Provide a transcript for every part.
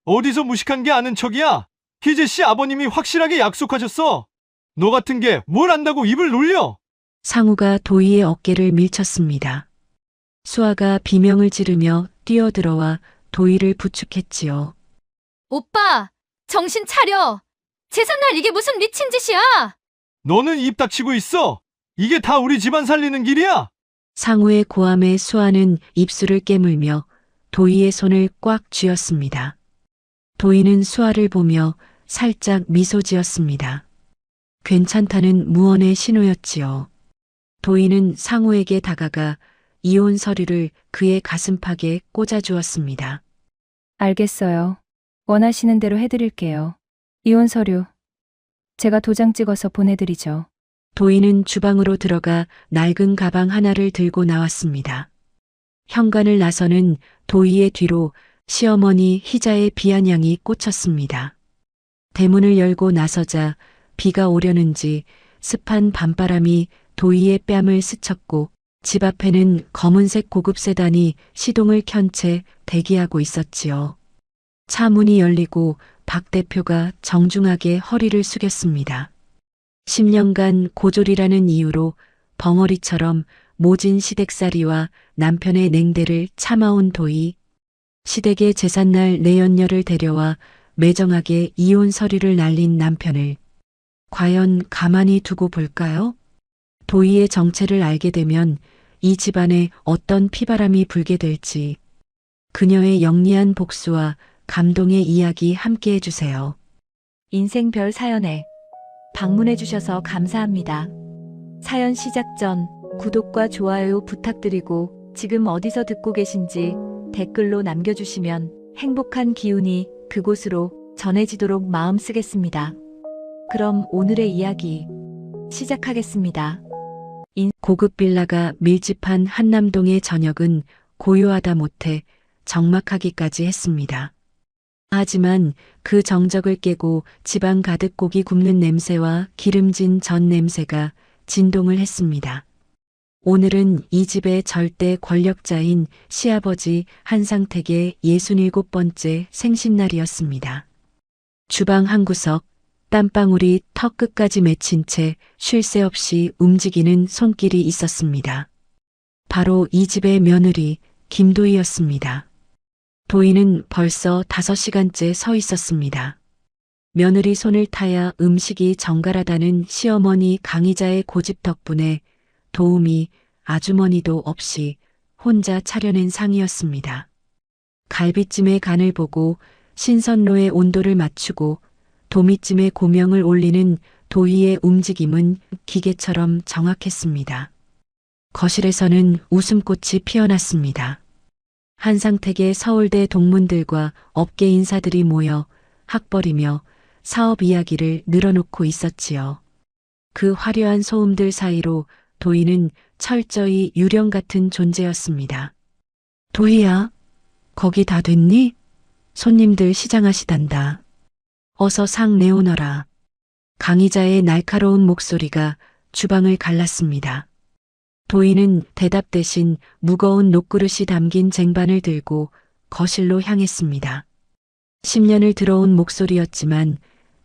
어디서 무식한 게 아는 척이야? 희재 씨 아버님이 확실하게 약속하셨어. 너 같은 게 뭘 안다고 입을 놀려? 상우가 도희의 어깨를 밀쳤습니다. 수아가 비명을 지르며 뛰어들어와 도희를 부축했지요. 오빠, 정신 차려. 제삿날 이게 무슨 미친 짓이야? 너는 입 닥치고 있어. 이게 다 우리 집안 살리는 길이야. 상우의 고함에 수아는 입술을 깨물며 도희의 손을 꽉 쥐었습니다. 도희는 수아를 보며 살짝 미소 지었습니다. 괜찮다는 무언의 신호였지요. 도희는 상우에게 다가가 이혼 서류를 그의 가슴팍에 꽂아주었습니다. 알겠어요. 원하시는 대로 해드릴게요. 이혼 서류. 제가 도장 찍어서 보내드리죠. 도희는 주방으로 들어가 낡은 가방 하나를 들고 나왔습니다. 현관을 나서는 도희의 뒤로 시어머니 희자의 비아냥이 꽂혔습니다. 대문을 열고 나서자 비가 오려는지 습한 밤바람이 도희의 뺨을 스쳤고 집 앞에는 검은색 고급 세단이 시동을 켠 채 대기하고 있었지요. 차 문이 열리고 박 대표가 정중하게 허리를 숙였습니다. 10년간 고졸이라는 이유로 벙어리처럼 모진 시댁살이와 남편의 냉대를 참아온 도희. 시댁의 제삿날 내연녀를 데려와 매정하게 이혼 서류를 날린 남편을 과연 가만히 두고 볼까요? 도희의 정체를 알게 되면 이 집안에 어떤 피바람이 불게 될지 그녀의 영리한 복수와 감동의 이야기 함께 해주세요. 인생별 사연에 방문해주셔서 감사합니다. 사연 시작 전 구독과 좋아요 부탁드리고 지금 어디서 듣고 계신지 댓글로 남겨주시면 행복한 기운이 그곳으로 전해지도록 마음 쓰겠습니다. 그럼 오늘의 이야기 시작하겠습니다. 고급 빌라가 밀집한 한남동의 저녁은 고요하다 못해 적막하기까지 했습니다. 하지만 그 정적을 깨고 집안 가득 고기 굽는 냄새와 기름진 전 냄새가 진동을 했습니다. 오늘은 이 집의 절대 권력자인 시아버지 한상택의 67번째 생신날이었습니다. 주방 한 구석, 땀방울이 턱 끝까지 맺힌 채 쉴 새 없이 움직이는 손길이 있었습니다. 바로 이 집의 며느리 김도희였습니다. 도희는 벌써 5시간째 서 있었습니다. 며느리 손을 타야 음식이 정갈하다는 시어머니 강희자의 고집 덕분에 도우미, 아주머니도 없이 혼자 차려낸 상이었습니다. 갈비찜의 간을 보고 신선로의 온도를 맞추고 도미찜에 고명을 올리는 도희의 움직임은 기계처럼 정확했습니다. 거실에서는 웃음꽃이 피어났습니다. 한상택의 서울대 동문들과 업계 인사들이 모여 학벌이며 사업 이야기를 늘어놓고 있었지요. 그 화려한 소음들 사이로 도희는 철저히 유령 같은 존재였습니다. 도희야, 거기 다 됐니? 손님들 시장하시단다. 어서 상 내오너라. 강희자의 날카로운 목소리가 주방을 갈랐습니다. 도희는 대답 대신 무거운 녹그릇이 담긴 쟁반을 들고 거실로 향했습니다. 10년을 들어온 목소리였지만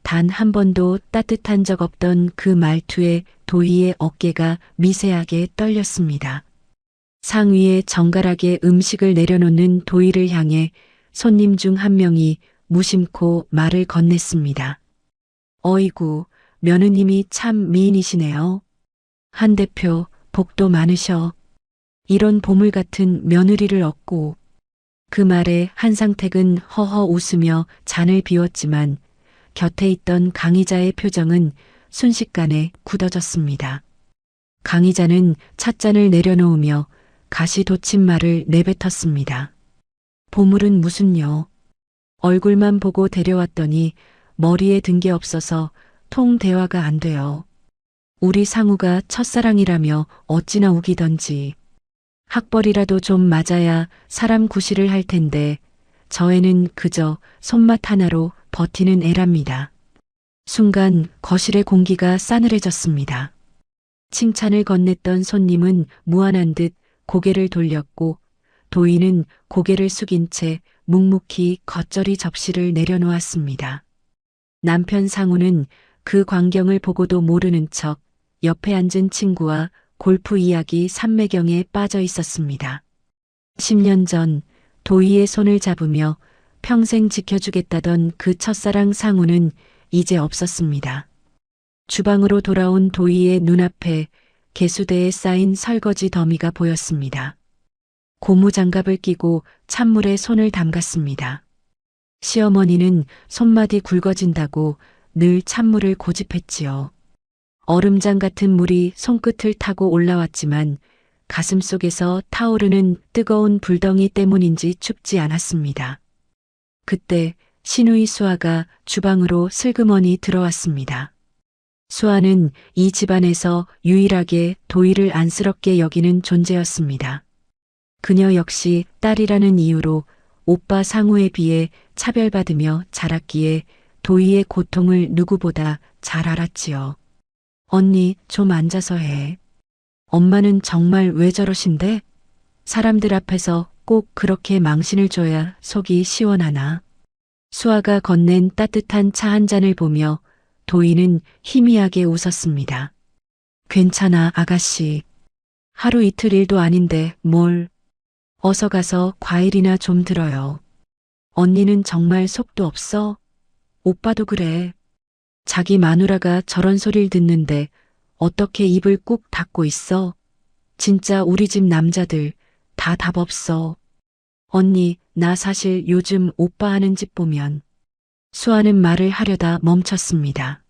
단 한 번도 따뜻한 적 없던 그 말투에 도희의 어깨가 미세하게 떨렸습니다. 상 위에 정갈하게 음식을 내려놓는 도희를 향해 손님 중 한 명이 무심코 말을 건넸습니다. 어이구, 며느님이 참 미인이시네요. 한 대표, 복도 많으셔. 이런 보물 같은 며느리를 얻고. 그 말에 한상택은 허허 웃으며 잔을 비웠지만 곁에 있던 강희자의 표정은 순식간에 굳어졌습니다. 강희자는 찻잔을 내려놓으며 가시 돋친 말을 내뱉었습니다. 보물은 무슨요? 얼굴만 보고 데려왔더니 머리에 든 게 없어서 통 대화가 안 돼요. 우리 상우가 첫사랑이라며 어찌나 우기던지. 학벌이라도 좀 맞아야 사람 구실을 할 텐데 저 애는 그저 손맛 하나로 버티는 애랍니다. 순간 거실의 공기가 싸늘해졌습니다. 칭찬을 건넸던 손님은 무안한 듯 고개를 돌렸고 도희는 고개를 숙인 채 묵묵히 겉절이 접시를 내려놓았습니다. 남편 상우는 그 광경을 보고도 모르는 척 옆에 앉은 친구와 골프 이야기 삼매경에 빠져 있었습니다. 10년 전 도희의 손을 잡으며 평생 지켜주겠다던 그 첫사랑 상우는 이제 없었습니다. 주방으로 돌아온 도희의 눈앞에 개수대에 쌓인 설거지 더미가 보였습니다. 고무장갑을 끼고 찬물에 손을 담갔습니다. 시어머니는 손마디 굵어진다고 늘 찬물을 고집했지요. 얼음장 같은 물이 손끝을 타고 올라왔지만 가슴 속에서 타오르는 뜨거운 불덩이 때문인지 춥지 않았습니다. 그때 시누이 수아가 주방으로 슬그머니 들어왔습니다. 수아는 이 집안에서 유일하게 도희를 안쓰럽게 여기는 존재였습니다. 그녀 역시 딸이라는 이유로 오빠 상우에 비해 차별받으며 자랐기에 도희의 고통을 누구보다 잘 알았지요. 언니, 좀 앉아서 해. 엄마는 정말 왜 저러신데? 사람들 앞에서 꼭 그렇게 망신을 줘야 속이 시원하나? 수아가 건넨 따뜻한 차 한 잔을 보며 도희는 희미하게 웃었습니다. 괜찮아, 아가씨. 하루 이틀 일도 아닌데 뭘. 어서 가서 과일이나 좀 들어요. 언니는 정말 속도 없어? 오빠도 그래. 자기 마누라가 저런 소리를 듣는데 어떻게 입을 꾹 닫고 있어? 진짜 우리 집 남자들 다 답 없어. 언니, 나 사실 요즘 오빠 하는 짓 보면. 수아는 말을 하려다 멈췄습니다.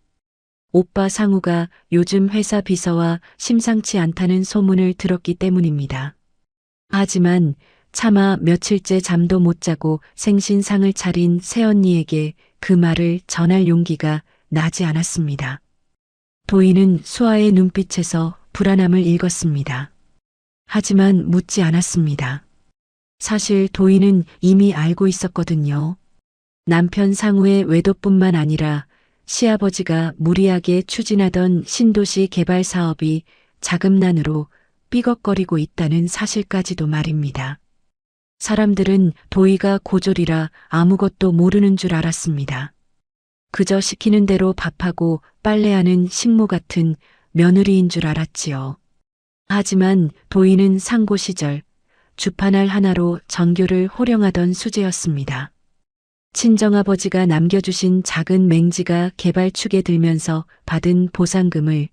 오빠 상우가 요즘 회사 비서와 심상치 않다는 소문을 들었기 때문입니다. 하지만 차마 며칠째 잠도 못 자고 생신상을 차린 새언니에게 그 말을 전할 용기가 나지 않았습니다. 도희는 수아의 눈빛에서 불안함을 읽었습니다. 하지만 묻지 않았습니다. 사실 도희는 이미 알고 있었거든요. 남편 상우의 외도뿐만 아니라 시아버지가 무리하게 추진하던 신도시 개발 사업이 자금난으로 삐걱거리고 있다는 사실까지도 말입니다. 사람들은 도희가 고졸이라 아무것도 모르는 줄 알았습니다. 그저 시키는 대로 밥하고 빨래하는 식모 같은 며느리인 줄 알았지요. 하지만 도희는 상고 시절 주판알 하나로 전교를 호령하던 수재였습니다. 친정아버지가 남겨주신 작은 맹지가 개발축에 들면서 받은 보상금을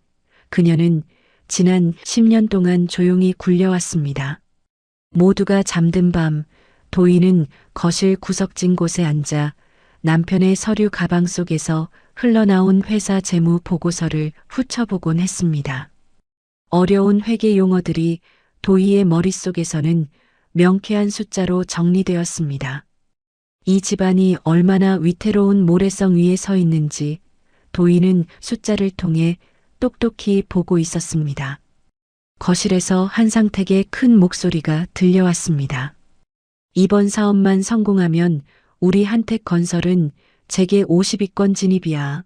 그녀는 지난 10년 동안 조용히 굴려왔습니다. 모두가 잠든 밤 도희는 거실 구석진 곳에 앉아 남편의 서류 가방 속에서 흘러나온 회사 재무 보고서를 훑어보곤 했습니다. 어려운 회계 용어들이 도희의 머릿속에서는 명쾌한 숫자로 정리되었습니다. 이 집안이 얼마나 위태로운 모래성 위에 서 있는지 도희는 숫자를 통해 똑똑히 보고 있었습니다. 거실에서 한상택의 큰 목소리가 들려왔습니다. 이번 사업만 성공하면 우리 한택 건설은 재계 50위권 진입이야.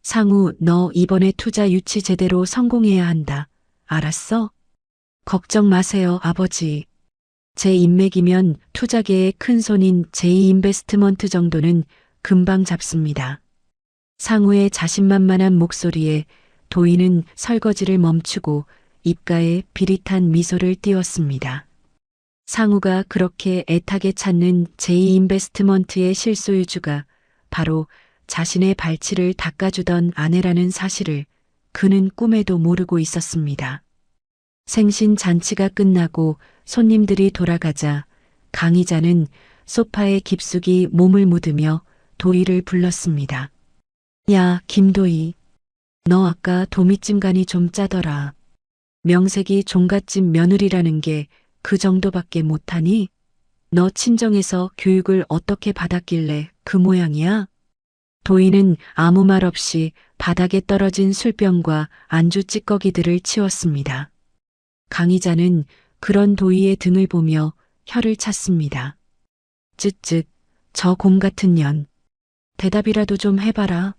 상우, 너 이번에 투자 유치 제대로 성공해야 한다. 알았어? 걱정 마세요, 아버지. 제 인맥이면 투자계의 큰 손인 제2인베스트먼트 정도는 금방 잡습니다. 상우의 자신만만한 목소리에 도희는 설거지를 멈추고 입가에 비릿한 미소를 띄웠습니다. 상우가 그렇게 애타게 찾는 제2인베스트먼트의 실소유주가 바로 자신의 발치를 닦아주던 아내라는 사실을 그는 꿈에도 모르고 있었습니다. 생신 잔치가 끝나고 손님들이 돌아가자 강희자는 소파에 깊숙이 몸을 묻으며 도희를 불렀습니다. 야, 김도희. 너 아까 도미찜 간이 좀 짜더라. 명색이 종갓집 며느리라는 게 그 정도밖에 못하니? 너 친정에서 교육을 어떻게 받았길래 그 모양이야? 도희는 아무 말 없이 바닥에 떨어진 술병과 안주 찌꺼기들을 치웠습니다. 강희자는 그런 도희의 등을 보며 혀를 찼습니다. 쯧쯧, 저 곰 같은 년. 대답이라도 좀 해봐라.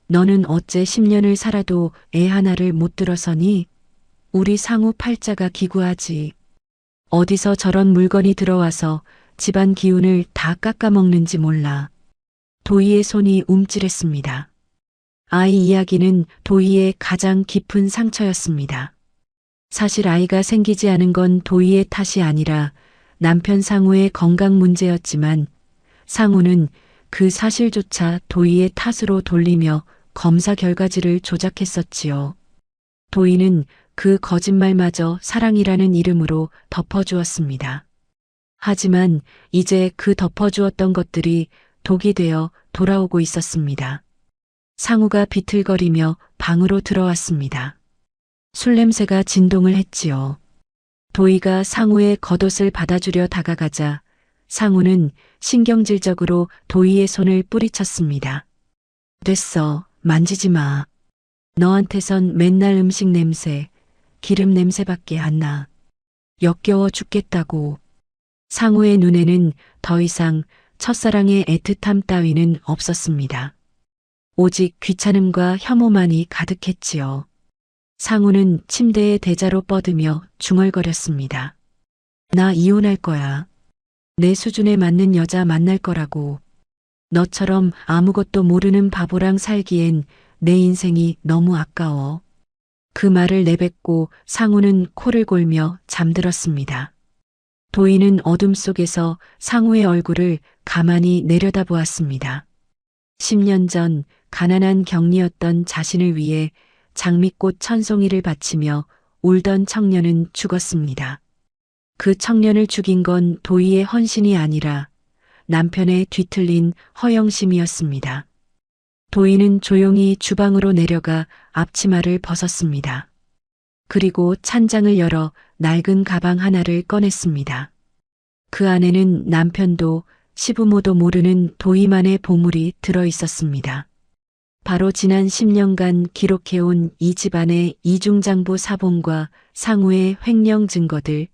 너는 어째 10년을 살아도 애 하나를 못 들어서니? 우리 상우 팔자가 기구하지. 어디서 저런 물건이 들어와서 집안 기운을 다 깎아먹는지 몰라. 도희의 손이 움찔했습니다. 아이 이야기는 도희의 가장 깊은 상처였습니다. 사실 아이가 생기지 않은 건 도희의 탓이 아니라 남편 상우의 건강 문제였지만 상우는 그 사실조차 도희의 탓으로 돌리며 검사 결과지를 조작했었지요. 도희는 그 거짓말마저 사랑이라는 이름으로 덮어주었습니다. 하지만 이제 그 덮어주었던 것들이 독이 되어 돌아오고 있었습니다. 상우가 비틀거리며 방으로 들어왔습니다. 술 냄새가 진동을 했지요. 도희가 상우의 겉옷을 받아주려 다가가자 상우는 신경질적으로 도희의 손을 뿌리쳤습니다. 됐어, 만지지 마. 너한테선 맨날 음식 냄새, 기름 냄새밖에 안 나. 역겨워 죽겠다고. 상우의 눈에는 더 이상 첫사랑의 애틋함 따위는 없었습니다. 오직 귀찮음과 혐오만이 가득했지요. 상우는 침대에 대자로 뻗으며 중얼거렸습니다. 나 이혼할 거야. 내 수준에 맞는 여자 만날 거라고. 너처럼 아무것도 모르는 바보랑 살기엔 내 인생이 너무 아까워. 그 말을 내뱉고 상우는 코를 골며 잠들었습니다. 도희는 어둠 속에서 상우의 얼굴을 가만히 내려다보았습니다. 10년 전 가난한 격리였던 자신을 위해 장미꽃 천송이를 바치며 울던 청년은 죽었습니다. 그 청년을 죽인 건 도희의 헌신이 아니라 남편의 뒤틀린 허영심이었습니다. 도희는 조용히 주방으로 내려가 앞치마를 벗었습니다. 그리고 찬장을 열어 낡은 가방 하나를 꺼냈습니다. 그 안에는 남편도 시부모도 모르는 도희만의 보물이 들어 있었습니다. 바로 지난 10년간 기록해온 이 집안의 이중장부 사본과 상우의 횡령 증거들,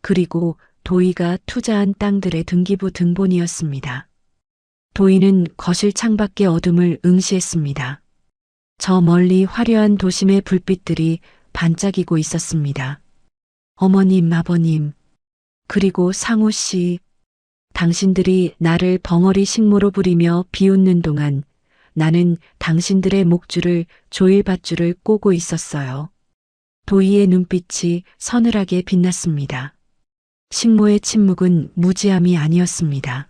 그리고 도희가 투자한 땅들의 등기부 등본이었습니다. 도희는 거실 창밖의 어둠을 응시했습니다. 저 멀리 화려한 도심의 불빛들이 반짝이고 있었습니다. 어머님, 아버님, 그리고 상우 씨, 당신들이 나를 벙어리 식모로 부리며 비웃는 동안 나는 당신들의 목줄을 조일밧줄을 꼬고 있었어요. 도희의 눈빛이 서늘하게 빛났습니다. 식모의 침묵은 무지함이 아니었습니다.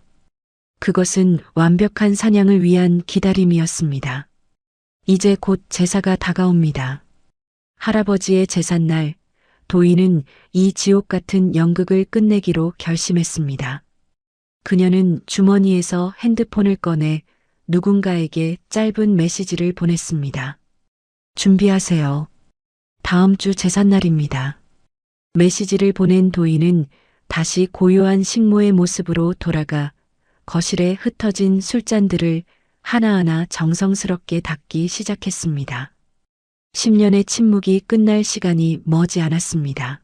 그것은 완벽한 사냥을 위한 기다림이었습니다. 이제 곧 제사가 다가옵니다. 할아버지의 제삿날, 도희는 이 지옥 같은 연극을 끝내기로 결심했습니다. 그녀는 주머니에서 핸드폰을 꺼내 누군가에게 짧은 메시지를 보냈습니다. 준비하세요. 다음 주 제삿날입니다. 메시지를 보낸 도희는 다시 고요한 식모의 모습으로 돌아가 거실에 흩어진 술잔들을 하나하나 정성스럽게 닦기 시작했습니다. 10년의 침묵이 끝날 시간이 머지 않았습니다.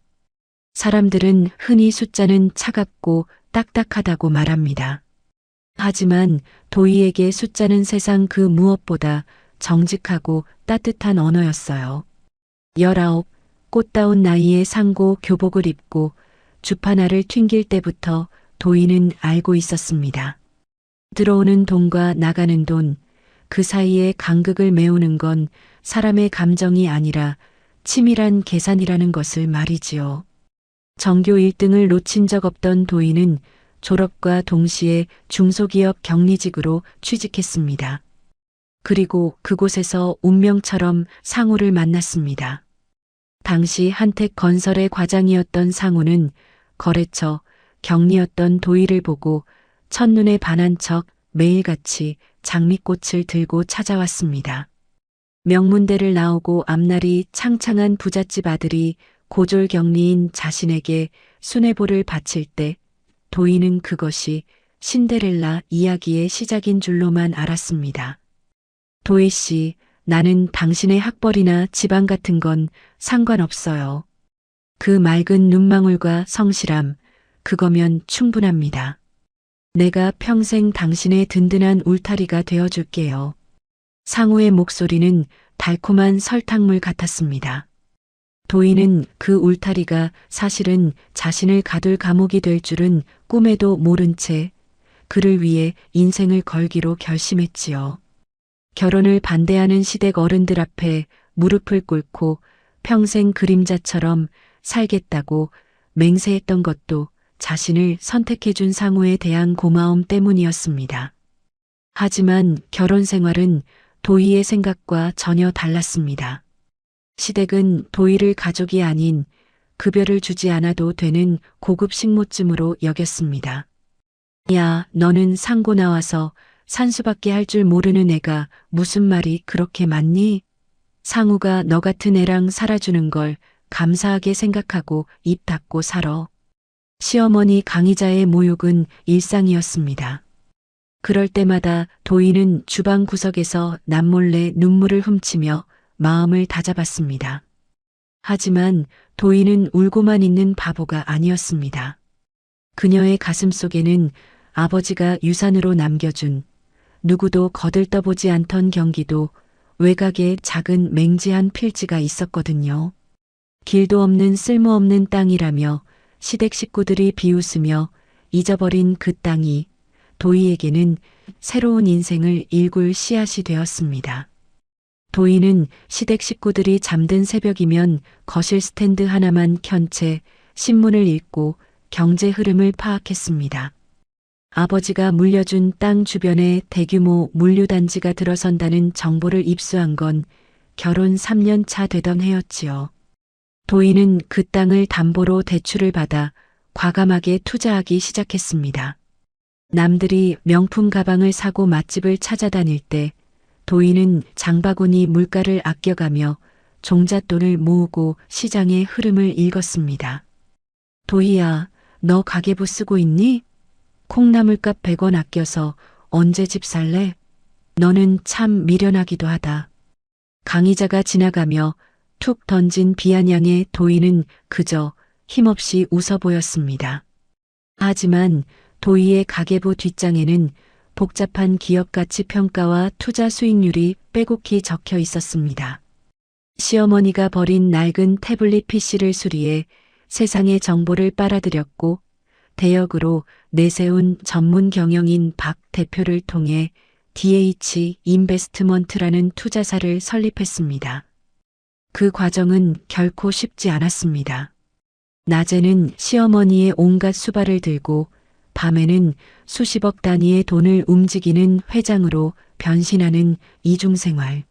사람들은 흔히 숫자는 차갑고 딱딱하다고 말합니다. 하지만 도희에게 숫자는 세상 그 무엇보다 정직하고 따뜻한 언어였어요. 19, 꽃다운 나이에 상고 교복을 입고 주파나를 튕길 때부터 도희는 알고 있었습니다. 들어오는 돈과 나가는 돈, 그 사이에 간극을 메우는 건 사람의 감정이 아니라 치밀한 계산이라는 것을 말이지요. 전교 1등을 놓친 적 없던 도희는 졸업과 동시에 중소기업 격리직으로 취직했습니다. 그리고 그곳에서 운명처럼 상우를 만났습니다. 당시 한택 건설의 과장이었던 상우는 거래처 격리였던 도희를 보고 첫눈에 반한 척 매일같이 장미꽃을 들고 찾아왔습니다. 명문대를 나오고 앞날이 창창한 부잣집 아들이 고졸 격리인 자신에게 수뇌보를 바칠 때 도희는 그것이 신데렐라 이야기의 시작인 줄로만 알았습니다. 도희 씨, 나는 당신의 학벌이나 집안 같은 건 상관없어요. 그 맑은 눈망울과 성실함, 그거면 충분합니다. 내가 평생 당신의 든든한 울타리가 되어줄게요. 상우의 목소리는 달콤한 설탕물 같았습니다. 도희는 그 울타리가 사실은 자신을 가둘 감옥이 될 줄은 꿈에도 모른 채 그를 위해 인생을 걸기로 결심했지요. 결혼을 반대하는 시댁 어른들 앞에 무릎을 꿇고 평생 그림자처럼 살겠다고 맹세했던 것도 자신을 선택해준 상우에 대한 고마움 때문이었습니다. 하지만 결혼 생활은 도희의 생각과 전혀 달랐습니다. 시댁은 도희를 가족이 아닌 급여를 주지 않아도 되는 고급 식모쯤으로 여겼습니다. 야, 너는 상고 나와서 산수밖에 할 줄 모르는 애가 무슨 말이 그렇게 많니? 상우가 너 같은 애랑 살아주는 걸 감사하게 생각하고 입 닫고 살아. 시어머니 강희자의 모욕은 일상이었습니다. 그럴 때마다 도희는 주방 구석에서 남몰래 눈물을 훔치며 마음을 다잡았습니다. 하지만 도희는 울고만 있는 바보가 아니었습니다. 그녀의 가슴 속에는 아버지가 유산으로 남겨준 누구도 거들떠보지 않던 경기도 외곽에 작은 맹지한 필지가 있었거든요. 길도 없는 쓸모없는 땅이라며 시댁 식구들이 비웃으며 잊어버린 그 땅이 도희에게는 새로운 인생을 일굴 씨앗이 되었습니다. 도희는 시댁 식구들이 잠든 새벽이면 거실 스탠드 하나만 켠 채 신문을 읽고 경제 흐름을 파악했습니다. 아버지가 물려준 땅 주변에 대규모 물류단지가 들어선다는 정보를 입수한 건 결혼 3년 차 되던 해였지요. 도희는 그 땅을 담보로 대출을 받아 과감하게 투자하기 시작했습니다. 남들이 명품 가방을 사고 맛집을 찾아다닐 때 도희는 장바구니 물가를 아껴가며 종잣돈을 모으고 시장의 흐름을 읽었습니다. 도희야, 너 가계부 쓰고 있니? 콩나물값 100원 아껴서 언제 집 살래? 너는 참 미련하기도 하다. 강희자가 지나가며 툭 던진 비아냥에 도희는 그저 힘없이 웃어 보였습니다. 하지만 도희의 가계부 뒷장에는 복잡한 기업 가치 평가와 투자 수익률이 빼곡히 적혀 있었습니다. 시어머니가 버린 낡은 태블릿 PC를 수리해 세상의 정보를 빨아들였고 대역으로 내세운 전문 경영인 박 대표를 통해 DH 인베스트먼트라는 투자사를 설립했습니다. 그 과정은 결코 쉽지 않았습니다. 낮에는 시어머니의 온갖 수발을 들고 밤에는 수십억 단위의 돈을 움직이는 회장으로 변신하는 이중생활.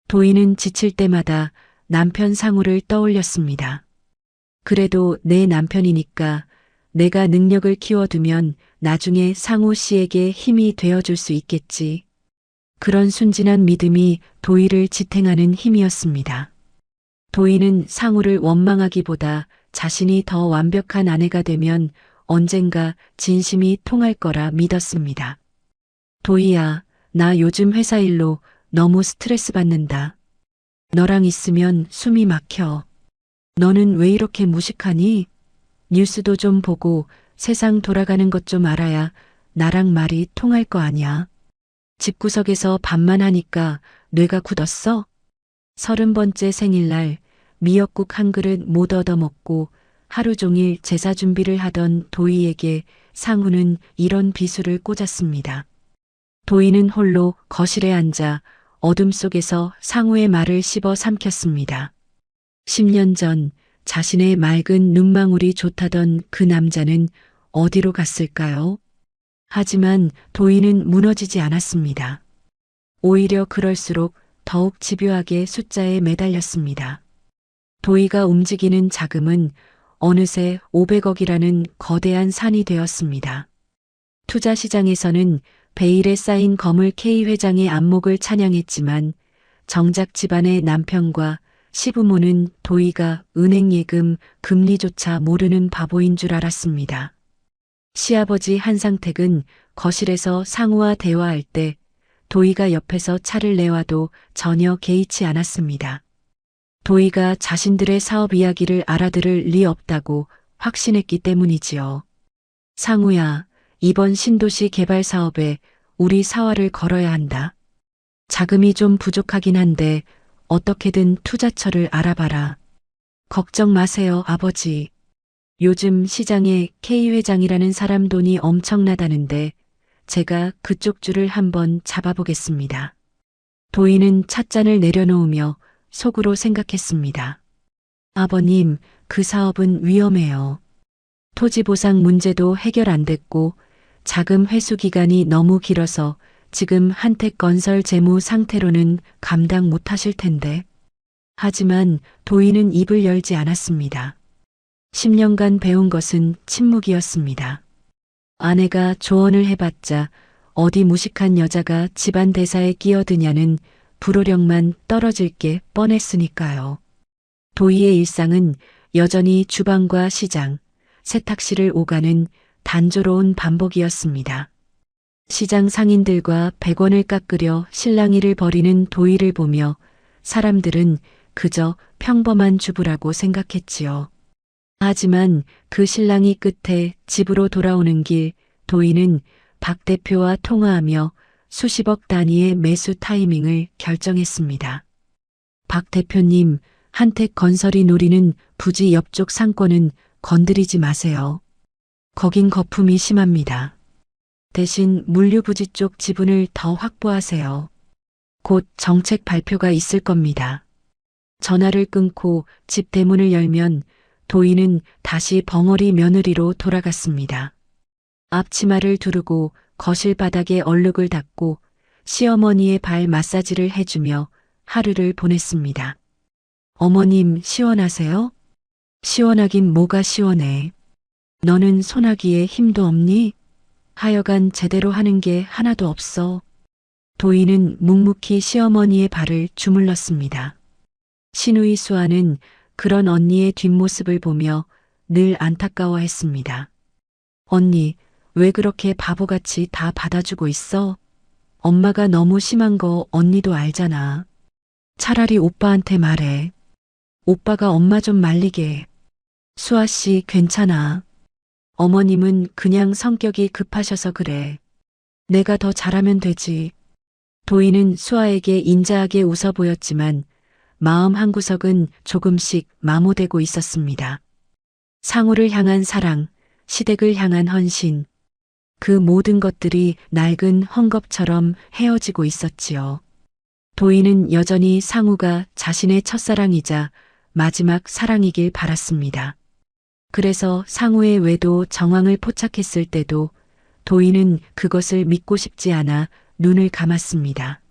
도희는 지칠 때마다 남편 상우를 떠올렸습니다. 그래도 내 남편이니까 내가 능력을 키워두면 나중에 상우 씨에게 힘이 되어줄 수 있겠지. 그런 순진한 믿음이 도희를 지탱하는 힘이었습니다. 도희는 상우를 원망하기보다 자신이 더 완벽한 아내가 되면 언젠가 진심이 통할 거라 믿었습니다. 도희야, 나 요즘 회사 일로 너무 스트레스 받는다. 너랑 있으면 숨이 막혀. 너는 왜 이렇게 무식하니? 뉴스도 좀 보고 세상 돌아가는 것 좀 알아야 나랑 말이 통할 거 아냐. 집구석에서 밥만 하니까 뇌가 굳었어? 30번째 생일날 미역국 한 그릇 못 얻어먹고 하루 종일 제사 준비를 하던 도희에게 상우는 이런 비수를 꽂았습니다. 도희는 홀로 거실에 앉아 어둠 속에서 상우의 말을 씹어 삼켰습니다. 10년 전 자신의 맑은 눈망울이 좋다던 그 남자는 어디로 갔을까요? 하지만 도희는 무너지지 않았습니다. 오히려 그럴수록 더욱 집요하게 숫자에 매달렸습니다. 도희가 움직이는 자금은 어느새 500억이라는 거대한 산이 되었습니다. 투자 시장에서는 베일에 쌓인 거물 K 회장의 안목을 찬양했지만 정작 집안의 남편과 시부모는 도희가 은행 예금, 금리조차 모르는 바보인 줄 알았습니다. 시아버지 한상택은 거실에서 상우와 대화할 때 도희가 옆에서 차를 내와도 전혀 개의치 않았습니다. 도희가 자신들의 사업 이야기를 알아들을 리 없다고 확신했기 때문이지요. 상우야, 이번 신도시 개발 사업에 우리 사활을 걸어야 한다. 자금이 좀 부족하긴 한데 어떻게든 투자처를 알아봐라. 걱정 마세요, 아버지. 요즘 시장에 K 회장이라는 사람 돈이 엄청나다는데 제가 그쪽 줄을 한번 잡아보겠습니다. 도인은 찻잔을 내려놓으며 속으로 생각했습니다. 아버님, 그 사업은 위험해요. 토지 보상 문제도 해결 안 됐고 자금 회수 기간이 너무 길어서 지금 한택건설 재무 상태로는 감당 못 하실 텐데. 하지만 도인은 입을 열지 않았습니다. 10년간 배운 것은 침묵이었습니다. 아내가 조언을 해봤자 어디 무식한 여자가 집안 대사에 끼어드냐는 불호령만 떨어질 게 뻔했으니까요. 도희의 일상은 여전히 주방과 시장, 세탁실을 오가는 단조로운 반복이었습니다. 시장 상인들과 100원을 깎으려 실랑이를 벌이는 도희를 보며 사람들은 그저 평범한 주부라고 생각했지요. 하지만 그 실랑이 끝에 집으로 돌아오는 길 도희는 박 대표와 통화하며 수십억 단위의 매수 타이밍을 결정했습니다. 박 대표님, 한택건설이 노리는 부지 옆쪽 상권은 건드리지 마세요. 거긴 거품이 심합니다. 대신 물류부지 쪽 지분을 더 확보하세요. 곧 정책 발표가 있을 겁니다. 전화를 끊고 집 대문을 열면 도희는 다시 벙어리 며느리로 돌아갔습니다. 앞치마를 두르고 거실 바닥에 얼룩을 닦고 시어머니의 발 마사지를 해주며 하루를 보냈습니다. 어머님, 시원하세요? 시원하긴 뭐가 시원해. 너는 소나기에 힘도 없니? 하여간 제대로 하는 게 하나도 없어. 도희는 묵묵히 시어머니의 발을 주물렀습니다. 시누이 수아는 그런 언니의 뒷모습을 보며 늘 안타까워했습니다. 언니, 왜 그렇게 바보같이 다 받아주고 있어? 엄마가 너무 심한 거 언니도 알잖아. 차라리 오빠한테 말해. 오빠가 엄마 좀 말리게 해. 수아 씨 괜찮아. 어머님은 그냥 성격이 급하셔서 그래. 내가 더 잘하면 되지. 도희는 수아에게 인자하게 웃어 보였지만 마음 한구석은 조금씩 마모되고 있었습니다. 상우를 향한 사랑, 시댁을 향한 헌신, 그 모든 것들이 낡은 헝겊처럼 헤어지고 있었지요. 도희는 여전히 상우가 자신의 첫사랑이자 마지막 사랑이길 바랐습니다. 그래서 상우의 외도 정황을 포착했을 때도 도희는 그것을 믿고 싶지 않아 눈을 감았습니다.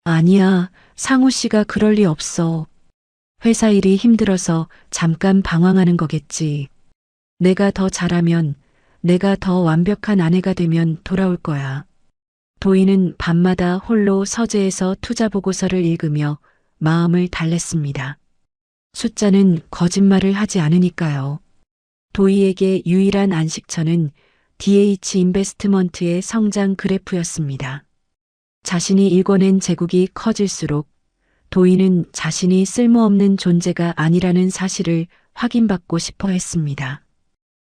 아니야, 상우 씨가 그럴 리 없어. 회사 일이 힘들어서 잠깐 방황하는 거겠지. 내가 더 잘하면, 내가 더 완벽한 아내가 되면 돌아올 거야. 도희는 밤마다 홀로 서재에서 투자 보고서를 읽으며 마음을 달랬습니다. 숫자는 거짓말을 하지 않으니까요. 도희에게 유일한 안식처는 DH 인베스트먼트의 성장 그래프였습니다. 자신이 일궈낸 제국이 커질수록 도희는 자신이 쓸모없는 존재가 아니라는 사실을 확인받고 싶어 했습니다.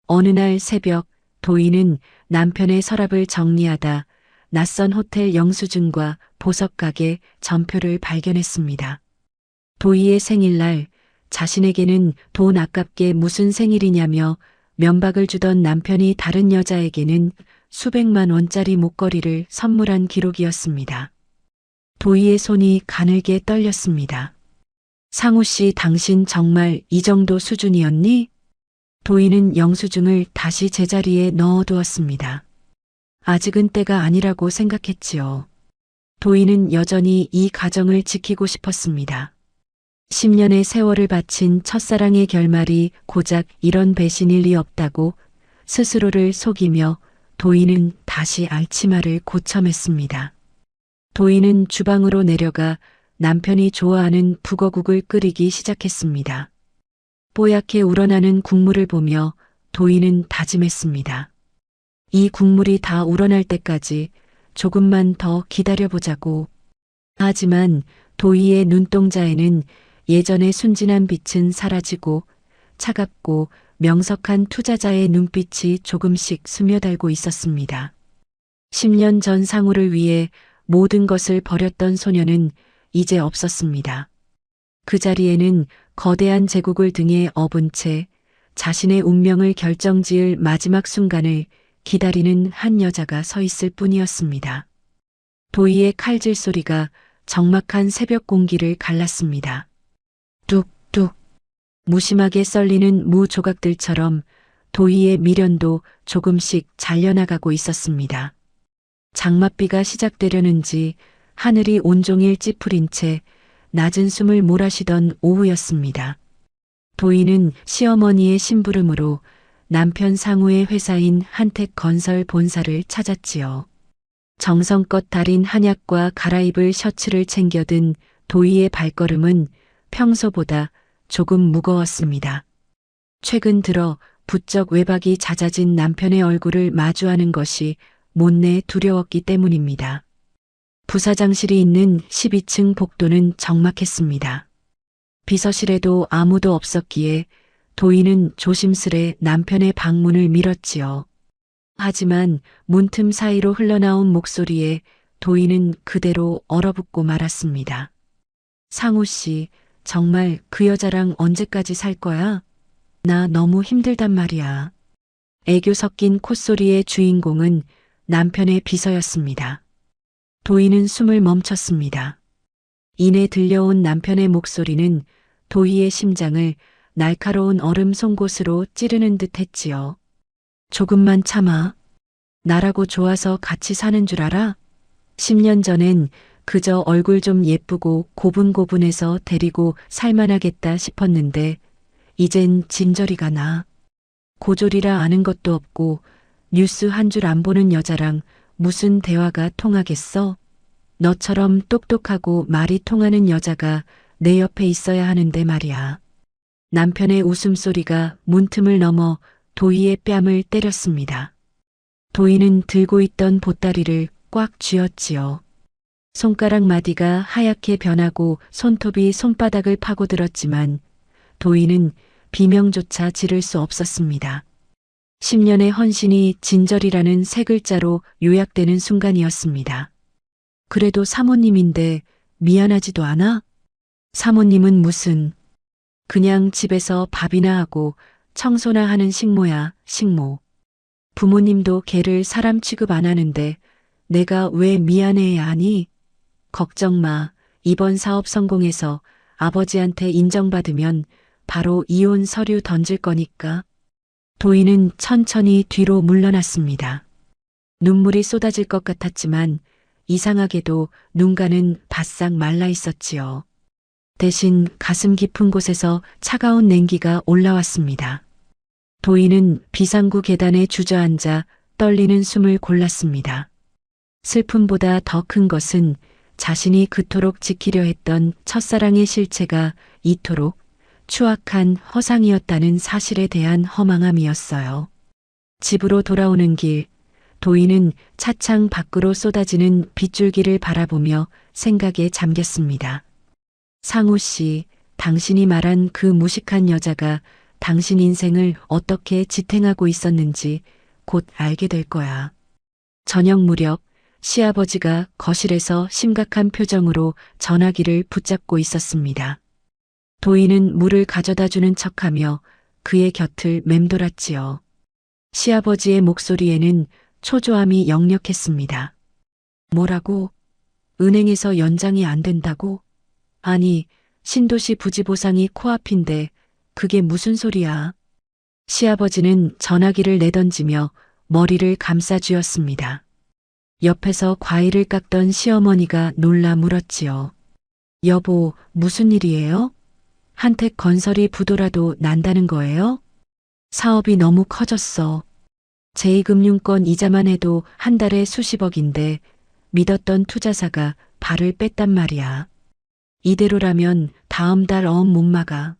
어느 날 새벽 도희는 남편의 서랍을 정리하다 낯선 호텔 영수증과 보석가게 전표를 발견했습니다. 도희의 생일날 자신에게는 돈 아깝게 무슨 생일이냐며 면박을 주던 남편이 다른 여자에게는 수백만 원짜리 목걸이를 선물한 기록이었습니다. 도희의 손이 가늘게 떨렸습니다. 상우 씨, 당신 정말 이 정도 수준이었니? 도희는 영수증을 다시 제자리에 넣어두었습니다. 아직은 때가 아니라고 생각했지요. 도희는 여전히 이 가정을 지키고 싶었습니다. 10년의 세월을 바친 첫사랑의 결말이 고작 이런 배신일 리 없다고 스스로를 속이며 도희는 다시 알치마를 고쳐맸습니다. 도희는 주방으로 내려가 남편이 좋아하는 북어국을 끓이기 시작했습니다. 뽀얗게 우러나는 국물을 보며 도희는 다짐했습니다. 이 국물이 다 우러날 때까지 조금만 더 기다려보자고. 하지만 도희의 눈동자에는 예전의 순진한 빛은 사라지고 차갑고 명석한 투자자의 눈빛이 조금씩 스며들고 있었습니다. 10년 전 상우를 위해 모든 것을 버렸던 소녀는 이제 없었습니다. 그 자리에는 거대한 제국을 등에 업은 채 자신의 운명을 결정지을 마지막 순간을 기다리는 한 여자가 서 있을 뿐이었습니다. 도희의 칼질 소리가 적막한 새벽 공기를 갈랐습니다. 뚝뚝. 무심하게 썰리는 무 조각들처럼 도희의 미련도 조금씩 잘려나가고 있었습니다. 장맛비가 시작되려는지 하늘이 온종일 찌푸린 채 낮은 숨을 몰아쉬던 오후였습니다. 도희는 시어머니의 심부름으로 남편 상우의 회사인 한택건설 본사를 찾았지요. 정성껏 달인 한약과 갈아입을 셔츠를 챙겨든 도희의 발걸음은 평소보다 조금 무거웠습니다. 최근 들어 부쩍 외박이 잦아진 남편의 얼굴을 마주하는 것이 못내 두려웠기 때문입니다. 부사장실이 있는 12층 복도는 적막했습니다. 비서실에도 아무도 없었기에 도희는 조심스레 남편의 방문을 밀었지요. 하지만 문틈 사이로 흘러나온 목소리에 도희는 그대로 얼어붙고 말았습니다. 상우 씨, 정말 그 여자랑 언제까지 살 거야? 나 너무 힘들단 말이야. 애교 섞인 콧소리의 주인공은 남편의 비서였습니다. 도희는 숨을 멈췄습니다. 이내 들려온 남편의 목소리는 도희의 심장을 날카로운 얼음 송곳으로 찌르는 듯 했지요. 조금만 참아. 나라고 좋아서 같이 사는 줄 알아? 10년 전엔 그저 얼굴 좀 예쁘고 고분고분해서 데리고 살만하겠다 싶었는데 이젠 진저리가 나. 고졸이라 아는 것도 없고 뉴스 한 줄 안 보는 여자랑 무슨 대화가 통하겠어? 너처럼 똑똑하고 말이 통하는 여자가 내 옆에 있어야 하는데 말이야. 남편의 웃음소리가 문틈을 넘어 도희의 뺨을 때렸습니다. 도희는 들고 있던 보따리를 꽉 쥐었지요. 손가락 마디가 하얗게 변하고 손톱이 손바닥을 파고들었지만 도희는 비명조차 지를 수 없었습니다. 10년의 헌신이 진절이라는 세 글자로 요약되는 순간이었습니다. 그래도 사모님인데 미안하지도 않아? 사모님은 무슨, 그냥 집에서 밥이나 하고 청소나 하는 식모야, 식모. 부모님도 걔를 사람 취급 안 하는데 내가 왜 미안해야 하니? 걱정 마. 이번 사업 성공해서 아버지한테 인정받으면 바로 이혼 서류 던질 거니까. 도희는 천천히 뒤로 물러났습니다. 눈물이 쏟아질 것 같았지만 이상하게도 눈가는 바싹 말라 있었지요. 대신 가슴 깊은 곳에서 차가운 냉기가 올라왔습니다. 도희는 비상구 계단에 주저앉아 떨리는 숨을 골랐습니다. 슬픔보다 더 큰 것은 자신이 그토록 지키려 했던 첫사랑의 실체가 이토록 추악한 허상이었다는 사실에 대한 허망함이었어요. 집으로 돌아오는 길, 도희는 차창 밖으로 쏟아지는 빗줄기를 바라보며 생각에 잠겼습니다. 상우 씨, 당신이 말한 그 무식한 여자가 당신 인생을 어떻게 지탱하고 있었는지 곧 알게 될 거야. 저녁 무렵 시아버지가 거실에서 심각한 표정으로 전화기를 붙잡고 있었습니다. 도희는 물을 가져다 주는 척하며 그의 곁을 맴돌았지요. 시아버지의 목소리에는 초조함이 역력했습니다. 뭐라고? 은행에서 연장이 안 된다고? 아니, 신도시 부지 보상이 코앞인데 그게 무슨 소리야? 시아버지는 전화기를 내던지며 머리를 감싸쥐었습니다. 옆에서 과일을 깎던 시어머니가 놀라 물었지요. 여보, 무슨 일이에요? 한택 건설이 부도라도 난다는 거예요? 사업이 너무 커졌어. 제2금융권 이자만 해도 한 달에 수십억인데 믿었던 투자사가 발을 뺐단 말이야. 이대로라면 다음 달 어음 못 막아.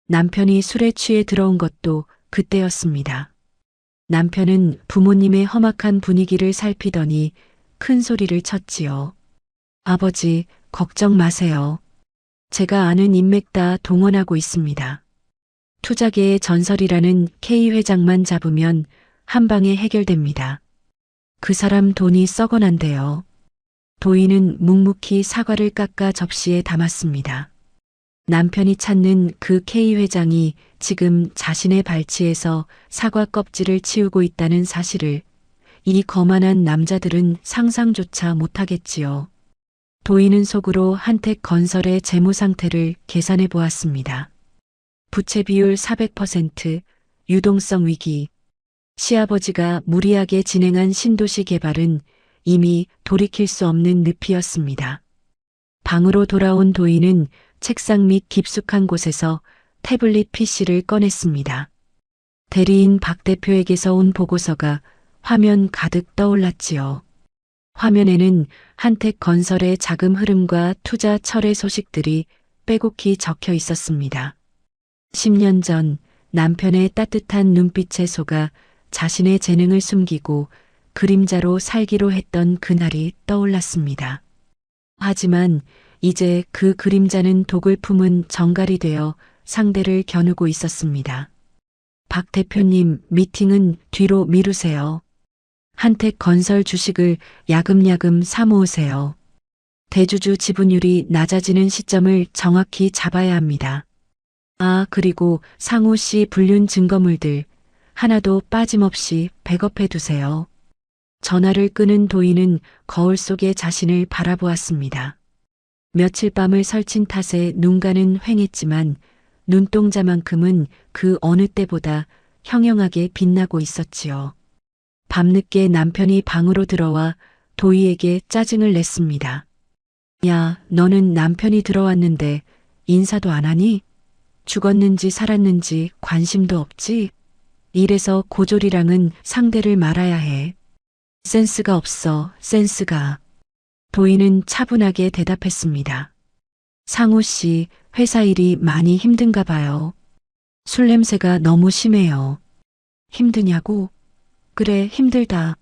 남편이 술에 취해 들어온 것도 그때였습니다. 남편은 부모님의 험악한 분위기를 살피더니 큰 소리를 쳤지요. 아버지, 걱정 마세요. 제가 아는 인맥 다 동원하고 있습니다. 투자계의 전설이라는 K 회장만 잡으면 한 방에 해결됩니다. 그 사람 돈이 썩어난대요. 도희는 묵묵히 사과를 깎아 접시에 담았습니다. 남편이 찾는 그 K 회장이 지금 자신의 발치에서 사과 껍질을 치우고 있다는 사실을 이 거만한 남자들은 상상조차 못하겠지요. 도희는 속으로 한택건설의 재무 상태를 계산해 보았습니다. 부채 비율 400%, 유동성 위기. 시아버지가 무리하게 진행한 신도시 개발은 이미 돌이킬 수 없는 늪이었습니다. 방으로 돌아온 도희는 책상 밑 깊숙한 곳에서 태블릿 PC를 꺼냈습니다. 대리인 박 대표에게서 온 보고서가 화면 가득 떠올랐지요. 화면에는 한택건설의 자금 흐름과 투자 철회 소식들이 빼곡히 적혀 있었습니다. 10년 전 남편의 따뜻한 눈빛에 속아 자신의 재능을 숨기고 그림자로 살기로 했던 그날이 떠올랐습니다. 하지만 이제 그 그림자는 독을 품은 정갈이 되어 상대를 겨누고 있었습니다. 박 대표님, 미팅은 뒤로 미루세요. 한택건설 주식을 야금야금 사모으세요. 대주주 지분율이 낮아지는 시점을 정확히 잡아야 합니다. 아, 그리고 상호 씨 불륜 증거물들 하나도 빠짐없이 백업해 두세요. 전화를 끄는 도희는 거울 속에 자신을 바라보았습니다. 며칠 밤을 설친 탓에 눈가는 휑했지만 눈동자만큼은 그 어느 때보다 형형하게 빛나고 있었지요. 밤늦게 남편이 방으로 들어와 도희에게 짜증을 냈습니다. 야, 너는 남편이 들어왔는데 인사도 안 하니? 죽었는지 살았는지 관심도 없지? 이래서 고졸이랑은 상대를 말아야 해. 센스가 없어, 센스가. 도희는 차분하게 대답했습니다. 상우 씨, 회사 일이 많이 힘든가 봐요. 술 냄새가 너무 심해요. 힘드냐고? 그래, 힘들다.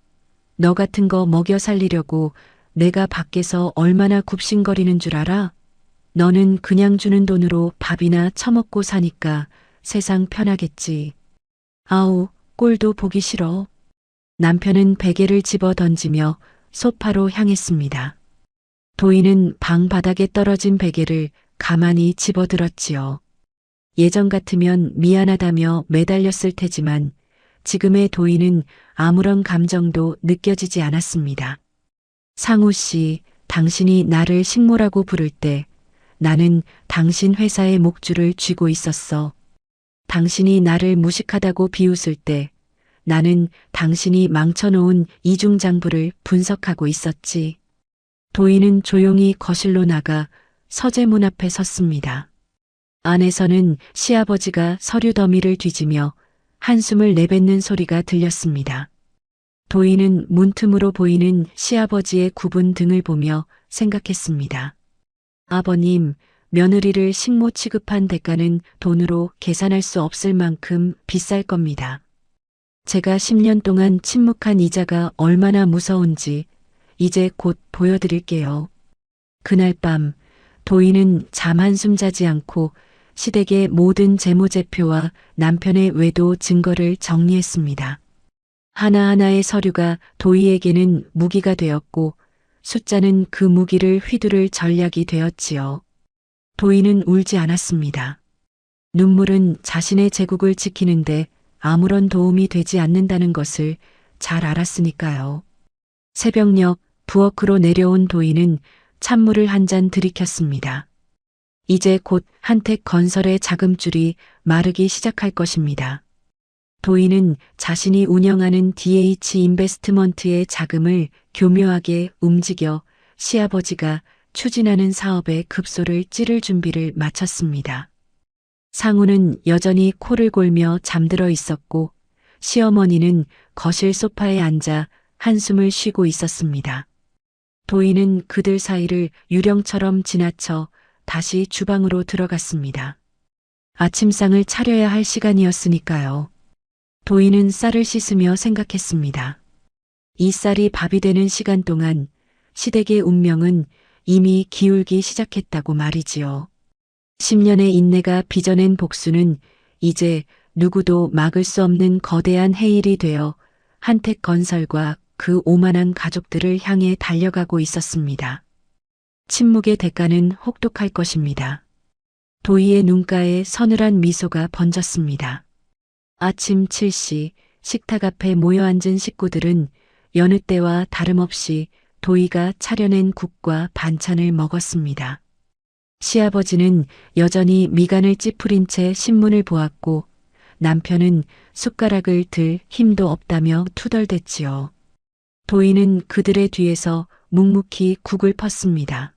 너 같은 거 먹여 살리려고 내가 밖에서 얼마나 굽신거리는 줄 알아? 너는 그냥 주는 돈으로 밥이나 처먹고 사니까 세상 편하겠지. 아우, 꼴도 보기 싫어. 남편은 베개를 집어 던지며 소파로 향했습니다. 도희는 방 바닥에 떨어진 베개를 가만히 집어들었지요. 예전 같으면 미안하다며 매달렸을 테지만 지금의 도희는 아무런 감정도 느껴지지 않았습니다. 상우 씨, 당신이 나를 식모라고 부를 때 나는 당신 회사의 목줄을 쥐고 있었어. 당신이 나를 무식하다고 비웃을 때 나는 당신이 망쳐놓은 이중장부를 분석하고 있었지. 도희는 조용히 거실로 나가 서재문 앞에 섰습니다. 안에서는 시아버지가 서류 더미를 뒤지며 한숨을 내뱉는 소리가 들렸습니다. 도희는 문틈으로 보이는 시아버지의 굽은 등을 보며 생각했습니다. 아버님, 며느리를 식모 취급한 대가는 돈으로 계산할 수 없을 만큼 비쌀 겁니다. 제가 10년 동안 침묵한 이자가 얼마나 무서운지 이제 곧 보여드릴게요. 그날 밤 도희는 잠 한숨 자지 않고 시댁의 모든 재무제표와 남편의 외도 증거를 정리했습니다. 하나하나의 서류가 도희에게는 무기가 되었고 숫자는 그 무기를 휘두를 전략이 되었지요. 도희는 울지 않았습니다. 눈물은 자신의 제국을 지키는데 아무런 도움이 되지 않는다는 것을 잘 알았으니까요. 새벽녘 부엌으로 내려온 도희는 찬물을 한 잔 들이켰습니다. 이제 곧 한택건설의 자금줄이 마르기 시작할 것입니다. 도희는 자신이 운영하는 DH 인베스트먼트의 자금을 교묘하게 움직여 시아버지가 추진하는 사업에 급소를 찌를 준비를 마쳤습니다. 상우는 여전히 코를 골며 잠들어 있었고 시어머니는 거실 소파에 앉아 한숨을 쉬고 있었습니다. 도희는 그들 사이를 유령처럼 지나쳐 다시 주방으로 들어갔습니다. 아침상을 차려야 할 시간이었으니까요. 도희는 쌀을 씻으며 생각했습니다. 이 쌀이 밥이 되는 시간 동안 시댁의 운명은 이미 기울기 시작했다고 말이지요. 10년의 인내가 빚어낸 복수는 이제 누구도 막을 수 없는 거대한 해일이 되어 한택건설과 그 오만한 가족들을 향해 달려가고 있었습니다. 침묵의 대가는 혹독할 것입니다. 도희의 눈가에 서늘한 미소가 번졌습니다. 아침 7시 식탁 앞에 모여 앉은 식구들은 여느 때와 다름없이 도희가 차려낸 국과 반찬을 먹었습니다. 시아버지는 여전히 미간을 찌푸린 채 신문을 보았고 남편은 숟가락을 들 힘도 없다며 투덜댔지요. 도희는 그들의 뒤에서 묵묵히 국을 펐습니다.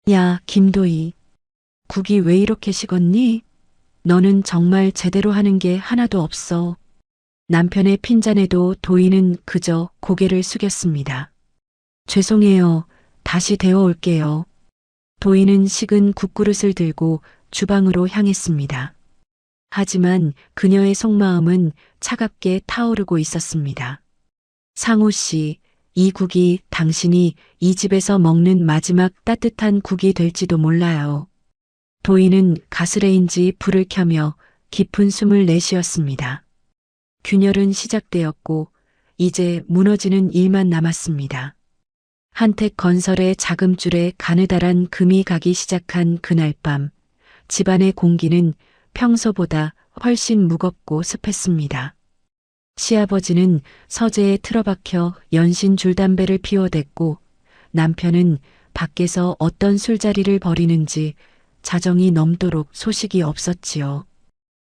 야, 김도희. 국이 왜 이렇게 식었니? 너는 정말 제대로 하는 게 하나도 없어. 남편의 핀잔에도 도희는 그저 고개를 숙였습니다. 죄송해요. 다시 데워올게요. 도희는 식은 국그릇을 들고 주방으로 향했습니다. 하지만 그녀의 속마음은 차갑게 타오르고 있었습니다. 상우 씨, 이 국이 당신이 이 집에서 먹는 마지막 따뜻한 국이 될지도 몰라요. 도희는 가스레인지 불을 켜며 깊은 숨을 내쉬었습니다. 균열은 시작되었고 이제 무너지는 일만 남았습니다. 한택 건설의 자금줄에 가느다란 금이 가기 시작한 그날 밤, 집안의 공기는 평소보다 훨씬 무겁고 습했습니다. 시아버지는 서재에 틀어박혀 연신 줄담배를 피워댔고 남편은 밖에서 어떤 술자리를 벌이는지 자정이 넘도록 소식이 없었지요.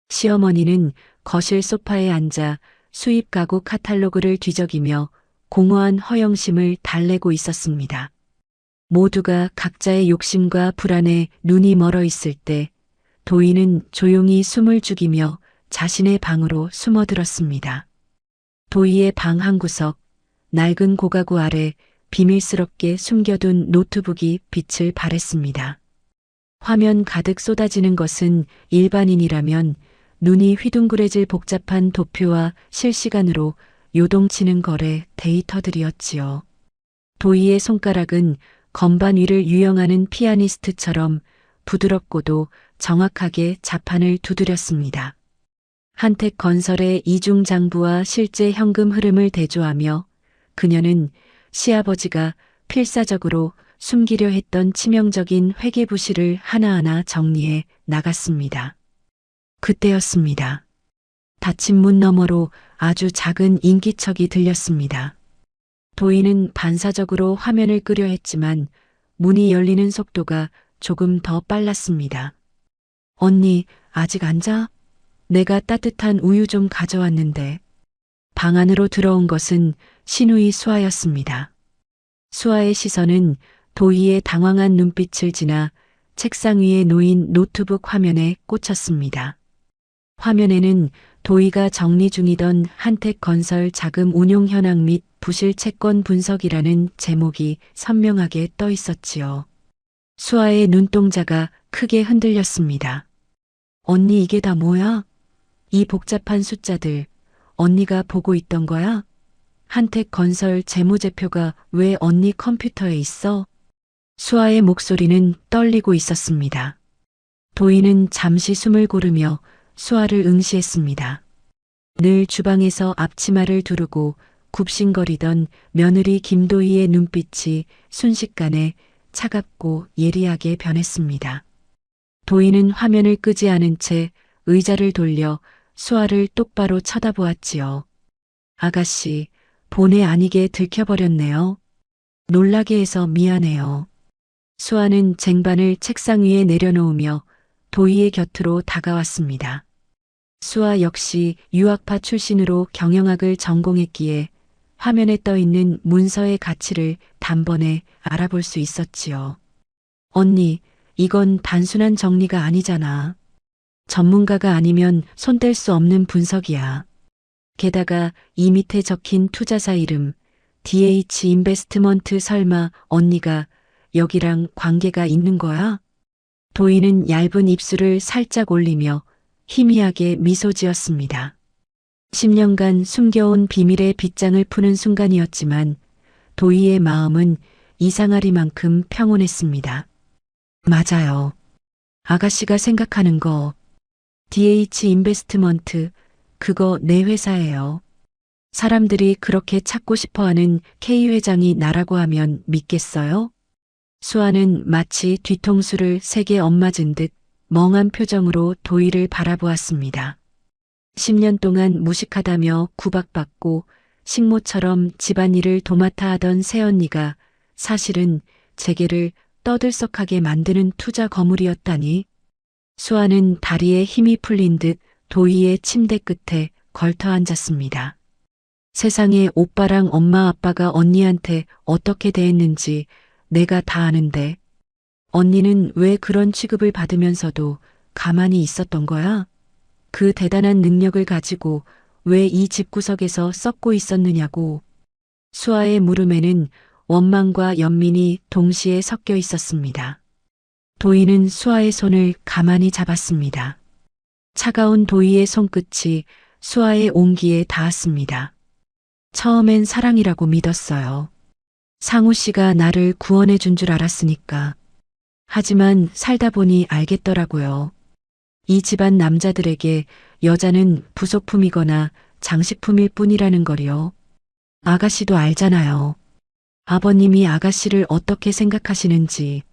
시어머니는 거실 소파에 앉아 수입 가구 카탈로그를 뒤적이며 공허한 허영심을 달래고 있었습니다. 모두가 각자의 욕심과 불안에 눈이 멀어 있을 때 도희는 조용히 숨을 죽이며 자신의 방으로 숨어들었습니다. 도희의 방 한구석, 낡은 고가구 아래 비밀스럽게 숨겨둔 노트북이 빛을 발했습니다. 화면 가득 쏟아지는 것은 일반인이라면 눈이 휘둥그레질 복잡한 도표와 실시간으로 요동치는 거래 데이터들이었지요. 도희의 손가락은 건반 위를 유영하는 피아니스트처럼 부드럽고도 정확하게 자판을 두드렸습니다. 한택 건설의 이중 장부와 실제 현금 흐름을 대조하며 그녀는 시아버지가 필사적으로 숨기려 했던 치명적인 회계 부실을 하나하나 정리해 나갔습니다. 그때였습니다. 닫힌 문 너머로 아주 작은 인기척이 들렸습니다. 도희는 반사적으로 화면을 끄려 했지만 문이 열리는 속도가 조금 더 빨랐습니다. 언니, 아직 안 자? 내가 따뜻한 우유 좀 가져왔는데. 방 안으로 들어온 것은 신우이 수아였습니다. 수아의 시선은 도희의 당황한 눈빛을 지나 책상 위에 놓인 노트북 화면에 꽂혔습니다. 화면에는 도희가 정리 중이던 한택 건설 자금 운용 현황 및 부실 채권 분석이라는 제목이 선명하게 떠 있었지요. 수아의 눈동자가 크게 흔들렸습니다. 언니, 이게 다 뭐야? 이 복잡한 숫자들, 언니가 보고 있던 거야? 한택 건설 재무제표가 왜 언니 컴퓨터에 있어? 수아의 목소리는 떨리고 있었습니다. 도희는 잠시 숨을 고르며 수아를 응시했습니다. 늘 주방에서 앞치마를 두르고 굽신거리던 며느리 김도희의 눈빛이 순식간에 차갑고 예리하게 변했습니다. 도희는 화면을 끄지 않은 채 의자를 돌려 수아를 똑바로 쳐다보았지요. 아가씨, 본의 아니게 들켜버렸네요. 놀라게 해서 미안해요. 수아는 쟁반을 책상 위에 내려놓으며 도희의 곁으로 다가왔습니다. 수아 역시 유학파 출신으로 경영학을 전공했기에 화면에 떠 있는 문서의 가치를 단번에 알아볼 수 있었지요. 언니, 이건 단순한 정리가 아니잖아. 전문가가 아니면 손댈 수 없는 분석이야. 게다가 이 밑에 적힌 투자사 이름, DH 인베스트먼트 설마 언니가 여기랑 관계가 있는 거야? 도희는 얇은 입술을 살짝 올리며 희미하게 미소 지었습니다. 10년간 숨겨온 비밀의 빗장을 푸는 순간이었지만 도희의 마음은 이상하리만큼 평온했습니다. 맞아요. 아가씨가 생각하는 거 DH 인베스트먼트 그거 내 회사예요. 사람들이 그렇게 찾고 싶어하는 K 회장이 나라고 하면 믿겠어요? 수아는 마치 뒤통수를 세게 엇맞은 듯 멍한 표정으로 도희를 바라보았습니다. 10년 동안 무식하다며 구박받고 식모처럼 집안일을 도맡아 하던 새언니가 사실은 제게를 떠들썩하게 만드는 투자 거물이었다니. 수아는 다리에 힘이 풀린 듯 도희의 침대 끝에 걸터 앉았습니다. 세상에 오빠랑 엄마 아빠가 언니한테 어떻게 대했는지 내가 다 아는데 언니는 왜 그런 취급을 받으면서도 가만히 있었던 거야? 그 대단한 능력을 가지고 왜 이 집구석에서 썩고 있었느냐고. 수아의 물음에는 원망과 연민이 동시에 섞여 있었습니다. 도희는 수아의 손을 가만히 잡았습니다. 차가운 도희의 손끝이 수아의 온기에 닿았습니다. 처음엔 사랑이라고 믿었어요. 상우 씨가 나를 구원해 준 줄 알았으니까. 하지만 살다 보니 알겠더라고요. 이 집안 남자들에게 여자는 부속품이거나 장식품일 뿐이라는 걸요. 아가씨도 알잖아요. 아버님이 아가씨를 어떻게 생각하시는지.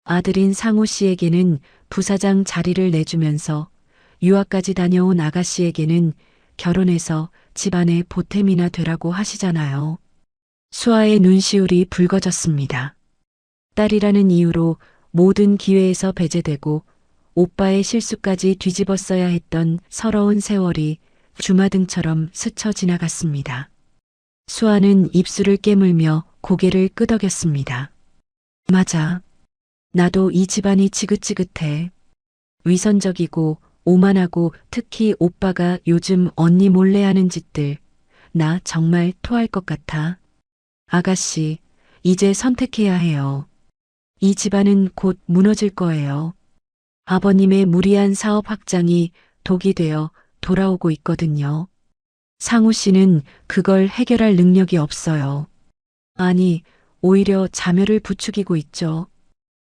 아들인 상우 씨에게는 부사장 자리를 내주면서 유학까지 다녀온 아가씨에게는 결혼해서 집안의 보탬이나 되라고 하시잖아요. 수아의 눈시울이 붉어졌습니다. 딸이라는 이유로 모든 기회에서 배제되고 오빠의 실수까지 뒤집었어야 했던 서러운 세월이 주마등처럼 스쳐 지나갔습니다. 수아는 입술을 깨물며 고개를 끄덕였습니다. 맞아. 나도 이 집안이 지긋지긋해. 위선적이고 오만하고 특히 오빠가 요즘 언니 몰래 하는 짓들. 나 정말 토할 것 같아. 아가씨, 이제 선택해야 해요. 이 집안은 곧 무너질 거예요. 아버님의 무리한 사업 확장이 독이 되어 돌아오고 있거든요. 상우 씨는 그걸 해결할 능력이 없어요. 아니, 오히려 자멸을 부추기고 있죠.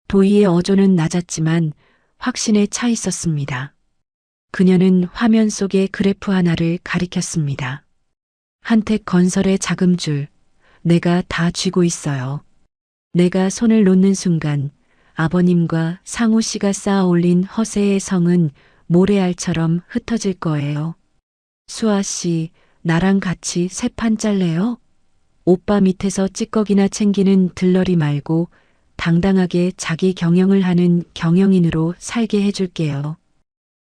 도희의 어조는 낮았지만 확신에 차 있었습니다. 그녀는 화면 속의 그래프 하나를 가리켰습니다. 한택 건설의 자금줄, 내가 다 쥐고 있어요. 내가 손을 놓는 순간 아버님과 상우 씨가 쌓아 올린 허세의 성은 모래알처럼 흩어질 거예요. 수아 씨, 나랑 같이 새 판 짤래요? 오빠 밑에서 찌꺼기나 챙기는 들러리 말고 당당하게 자기 경영을 하는 경영인으로 살게 해줄게요.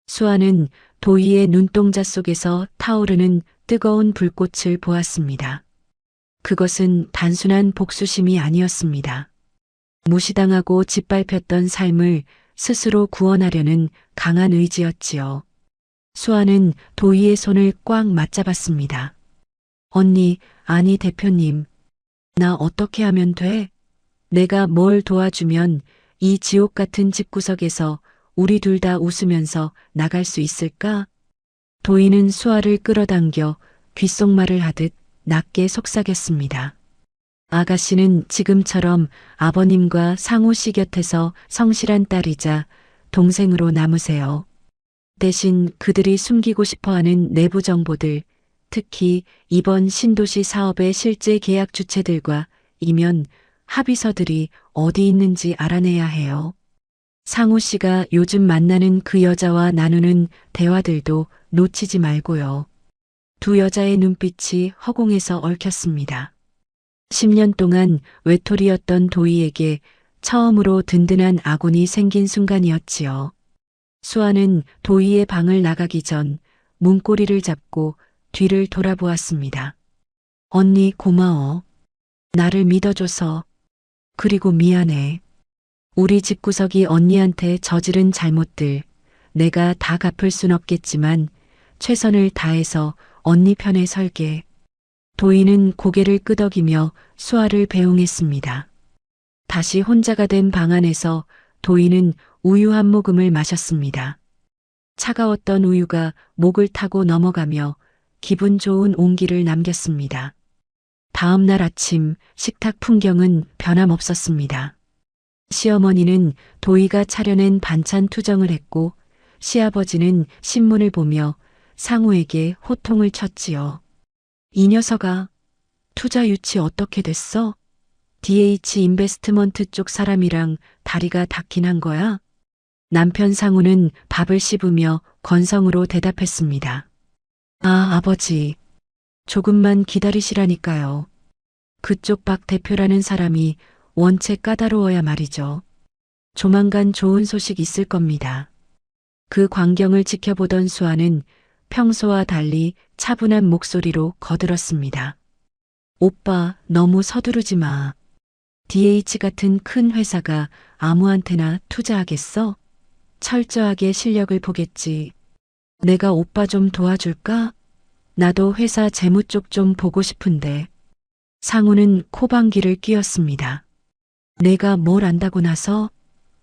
수아는 도희의 눈동자 속에서 타오르는 뜨거운 불꽃을 보았습니다. 그것은 단순한 복수심이 아니었습니다. 무시당하고 짓밟혔던 삶을 스스로 구원하려는 강한 의지였지요. 수아는 도희의 손을 꽉 맞잡았습니다. 언니, 아니 대표님, 나 어떻게 하면 돼? 내가 뭘 도와주면 이 지옥 같은 집구석에서 우리 둘 다 웃으면서 나갈 수 있을까? 도희는 수아를 끌어당겨 귓속말을 하듯 낮게 속삭였습니다. 아가씨는 지금처럼 아버님과 상우 씨 곁에서 성실한 딸이자 동생으로 남으세요. 대신 그들이 숨기고 싶어하는 내부 정보들, 특히 이번 신도시 사업의 실제 계약 주체들과 이면 합의서들이 어디 있는지 알아내야 해요. 상우 씨가 요즘 만나는 그 여자와 나누는 대화들도 놓치지 말고요. 두 여자의 눈빛이 허공에서 얽혔습니다. 10년 동안 외톨이였던 도희에게 처음으로 든든한 아군이 생긴 순간이었지요. 수아는 도희의 방을 나가기 전 문고리를 잡고 뒤를 돌아보았습니다. 언니 고마워. 나를 믿어줘서. 그리고 미안해. 우리 집구석이 언니한테 저지른 잘못들 내가 다 갚을 순 없겠지만 최선을 다해서 언니 편에 설게. 도희는 고개를 끄덕이며 수아를 배웅했습니다. 다시 혼자가 된 방 안에서 도희는 우유 한 모금을 마셨습니다. 차가웠던 우유가 목을 타고 넘어가며 기분 좋은 온기를 남겼습니다. 다음 날 아침 식탁 풍경은 변함없었습니다. 시어머니는 도희가 차려낸 반찬 투정을 했고 시아버지는 신문을 보며 상우에게 호통을 쳤지요. 이 녀석아, 투자 유치 어떻게 됐어? DH 인베스트먼트 쪽 사람이랑 다리가 닿긴 한 거야? 남편 상우는 밥을 씹으며 건성으로 대답했습니다. 아, 아버지. 조금만 기다리시라니까요. 그쪽 박 대표라는 사람이 원체 까다로워야 말이죠. 조만간 좋은 소식 있을 겁니다. 그 광경을 지켜보던 수아는 평소와 달리 차분한 목소리로 거들었습니다. 오빠, 너무 서두르지 마. DH 같은 큰 회사가 아무한테나 투자하겠어? 철저하게 실력을 보겠지. 내가 오빠 좀 도와줄까? 나도 회사 재무 쪽 좀 보고 싶은데. 상우는 코방귀를 뀌었습니다. 내가 뭘 안다고 나서?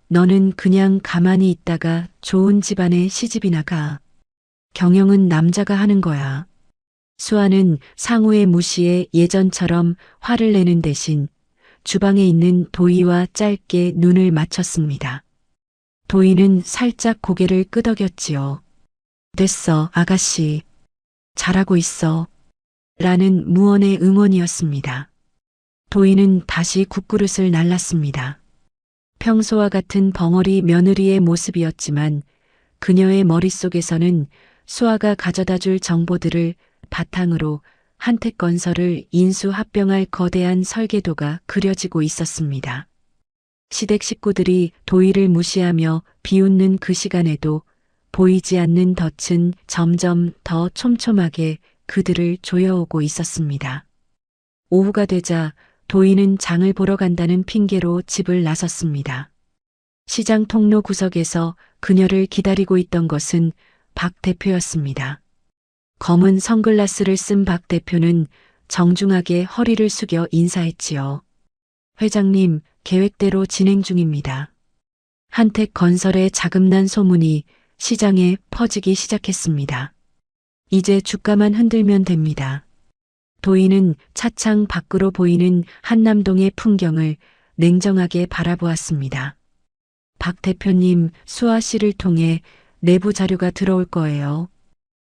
너는 그냥 가만히 있다가 좋은 집안에 시집이나 가. 경영은 남자가 하는 거야. 수아는 상우의 무시에 예전처럼 화를 내는 대신 주방에 있는 도희와 짧게 눈을 맞췄습니다. 도희는 살짝 고개를 끄덕였지요. 됐어, 아가씨. 잘하고 있어. 라는 무언의 응원이었습니다. 도희는 다시 국그릇을 날랐습니다. 평소와 같은 벙어리 며느리의 모습이었지만 그녀의 머릿속에서는 수아가 가져다 줄 정보들을 바탕으로 한택건설을 인수합병할 거대한 설계도가 그려지고 있었습니다. 시댁 식구들이 도희를 무시하며 비웃는 그 시간에도 보이지 않는 덫은 점점 더 촘촘하게 그들을 조여오고 있었습니다. 오후가 되자 도희는 장을 보러 간다는 핑계로 집을 나섰습니다. 시장 통로 구석에서 그녀를 기다리고 있던 것은 박 대표였습니다. 검은 선글라스를 쓴 박 대표는 정중하게 허리를 숙여 인사했지요. 회장님, 계획대로 진행 중입니다. 한택 건설의 자금난 소문이 시장에 퍼지기 시작했습니다. 이제 주가만 흔들면 됩니다. 도희는 차창 밖으로 보이는 한남동의 풍경을 냉정하게 바라보았습니다. 박 대표님, 수아 씨를 통해 내부 자료가 들어올 거예요.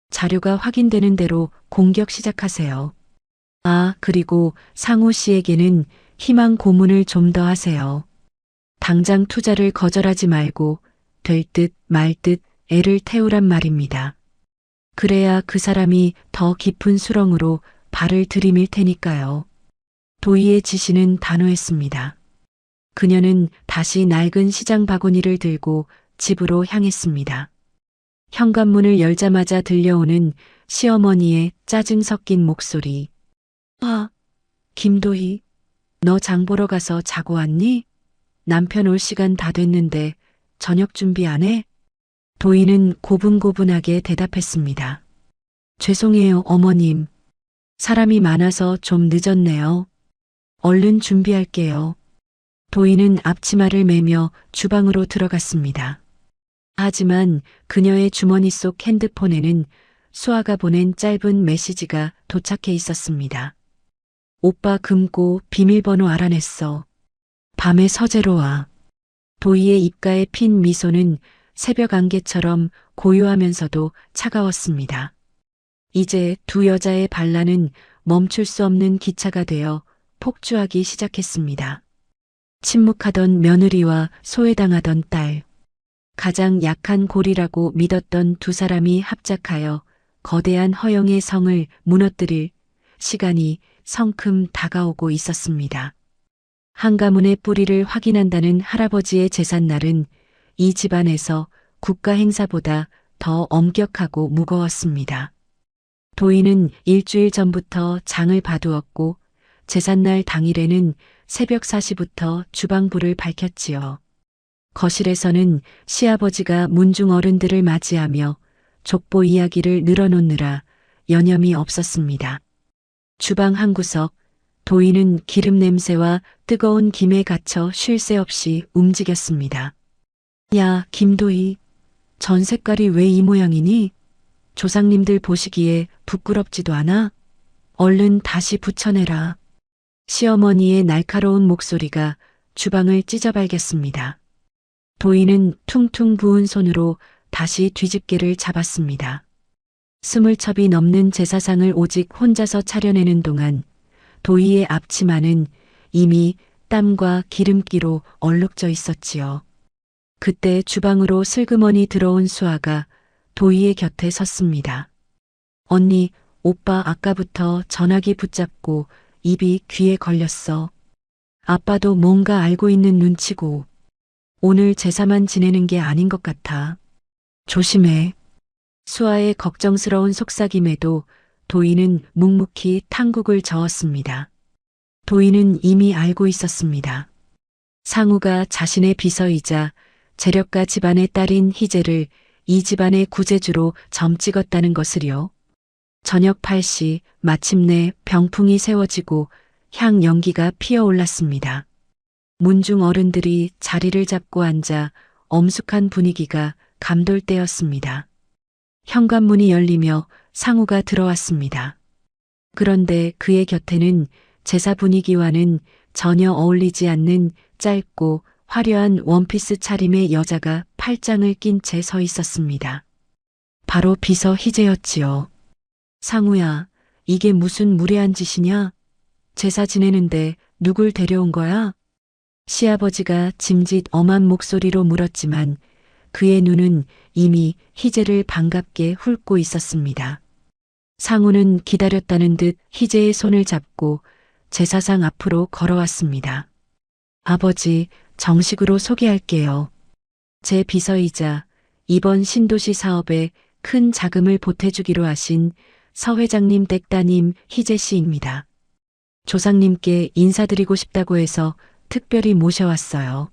자료가 확인되는 대로 공격 시작하세요. 아, 그리고 상우 씨에게는 희망 고문을 좀 더 하세요. 당장 투자를 거절하지 말고 될 듯 말 듯 애를 태우란 말입니다. 그래야 그 사람이 더 깊은 수렁으로 발을 들이밀 테니까요. 도희의 지시는 단호했습니다. 그녀는 다시 낡은 시장 바구니를 들고 집으로 향했습니다. 현관문을 열자마자 들려오는 시어머니의 짜증 섞인 목소리. 아, 김도희, 너 장 보러 가서 자고 왔니? 남편 올 시간 다 됐는데 저녁 준비 안 해? 도희는 고분고분하게 대답했습니다. 죄송해요, 어머님. 사람이 많아서 좀 늦었네요. 얼른 준비할게요. 도희는 앞치마를 매며 주방으로 들어갔습니다. 하지만 그녀의 주머니 속 핸드폰에는 수아가 보낸 짧은 메시지가 도착해 있었습니다. 오빠 금고 비밀번호 알아냈어. 밤에 서재로 와. 도희의 입가에 핀 미소는 새벽 안개처럼 고요하면서도 차가웠습니다. 이제 두 여자의 반란은 멈출 수 없는 기차가 되어 폭주하기 시작했습니다. 침묵하던 며느리와 소외당하던 딸. 가장 약한 고리라고 믿었던 두 사람이 합작하여 거대한 허영의 성을 무너뜨릴 시간이 성큼 다가오고 있었습니다. 한 가문의 뿌리를 확인한다는 할아버지의 제삿날은 이 집안에서 국가 행사보다 더 엄격하고 무거웠습니다. 도희는 일주일 전부터 장을 봐두었고 제삿날 당일에는 새벽 4시부터 주방불을 밝혔지요. 거실에서는 시아버지가 문중 어른들을 맞이하며 족보 이야기를 늘어놓느라 여념이 없었습니다. 주방 한 구석, 도희는 기름 냄새와 뜨거운 김에 갇혀 쉴 새 없이 움직였습니다. 야, 김도희, 전 색깔이 왜 이 모양이니? 조상님들 보시기에 부끄럽지도 않아? 얼른 다시 붙여내라. 시어머니의 날카로운 목소리가 주방을 찢어발겼습니다. 도희는 퉁퉁 부은 손으로 다시 뒤집개를 잡았습니다. 20첩이 넘는 제사상을 오직 혼자서 차려내는 동안 도희의 앞치마는 이미 땀과 기름기로 얼룩져 있었지요. 그때 주방으로 슬그머니 들어온 수아가 도희의 곁에 섰습니다. 언니, 오빠 아까부터 전화기 붙잡고 입이 귀에 걸렸어. 아빠도 뭔가 알고 있는 눈치고 오늘 제사만 지내는 게 아닌 것 같아. 조심해. 수아의 걱정스러운 속삭임에도 도희는 묵묵히 탕국을 저었습니다. 도희는 이미 알고 있었습니다. 상우가 자신의 비서이자 재력가 집안의 딸인 희재를 이 집안의 구제주로 점찍었다는 것을요. 저녁 8시 마침내 병풍이 세워지고 향 연기가 피어올랐습니다. 문중 어른들이 자리를 잡고 앉아 엄숙한 분위기가 감돌 때였습니다. 현관문이 열리며 상우가 들어왔습니다. 그런데 그의 곁에는 제사 분위기와는 전혀 어울리지 않는 짧고 화려한 원피스 차림의 여자가 팔짱을 낀 채 서 있었습니다. 바로 비서 희재였지요. 상우야, 이게 무슨 무례한 짓이냐? 제사 지내는데 누굴 데려온 거야? 시아버지가 짐짓 엄한 목소리로 물었지만 그의 눈은 이미 희재를 반갑게 훑고 있었습니다. 상우는 기다렸다는 듯 희재의 손을 잡고 제사상 앞으로 걸어왔습니다. 아버지, 정식으로 소개할게요. 제 비서이자 이번 신도시 사업에 큰 자금을 보태주기로 하신 서 회장님 댁 따님 희재 씨입니다. 조상님께 인사드리고 싶다고 해서 특별히 모셔왔어요.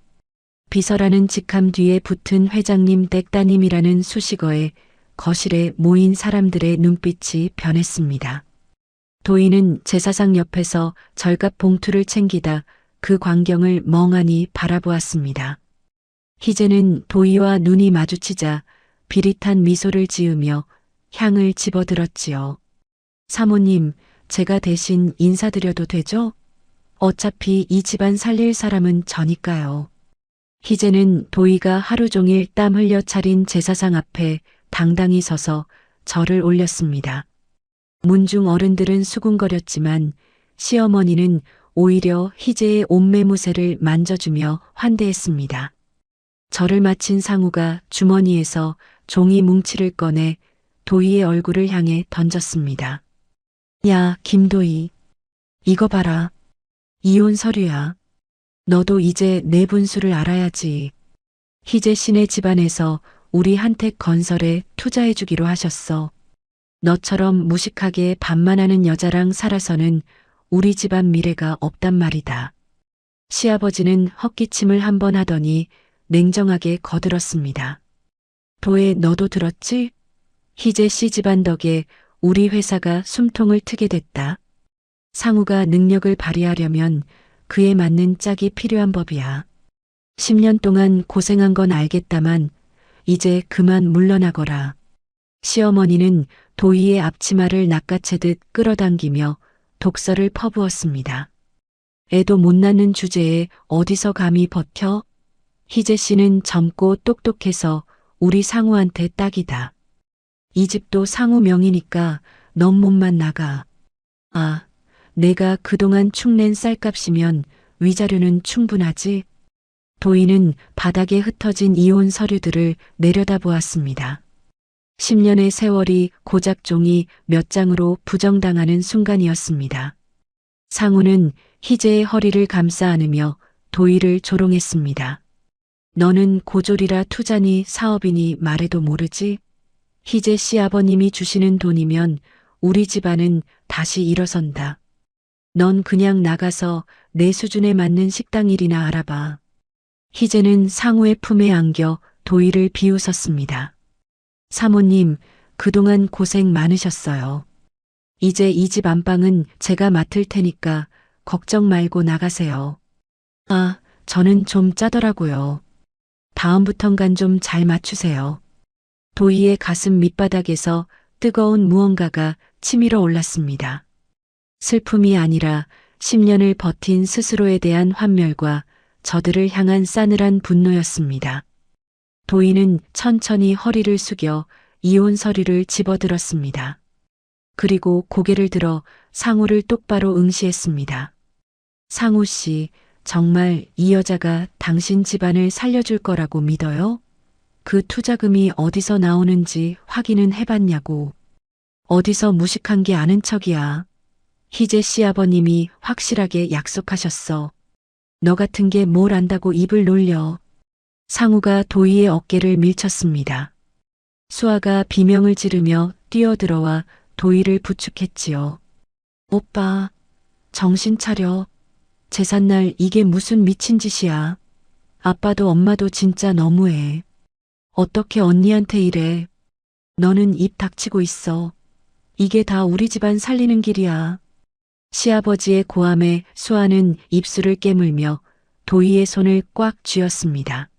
비서라는 직함 뒤에 붙은 회장님 댁 따님이라는 수식어에 거실에 모인 사람들의 눈빛이 변했습니다. 도희는 제사상 옆에서 절갑 봉투를 챙기다 그 광경을 멍하니 바라보았습니다. 희재는 도희와 눈이 마주치자 비릿한 미소를 지으며 향을 집어들었지요. 사모님, 제가 대신 인사드려도 되죠? 어차피 이 집안 살릴 사람은 저니까요. 희재는 도희가 하루 종일 땀 흘려 차린 제사상 앞에 당당히 서서 절을 올렸습니다. 문중 어른들은 수군거렸지만 시어머니는 오히려 희재의 옷매무새를 만져주며 환대했습니다. 절을 마친 상우가 주머니에서 종이 뭉치를 꺼내 도희의 얼굴을 향해 던졌습니다. 야, 김도희. 이거 봐라. 이혼 서류야. 너도 이제 내 분수를 알아야지. 희재 씨네 집안에서 우리 한택 건설에 투자해주기로 하셨어. 너처럼 무식하게 반만하는 여자랑 살아서는 우리 집안 미래가 없단 말이다. 시아버지는 헛기침을 한 번 하더니 냉정하게 거들었습니다. 도혜, 너도 들었지? 희재 씨 집안 덕에 우리 회사가 숨통을 트게 됐다. 상우가 능력을 발휘하려면 그에 맞는 짝이 필요한 법이야. 10년 동안 고생한 건 알겠다만 이제 그만 물러나거라. 시어머니는 도희의 앞치마를 낚아채듯 끌어당기며 독설을 퍼부었습니다. 애도 못 낳는 주제에 어디서 감히 버텨? 희재 씨는 젊고 똑똑해서 우리 상우한테 딱이다. 이 집도 상우 명이니까 넌 몸만 나가. 아, 내가 그동안 축낸 쌀값이면 위자료는 충분하지? 도희는 바닥에 흩어진 이혼 서류들을 내려다보았습니다. 10년의 세월이 고작 종이 몇 장으로 부정당하는 순간이었습니다. 상우는 희재의 허리를 감싸 안으며 도희를 조롱했습니다. 너는 고졸이라 투자니 사업이니 말해도 모르지? 희재 씨 아버님이 주시는 돈이면 우리 집안은 다시 일어선다. 넌 그냥 나가서 내 수준에 맞는 식당 일이나 알아봐. 희재는 상우의 품에 안겨 도희를 비웃었습니다. 사모님, 그동안 고생 많으셨어요. 이제 이 집 안방은 제가 맡을 테니까 걱정 말고 나가세요. 아, 저는 좀 짜더라고요. 다음부턴간 좀 잘 맞추세요. 도희의 가슴 밑바닥에서 뜨거운 무언가가 치밀어 올랐습니다. 슬픔이 아니라 10년을 버틴 스스로에 대한 환멸과 저들을 향한 싸늘한 분노였습니다. 도희는 천천히 허리를 숙여 이혼 서류를 집어들었습니다. 그리고 고개를 들어 상우를 똑바로 응시했습니다. 상우 씨, 정말 이 여자가 당신 집안을 살려줄 거라고 믿어요? 그 투자금이 어디서 나오는지 확인은 해봤냐고. 어디서 무식한 게 아는 척이야. 희재 씨 아버님이 확실하게 약속하셨어. 너 같은 게 뭘 안다고 입을 놀려. 상우가 도희의 어깨를 밀쳤습니다. 수아가 비명을 지르며 뛰어들어와 도희를 부축했지요. 오빠, 정신 차려. 제삿날 이게 무슨 미친 짓이야. 아빠도 엄마도 진짜 너무해. 어떻게 언니한테 이래. 너는 입 닥치고 있어. 이게 다 우리 집안 살리는 길이야. 시아버지의 고함에 수아는 입술을 깨물며 도희의 손을 꽉 쥐었습니다.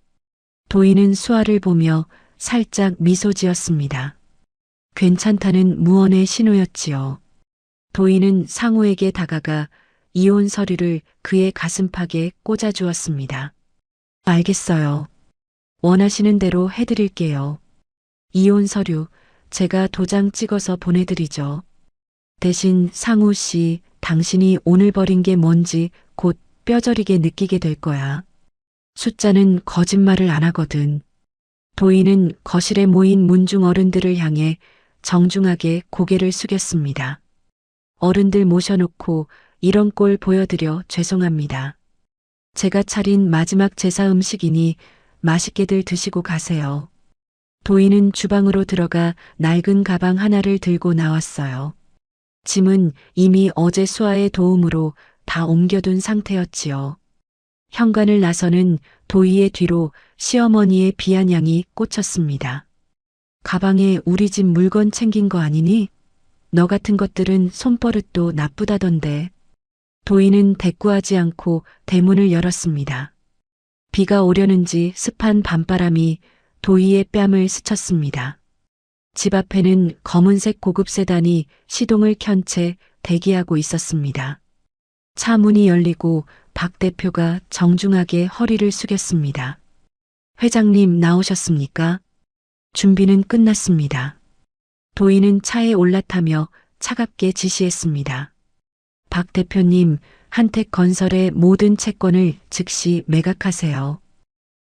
도희는 수아를 보며 살짝 미소 지었습니다. 괜찮다는 무언의 신호였지요. 도희는 상우에게 다가가 이혼 서류를 그의 가슴팍에 꽂아 주었습니다. 알겠어요. 원하시는 대로 해드릴게요. 이혼 서류 제가 도장 찍어서 보내드리죠. 대신 상우 씨, 당신이 오늘 벌인 게 뭔지 곧 뼈저리게 느끼게 될 거야. 숫자는 거짓말을 안 하거든. 도희는 거실에 모인 문중 어른들을 향해 정중하게 고개를 숙였습니다. 어른들 모셔놓고 이런 꼴 보여드려 죄송합니다. 제가 차린 마지막 제사 음식이니 맛있게들 드시고 가세요. 도희는 주방으로 들어가 낡은 가방 하나를 들고 나왔어요. 짐은 이미 어제 수아의 도움으로 다 옮겨둔 상태였지요. 현관을 나서는 도희의 뒤로 시어머니의 비아냥이 꽂혔습니다. 가방에 우리 집 물건 챙긴 거 아니니? 너 같은 것들은 손버릇도 나쁘다던데. 도희는 대꾸하지 않고 대문을 열었습니다. 비가 오려는지 습한 밤바람이 도희의 뺨을 스쳤습니다. 집 앞에는 검은색 고급 세단이 시동을 켠 채 대기하고 있었습니다. 차 문이 열리고 박 대표가 정중하게 허리를 숙였습니다. 회장님 나오셨습니까? 준비는 끝났습니다. 도희는 차에 올라타며 차갑게 지시했습니다. 박 대표님, 한택건설의 모든 채권을 즉시 매각하세요.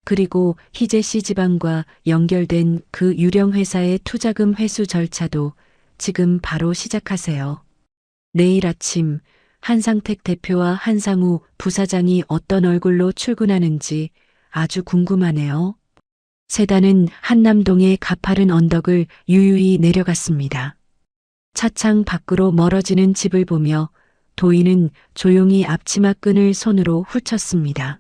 그리고 희재 씨 집안과 연결된 그 유령 회사의 투자금 회수 절차도 지금 바로 시작하세요. 내일 아침 한상택 대표와 한상우 부사장이 어떤 얼굴로 출근하는지 아주 궁금하네요. 세단은 한남동의 가파른 언덕을 유유히 내려갔습니다. 차창 밖으로 멀어지는 집을 보며 도희는 조용히 앞치마 끈을 손으로 훑쳤습니다.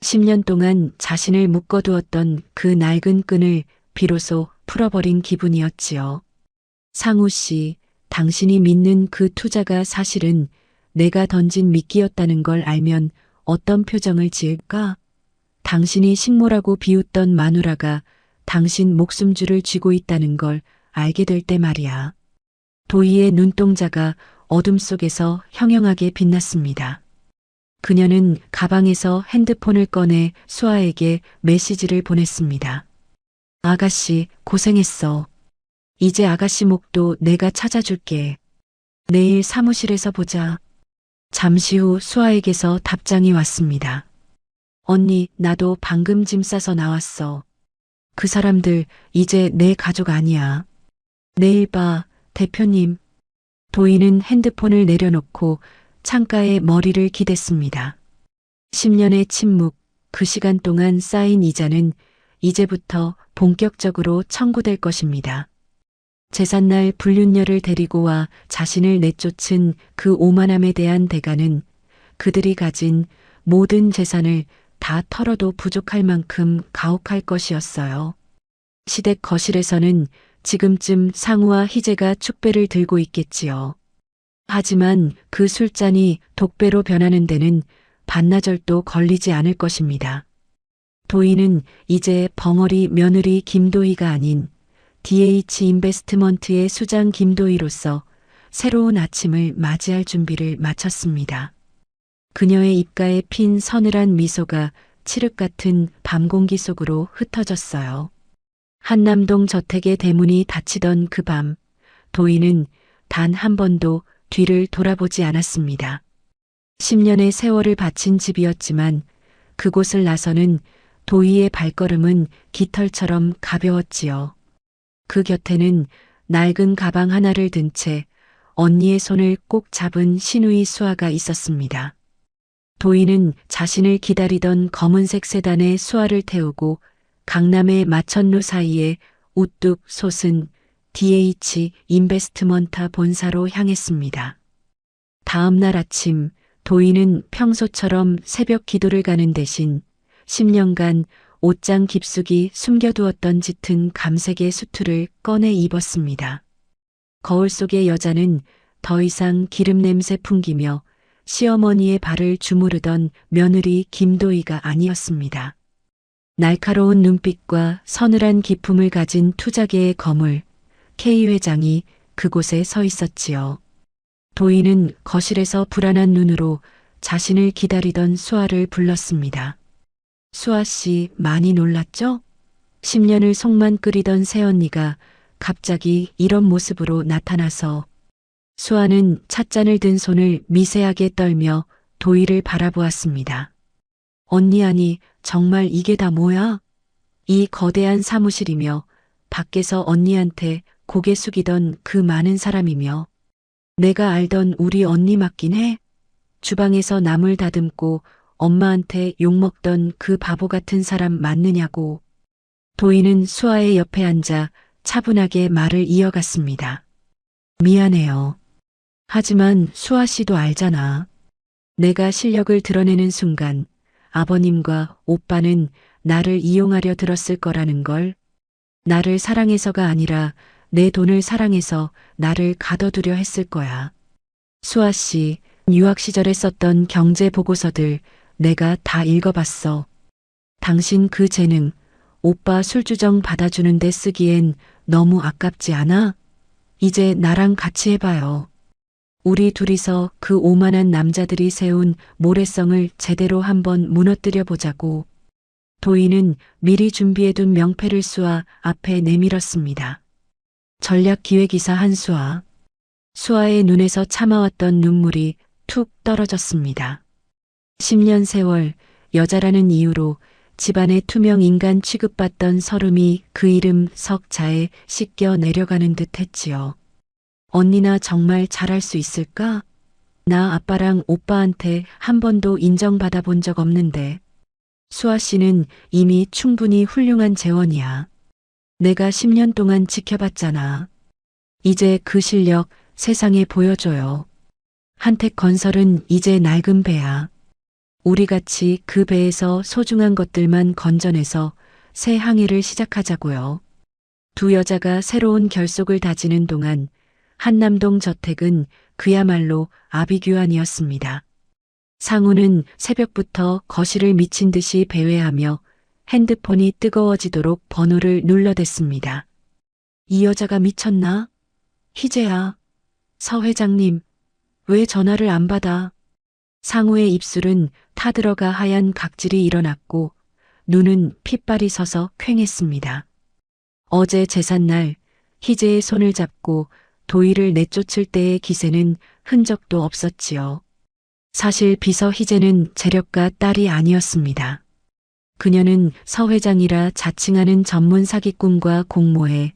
10년 동안 자신을 묶어두었던 그 낡은 끈을 비로소 풀어버린 기분이었지요. 상우 씨, 당신이 믿는 그 투자가 사실은 내가 던진 미끼였다는 걸 알면 어떤 표정을 지을까? 당신이 식모라고 비웃던 마누라가 당신 목숨줄을 쥐고 있다는 걸 알게 될 때 말이야. 도희의 눈동자가 어둠 속에서 형형하게 빛났습니다. 그녀는 가방에서 핸드폰을 꺼내 수아에게 메시지를 보냈습니다. 아가씨, 고생했어. 이제 아가씨 목도 내가 찾아줄게. 내일 사무실에서 보자. 잠시 후 수아에게서 답장이 왔습니다. 언니, 나도 방금 짐 싸서 나왔어. 그 사람들 이제 내 가족 아니야. 내일 봐, 대표님. 도희는 핸드폰을 내려놓고 창가에 머리를 기댔습니다. 10년의 침묵, 그 시간 동안 쌓인 이자는 이제부터 본격적으로 청구될 것입니다. 제삿날 불륜녀를 데리고 와 자신을 내쫓은 그 오만함에 대한 대가는 그들이 가진 모든 재산을 다 털어도 부족할 만큼 가혹할 것이었어요. 시댁 거실에서는 지금쯤 상우와 희재가 축배를 들고 있겠지요. 하지만 그 술잔이 독배로 변하는 데는 반나절도 걸리지 않을 것입니다. 도희는 이제 벙어리 며느리 김도희가 아닌 DH인베스트먼트의 수장 김도희로서 새로운 아침을 맞이할 준비를 마쳤습니다. 그녀의 입가에 핀 서늘한 미소가 칠흑 같은 밤 공기 속으로 흩어졌어요. 한남동 저택의 대문이 닫히던 그 밤, 도희는 단 한 번도 뒤를 돌아보지 않았습니다. 10년의 세월을 바친 집이었지만 그곳을 나서는 도희의 발걸음은 깃털처럼 가벼웠지요. 그 곁에는 낡은 가방 하나를 든 채 언니의 손을 꼭 잡은 시누이 수아가 있었습니다. 도희는 자신을 기다리던 검은색 세단에 수아를 태우고 강남의 마천루 사이에 우뚝 솟은 DH 인베스트먼트 본사로 향했습니다. 다음 날 아침 도희는 평소처럼 새벽 기도를 가는 대신 10년간 옷장 깊숙이 숨겨두었던 짙은 감색의 수트를 꺼내 입었습니다. 거울 속의 여자는 더 이상 기름 냄새 풍기며 시어머니의 발을 주무르던 며느리 김도희가 아니었습니다. 날카로운 눈빛과 서늘한 기품을 가진 투자계의 거물 K 회장이 그곳에 서 있었지요. 도희는 거실에서 불안한 눈으로 자신을 기다리던 수아를 불렀습니다. 수아 씨 많이 놀랐죠? 10년을 속만 끓이던 새언니가 갑자기 이런 모습으로 나타나서 수아는 찻잔을 든 손을 미세하게 떨며 도희를 바라보았습니다. 언니 아니 정말 이게 다 뭐야? 이 거대한 사무실이며 밖에서 언니한테 고개 숙이던 그 많은 사람이며 내가 알던 우리 언니 맞긴 해? 주방에서 나물 다듬고 엄마한테 욕먹던 그 바보 같은 사람 맞느냐고. 도희는 수아의 옆에 앉아 차분하게 말을 이어갔습니다. 미안해요. 하지만 수아 씨도 알잖아. 내가 실력을 드러내는 순간 아버님과 오빠는 나를 이용하려 들었을 거라는 걸. 나를 사랑해서가 아니라 내 돈을 사랑해서 나를 가둬두려 했을 거야. 수아 씨, 유학 시절에 썼던 경제 보고서들 내가 다 읽어봤어. 당신 그 재능, 오빠 술주정 받아주는데 쓰기엔 너무 아깝지 않아? 이제 나랑 같이 해봐요. 우리 둘이서 그 오만한 남자들이 세운 모래성을 제대로 한번 무너뜨려 보자고. 도희는 미리 준비해둔 명패를 수아 앞에 내밀었습니다. 전략기획이사 한수아. 수아의 눈에서 참아왔던 눈물이 툭 떨어졌습니다. 10년 세월 여자라는 이유로 집안의 투명 인간 취급받던 서름이 그 이름 석자에 씻겨 내려가는 듯 했지요. 언니나 정말 잘할 수 있을까? 나 아빠랑 오빠한테 한 번도 인정받아 본 적 없는데. 수아 씨는 이미 충분히 훌륭한 재원이야. 내가 10년 동안 지켜봤잖아. 이제 그 실력 세상에 보여줘요. 한택건설은 이제 낡은 배야. 우리같이 그 배에서 소중한 것들만 건져내서 새 항해를 시작하자고요. 두 여자가 새로운 결속을 다지는 동안 한남동 저택은 그야말로 아비규환이었습니다. 상우는 새벽부터 거실을 미친 듯이 배회하며 핸드폰이 뜨거워지도록 번호를 눌러댔습니다. 이 여자가 미쳤나? 희재야. 서 회장님, 왜 전화를 안 받아? 상우의 입술은 타들어가 하얀 각질이 일어났고 눈은 핏발이 서서 퀭했습니다. 어제 제삿날 희재의 손을 잡고 도희를 내쫓을 때의 기세는 흔적도 없었지요. 사실 비서 희재는 재력가 딸이 아니었습니다. 그녀는 서 회장이라 자칭하는 전문 사기꾼과 공모해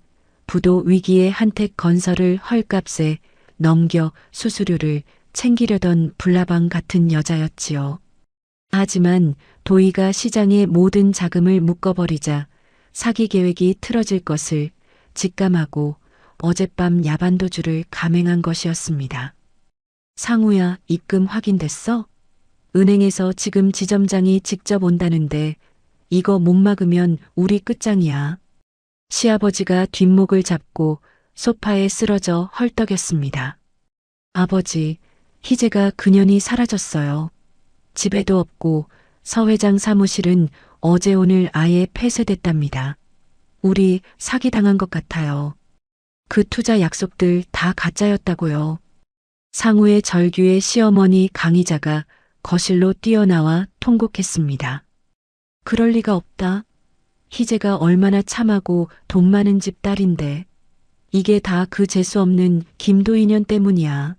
부도 위기의 한택건설을 헐값에 넘겨 수수료를 챙기려던 불나방 같은 여자였지요. 하지만 도희가 시장의 모든 자금을 묶어버리자 사기 계획이 틀어질 것을 직감하고 어젯밤 야반도주를 감행한 것이었습니다. 상우야, 입금 확인됐어? 은행에서 지금 지점장이 직접 온다는데 이거 못 막으면 우리 끝장이야. 시아버지가 뒷목을 잡고 소파에 쓰러져 헐떡였습니다. 아버지, 희재가 그년이 사라졌어요. 집에도 없고 서 회장 사무실은 어제 오늘 아예 폐쇄됐답니다. 우리 사기당한 것 같아요. 그 투자 약속들 다 가짜였다고요. 상우의 절규에 시어머니 강희자가 거실로 뛰어나와 통곡했습니다. 그럴 리가 없다. 희재가 얼마나 참하고 돈 많은 집 딸인데 이게 다 그 재수 없는 김도인년 때문이야.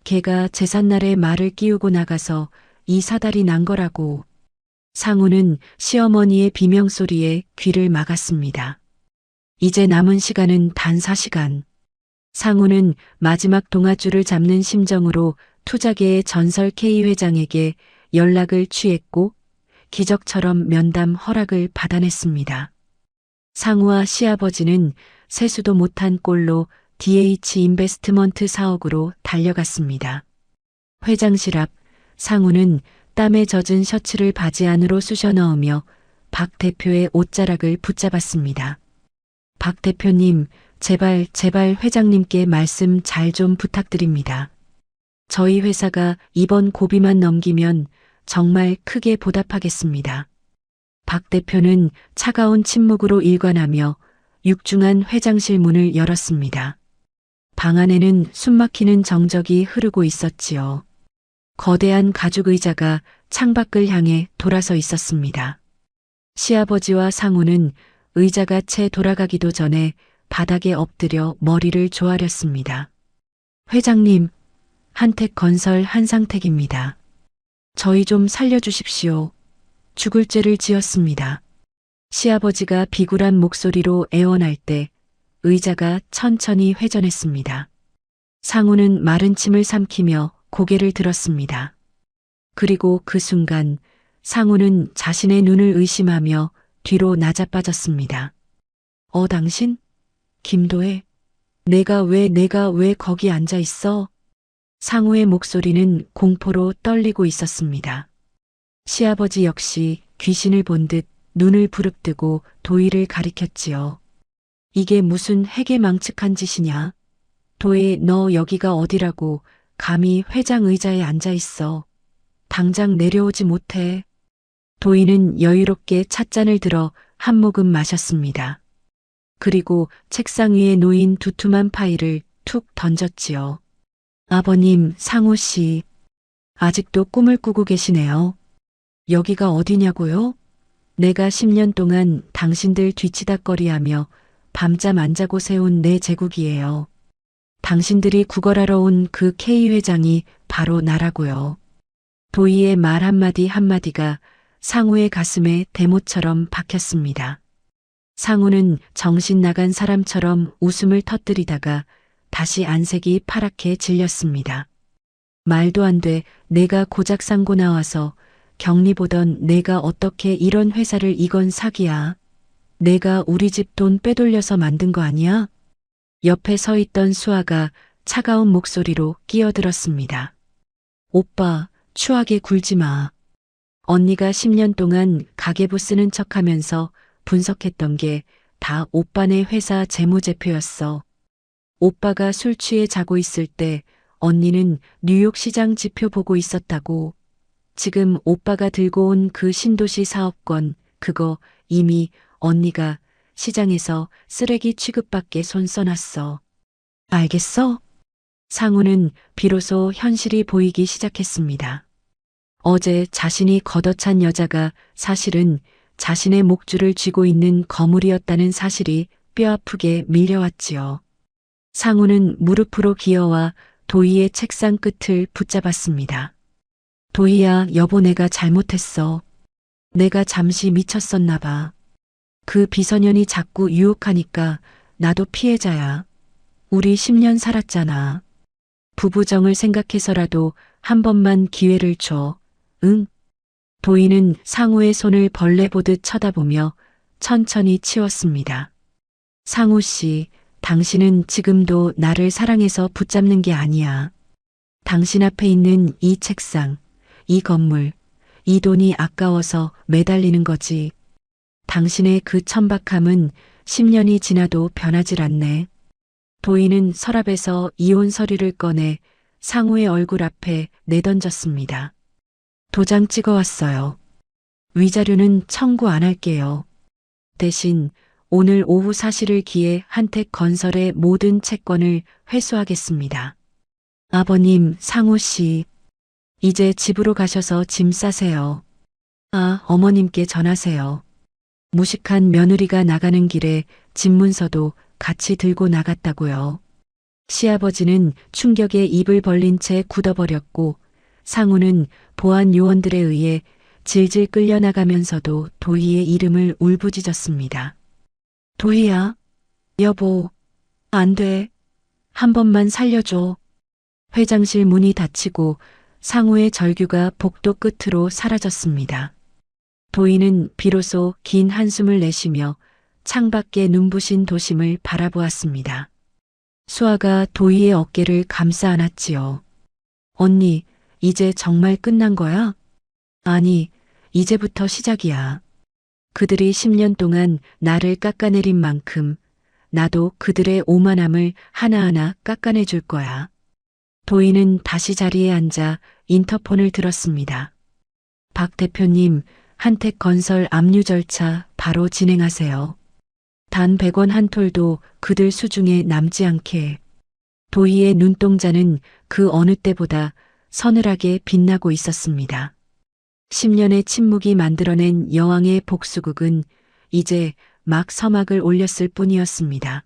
걔가 제삿날에 말을 끼우고 나가서 이 사달이 난 거라고. 상우는 시어머니의 비명소리에 귀를 막았습니다. 이제 남은 시간은 단 4시간. 상우는 마지막 동아줄을 잡는 심정으로 투자계의 전설 K 회장에게 연락을 취했고 기적처럼 면담 허락을 받아냈습니다. 상우와 시아버지는 세수도 못한 꼴로 DH 인베스트먼트 사옥으로 달려갔습니다. 회장실 앞 상우는 땀에 젖은 셔츠를 바지 안으로 쑤셔 넣으며 박 대표의 옷자락을 붙잡았습니다. 박 대표님, 제발 회장님께 말씀 잘 좀 부탁드립니다. 저희 회사가 이번 고비만 넘기면 정말 크게 보답하겠습니다. 박 대표는 차가운 침묵으로 일관하며 육중한 회장실 문을 열었습니다. 방 안에는 숨막히는 정적이 흐르고 있었지요. 거대한 가죽 의자가 창밖을 향해 돌아서 있었습니다. 시아버지와 상우는 의자가 채 돌아가기도 전에 바닥에 엎드려 머리를 조아렸습니다. 회장님, 한택건설 한상택입니다. 저희 좀 살려주십시오. 죽을 죄를 지었습니다. 시아버지가 비굴한 목소리로 애원할 때 의자가 천천히 회전했습니다. 상우는 마른 침을 삼키며 고개를 들었습니다. 그리고 그 순간 상우는 자신의 눈을 의심하며 뒤로 낮아빠졌습니다. 당신? 김도혜? 내가 왜 거기 앉아 있어? 상우의 목소리는 공포로 떨리고 있었습니다. 시아버지 역시 귀신을 본 듯 눈을 부릅뜨고 도희를 가리켰지요. 이게 무슨 해괴망측한 짓이냐? 도희, 너 여기가 어디라고 감히 회장 의자에 앉아 있어. 당장 내려오지 못해. 도희는 여유롭게 찻잔을 들어 한 모금 마셨습니다. 그리고 책상 위에 놓인 두툼한 파일을 툭 던졌지요. 아버님, 상우 씨. 아직도 꿈을 꾸고 계시네요. 여기가 어디냐고요? 내가 10년 동안 당신들 뒤치다꺼리하며 밤잠 안 자고 세운 내 제국이에요. 당신들이 구걸하러 온 그 K 회장이 바로 나라고요. 도희의 말 한마디 한마디가 상우의 가슴에 대못처럼 박혔습니다. 상우는 정신 나간 사람처럼 웃음을 터뜨리다가 다시 안색이 파랗게 질렸습니다. 말도 안 돼. 내가 고작 상고 나와서 격리 보던 내가 어떻게 이런 회사를 이건 사기야. 내가 우리 집 돈 빼돌려서 만든 거 아니야? 옆에 서 있던 수아가 차가운 목소리로 끼어들었습니다. 오빠, 추하게 굴지 마. 언니가 10년 동안 가계부 쓰는 척하면서 분석했던 게 다 오빠네 회사 재무제표였어. 오빠가 술 취해 자고 있을 때 언니는 뉴욕 시장 지표 보고 있었다고. 지금 오빠가 들고 온 그 신도시 사업권, 그거 이미 언니가 시장에서 쓰레기 취급받게 손 써놨어. 알겠어? 상우는 비로소 현실이 보이기 시작했습니다. 어제 자신이 걷어찬 여자가 사실은 자신의 목줄을 쥐고 있는 거물이었다는 사실이 뼈아프게 밀려왔지요. 상우는 무릎으로 기어와 도희의 책상 끝을 붙잡았습니다. 도희야, 여보, 내가 잘못했어. 내가 잠시 미쳤었나 봐. 그 비서년이 자꾸 유혹하니까 나도 피해자야. 우리 10년 살았잖아. 부부정을 생각해서라도 한 번만 기회를 줘. 응? 도희는 상우의 손을 벌레 보듯 쳐다보며 천천히 치웠습니다. 상우 씨, 당신은 지금도 나를 사랑해서 붙잡는 게 아니야. 당신 앞에 있는 이 책상, 이 건물, 이 돈이 아까워서 매달리는 거지. 당신의 그 천박함은 10년이 지나도 변하질 않네. 도희는 서랍에서 이혼 서류를 꺼내 상우의 얼굴 앞에 내던졌습니다. 도장 찍어왔어요. 위자료는 청구 안 할게요. 대신 오늘 오후 사실을 기해 한택건설의 모든 채권을 회수하겠습니다. 아버님, 상우 씨, 이제 집으로 가셔서 짐 싸세요. 어머님께 전하세요. 무식한 며느리가 나가는 길에 집문서도 같이 들고 나갔다고요. 시아버지는 충격에 입을 벌린 채 굳어버렸고 상우는 보안 요원들에 의해 질질 끌려나가면서도 도희의 이름을 울부짖었습니다. 도희야, 여보, 안 돼. 한 번만 살려줘. 회장실 문이 닫히고 상우의 절규가 복도 끝으로 사라졌습니다. 도희는 비로소 긴 한숨을 내쉬며 창밖에 눈부신 도심을 바라보았습니다. 수아가 도희의 어깨를 감싸 안았지요. 언니, 이제 정말 끝난 거야? 아니, 이제부터 시작이야. 그들이 10년 동안 나를 깎아내린 만큼 나도 그들의 오만함을 하나하나 깎아내 줄 거야. 도희는 다시 자리에 앉아 인터폰을 들었습니다. 박 대표님, 한택건설 압류 절차 바로 진행하세요. 단 100원 한 톨도 그들 수중에 남지 않게. 도희의 눈동자는 그 어느 때보다 서늘하게 빛나고 있었습니다. 10년의 침묵이 만들어낸 여왕의 복수극은 이제 막 서막을 올렸을 뿐이었습니다.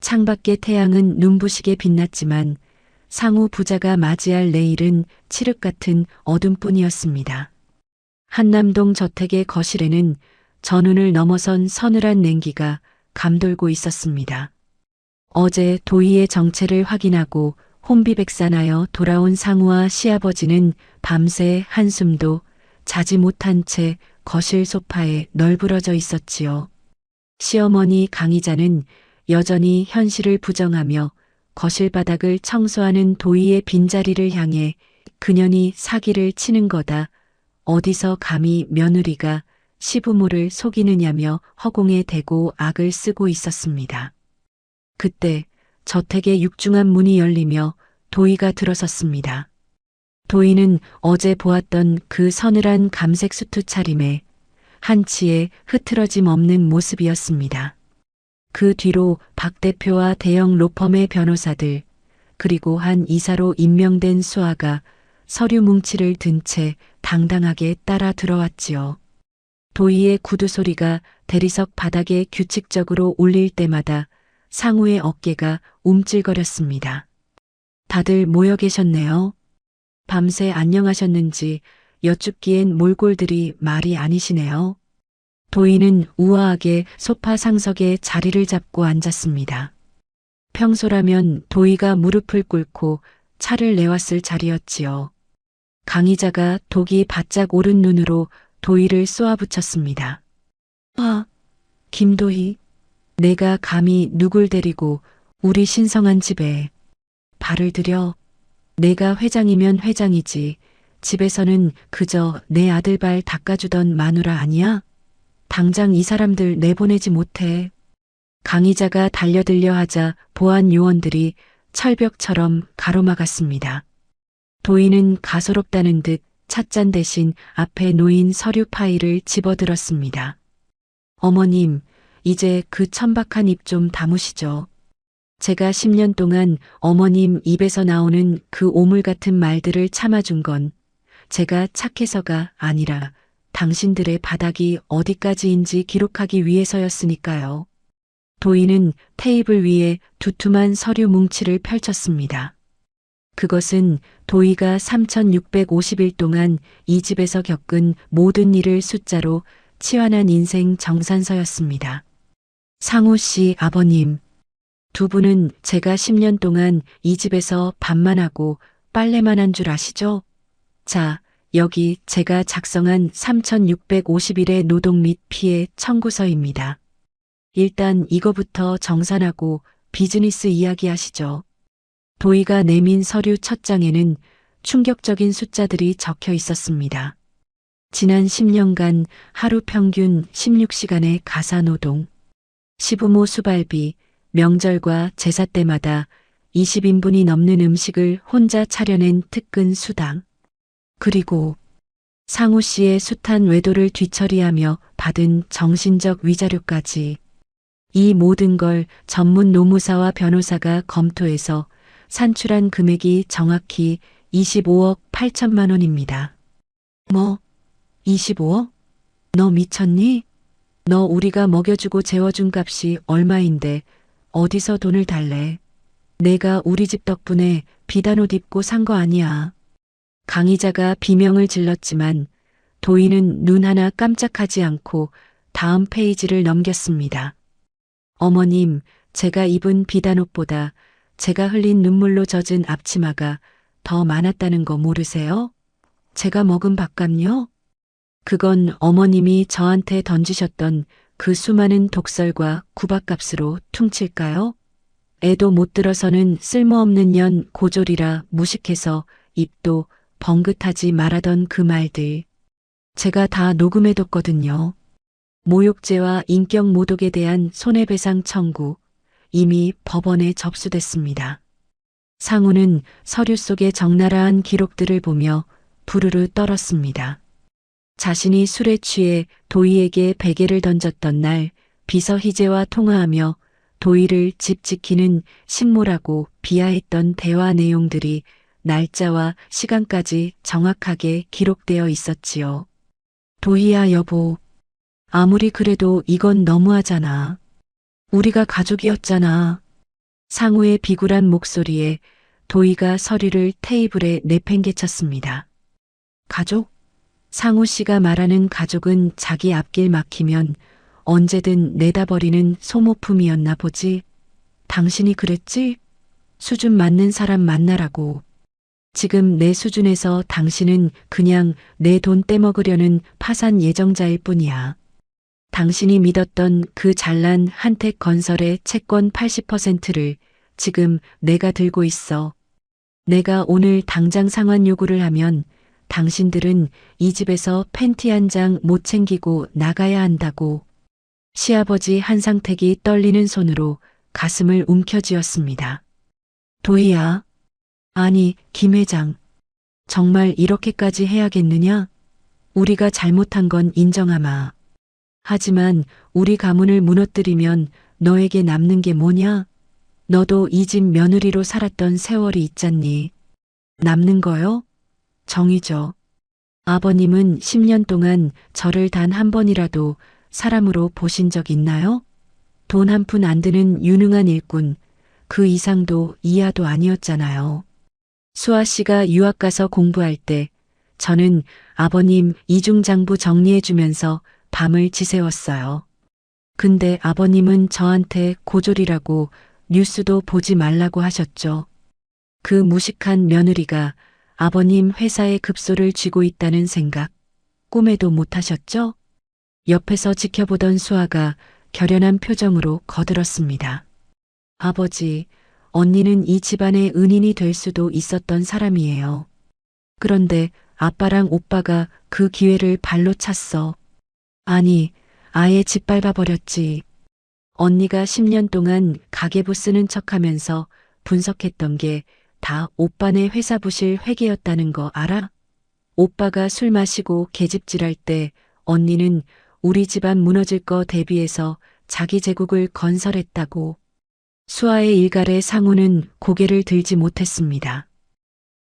창밖의 태양은 눈부시게 빛났지만 상우 부자가 맞이할 내일은 칠흑 같은 어둠뿐이었습니다. 한남동 저택의 거실에는 전운을 넘어선 서늘한 냉기가 감돌고 있었습니다. 어제 도희의 정체를 확인하고 혼비백산하여 돌아온 상우와 시아버지는 밤새 한숨도 자지 못한 채 거실 소파에 널브러져 있었지요. 시어머니 강희자는 여전히 현실을 부정하며 거실 바닥을 청소하는 도희의 빈자리를 향해 그년이 사기를 치는 거다. 어디서 감히 며느리가 시부모를 속이느냐며 허공에 대고 악을 쓰고 있었습니다. 그때 저택의 육중한 문이 열리며 도희가 들어섰습니다. 도희는 어제 보았던 그 서늘한 감색 수트 차림에 한치의 흐트러짐 없는 모습이었습니다. 그 뒤로 박 대표와 대형 로펌의 변호사들, 그리고 한 이사로 임명된 수아가 서류 뭉치를 든 채 당당하게 따라 들어왔지요. 도희의 구두 소리가 대리석 바닥에 규칙적으로 울릴 때마다 상우의 어깨가 움찔거렸습니다. 다들 모여 계셨네요. 밤새 안녕하셨는지 여쭙기엔 몰골들이 말이 아니시네요. 도희는 우아하게 소파 상석에 자리를 잡고 앉았습니다. 평소라면 도희가 무릎을 꿇고 차를 내왔을 자리였지요. 강희자가 독이 바짝 오른 눈으로 도희를 쏘아붙였습니다. 아, 김도희, 내가 감히 누굴 데리고 우리 신성한 집에 발을 들여. 내가 회장이면 회장이지. 집에서는 그저 내 아들 발 닦아주던 마누라 아니야? 당장 이 사람들 내보내지 못해. 강희자가 달려들려 하자 보안 요원들이 철벽처럼 가로막았습니다. 도희는 가소롭다는 듯 찻잔 대신 앞에 놓인 서류 파일을 집어들었습니다. 어머님, 이제 그 천박한 입 좀 다무시죠. 제가 10년 동안 어머님 입에서 나오는 그 오물 같은 말들을 참아준 건 제가 착해서가 아니라 당신들의 바닥이 어디까지인지 기록하기 위해서였으니까요. 도희는 테이블 위에 두툼한 서류 뭉치를 펼쳤습니다. 그것은 도희가 3650일 동안 이 집에서 겪은 모든 일을 숫자로 치환한 인생 정산서였습니다. 상우 씨 아버님, 두 분은 제가 10년 동안 이 집에서 밥만 하고 빨래만 한 줄 아시죠? 자, 여기 제가 작성한 3650일의 노동 및 피해 청구서입니다. 일단 이거부터 정산하고 비즈니스 이야기 하시죠. 도희가 내민 서류 첫 장에는 충격적인 숫자들이 적혀 있었습니다. 지난 10년간 하루 평균 16시간의 가사노동, 시부모 수발비, 명절과 제사 때마다 20인분이 넘는 음식을 혼자 차려낸 특근 수당, 그리고 상우 씨의 숱한 외도를 뒤처리하며 받은 정신적 위자료까지. 이 모든 걸 전문 노무사와 변호사가 검토해서 산출한 금액이 정확히 25억 8천만 원입니다. 뭐? 25억? 너 미쳤니? 너 우리가 먹여주고 재워준 값이 얼마인데 어디서 돈을 달래? 내가 우리 집 덕분에 비단옷 입고 산 거 아니야. 강희자가 비명을 질렀지만 도희는 눈 하나 깜짝하지 않고 다음 페이지를 넘겼습니다. 어머님, 제가 입은 비단옷보다 제가 흘린 눈물로 젖은 앞치마가 더 많았다는 거 모르세요? 제가 먹은 밥값요? 그건 어머님이 저한테 던지셨던 그 수많은 독설과 구박값으로 퉁칠까요? 애도 못 들어서는 쓸모없는 년 고졸이라 무식해서 입도 벙긋하지 말하던 그 말들. 제가 다 녹음해뒀거든요. 모욕죄와 인격 모독에 대한 손해배상 청구 이미 법원에 접수됐습니다. 상우는 서류 속의 적나라한 기록들을 보며 부르르 떨었습니다. 자신이 술에 취해 도희에게 베개를 던졌던 날 비서 희재와 통화하며 도희를 집 지키는 식모라고 비하했던 대화 내용들이 날짜와 시간까지 정확하게 기록되어 있었지요. 도희야 여보, 아무리 그래도 이건 너무하잖아. 우리가 가족이었잖아. 상우의 비굴한 목소리에 도희가 서류를 테이블에 내팽개쳤습니다. 가족? 상우 씨가 말하는 가족은 자기 앞길 막히면 언제든 내다버리는 소모품이었나 보지. 당신이 그랬지? 수준 맞는 사람 만나라고. 지금 내 수준에서 당신은 그냥 내 돈 떼먹으려는 파산 예정자일 뿐이야. 당신이 믿었던 그 잘난 한택 건설의 채권 80%를 지금 내가 들고 있어. 내가 오늘 당장 상환 요구를 하면 당신들은 이 집에서 팬티 한 장 못 챙기고 나가야 한다고. 시아버지 한상택이 떨리는 손으로 가슴을 움켜쥐었습니다. 도희야. 아니, 김 회장. 정말 이렇게까지 해야겠느냐? 우리가 잘못한 건 인정하마. 하지만 우리 가문을 무너뜨리면 너에게 남는 게 뭐냐? 너도 이 집 며느리로 살았던 세월이 있잖니. 남는 거요? 정이죠. 아버님은 10년 동안 저를 단 한 번이라도 사람으로 보신 적 있나요? 돈 한 푼 안 드는 유능한 일꾼, 그 이상도 이하도 아니었잖아요. 수아 씨가 유학 가서 공부할 때 저는 아버님 이중장부 정리해주면서 밤을 지새웠어요. 근데 아버님은 저한테 고졸이라고 뉴스도 보지 말라고 하셨죠. 그 무식한 며느리가 아버님 회사에 급소를 쥐고 있다는 생각 꿈에도 못 하셨죠? 옆에서 지켜보던 수아가 결연한 표정으로 거들었습니다. 아버지, 언니는 이 집안의 은인이 될 수도 있었던 사람이에요. 그런데 아빠랑 오빠가 그 기회를 발로 찼어. 아니, 아예 짓밟아 버렸지. 언니가 10년 동안 가계부 쓰는 척하면서 분석했던 게 다 오빠네 회사 부실 회계였다는 거 알아? 오빠가 술 마시고 계집질할 때 언니는 우리 집안 무너질 거 대비해서 자기 제국을 건설했다고. 수아의 일갈에 상우는 고개를 들지 못했습니다.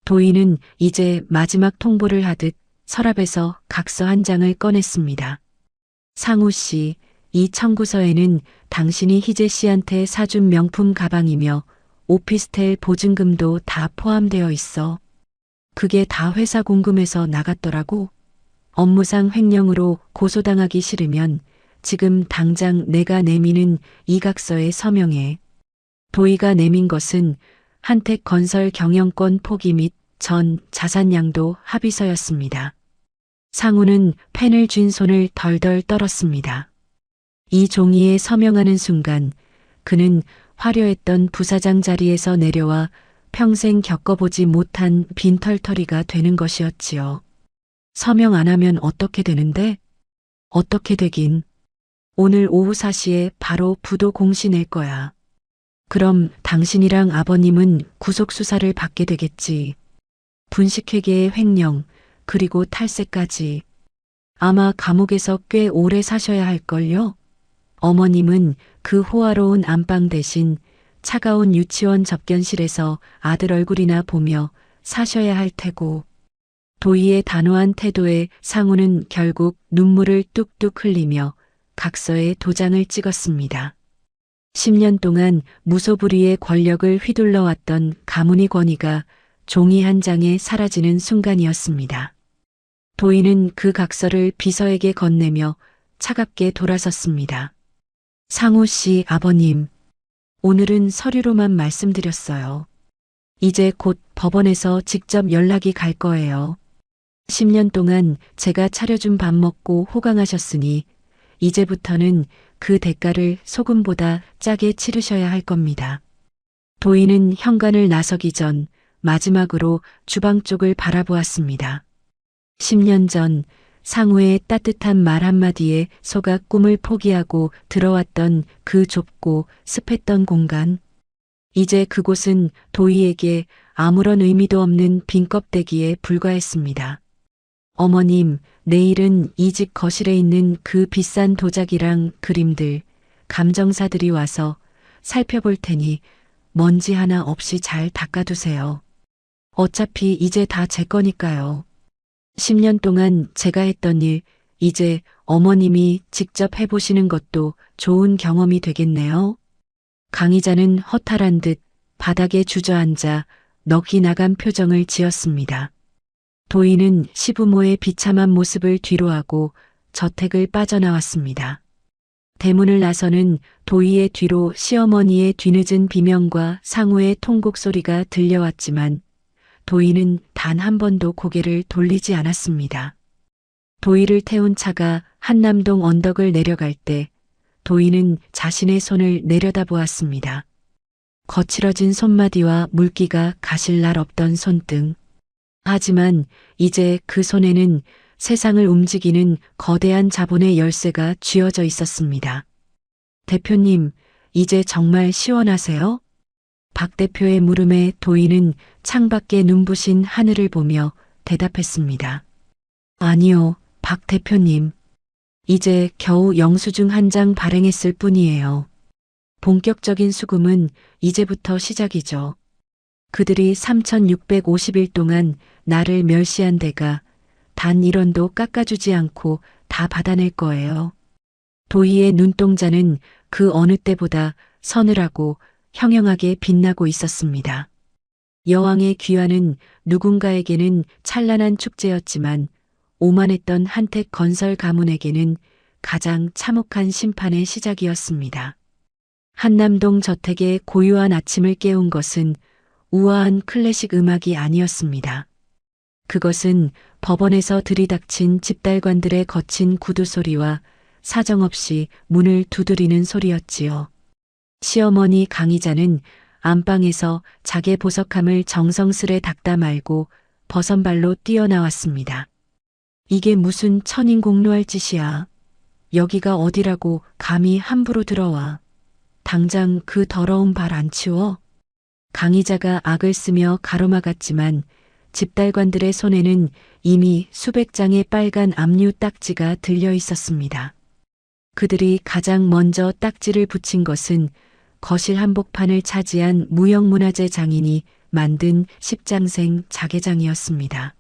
도희는 이제 마지막 통보를 하듯 서랍에서 각서 한 장을 꺼냈습니다. 상우 씨, 이 청구서에는 당신이 희재 씨한테 사준 명품 가방이며 오피스텔 보증금도 다 포함되어 있어. 그게 다 회사 공금에서 나갔더라고. 업무상 횡령으로 고소당하기 싫으면 지금 당장 내가 내미는 이각서에 서명해. 도희가 내민 것은 한택 건설 경영권 포기 및 전 자산양도 합의서였습니다. 상우는 펜을 쥔 손을 덜덜 떨었습니다. 이 종이에 서명하는 순간 그는 화려했던 부사장 자리에서 내려와 평생 겪어보지 못한 빈털터리가 되는 것이었지요. 서명 안 하면 어떻게 되는데? 어떻게 되긴. 오늘 오후 4시에 바로 부도 공시 낼 거야. 그럼 당신이랑 아버님은 구속수사를 받게 되겠지. 분식회계의 횡령, 그리고 탈세까지. 아마 감옥에서 꽤 오래 사셔야 할걸요? 어머님은 그 호화로운 안방 대신 차가운 유치원 접견실에서 아들 얼굴이나 보며 사셔야 할 테고. 도희의 단호한 태도에 상우는 결국 눈물을 뚝뚝 흘리며 각서에 도장을 찍었습니다. 10년 동안 무소불위의 권력을 휘둘러왔던 가문의 권위가 종이 한 장에 사라지는 순간이었습니다. 도인은 그 각서를 비서에게 건네며 차갑게 돌아섰습니다. 상우 씨 아버님, 오늘은 서류로만 말씀드렸어요. 이제 곧 법원에서 직접 연락이 갈 거예요. 10년 동안 제가 차려준 밥 먹고 호강하셨으니 이제부터는 그 대가를 소금보다 짜게 치르셔야 할 겁니다. 도인은 현관을 나서기 전 마지막으로 주방 쪽을 바라보았습니다. 10년 전 상우의 따뜻한 말 한마디에 속아 꿈을 포기하고 들어왔던 그 좁고 습했던 공간. 이제 그곳은 도희에게 아무런 의미도 없는 빈 껍데기에 불과했습니다. 어머님, 내일은 이 집 거실에 있는 그 비싼 도자기랑 그림들, 감정사들이 와서 살펴볼 테니 먼지 하나 없이 잘 닦아두세요. 어차피 이제 다 제 거니까요. 10년 동안 제가 했던 일, 이제 어머님이 직접 해보시는 것도 좋은 경험이 되겠네요. 강의자는 허탈한 듯 바닥에 주저앉아 넋이 나간 표정을 지었습니다. 도인은 시부모의 비참한 모습을 뒤로하고 저택을 빠져나왔습니다. 대문을 나서는 도희의 뒤로 시어머니의 뒤늦은 비명과 상우의 통곡 소리가 들려왔지만 도희는 단 한 번도 고개를 돌리지 않았습니다. 도희를 태운 차가 한남동 언덕을 내려갈 때 도희는 자신의 손을 내려다보았습니다. 거칠어진 손마디와 물기가 가실 날 없던 손등. 하지만 이제 그 손에는 세상을 움직이는 거대한 자본의 열쇠가 쥐어져 있었습니다. 대표님, 이제 정말 시원하세요? 박 대표의 물음에 도희는 창밖에 눈부신 하늘을 보며 대답했습니다. 아니요, 박 대표님. 이제 겨우 영수증 한 장 발행했을 뿐이에요. 본격적인 수금은 이제부터 시작이죠. 그들이 3,650일 동안 나를 멸시한 데가 단 1원도 깎아주지 않고 다 받아낼 거예요. 도희의 눈동자는 그 어느 때보다 서늘하고 형형하게 빛나고 있었습니다. 여왕의 귀환은 누군가에게는 찬란한 축제였지만 오만했던 한택 건설 가문에게는 가장 참혹한 심판의 시작이었습니다. 한남동 저택의 고요한 아침을 깨운 것은 우아한 클래식 음악이 아니었습니다. 그것은 법원에서 들이닥친 집달관들의 거친 구두 소리와 사정없이 문을 두드리는 소리였지요. 시어머니 강의자는 안방에서 자개 보석함을 정성스레 닦다 말고 버선발로 뛰어나왔습니다. 이게 무슨 천인공노할 짓이야. 여기가 어디라고 감히 함부로 들어와. 당장 그 더러운 발 안 치워? 강의자가 악을 쓰며 가로막았지만 집달관들의 손에는 이미 수백 장의 빨간 압류 딱지가 들려 있었습니다. 그들이 가장 먼저 딱지를 붙인 것은 거실 한복판을 차지한 무형문화재 장인이 만든 십장생 자개장이었습니다.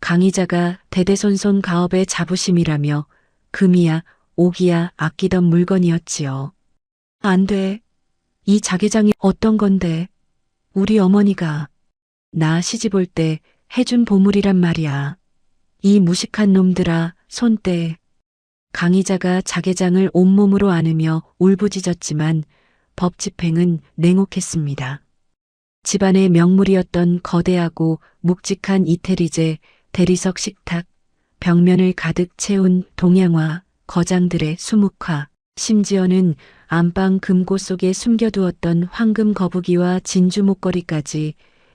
강의자가 대대손손 가업의 자부심이라며 금이야 옥이야 아끼던 물건이었지요. 안 돼. 이 자개장이 어떤 건데. 우리 어머니가 나 시집 올 때 해준 보물이란 말이야. 이 무식한 놈들아, 손 떼. 강의자가 자개장을 온몸으로 안으며 울부짖었지만 법 집행은 냉혹했습니다. 집안의 명물이었던 거대하고 묵직한 이태리제, 대리석 식탁, 벽면을 가득 채운 동양화, 거장들의 수묵화, 심지어는 안방 금고 속에 숨겨두었던 황금 거북이와 진주 목걸이까지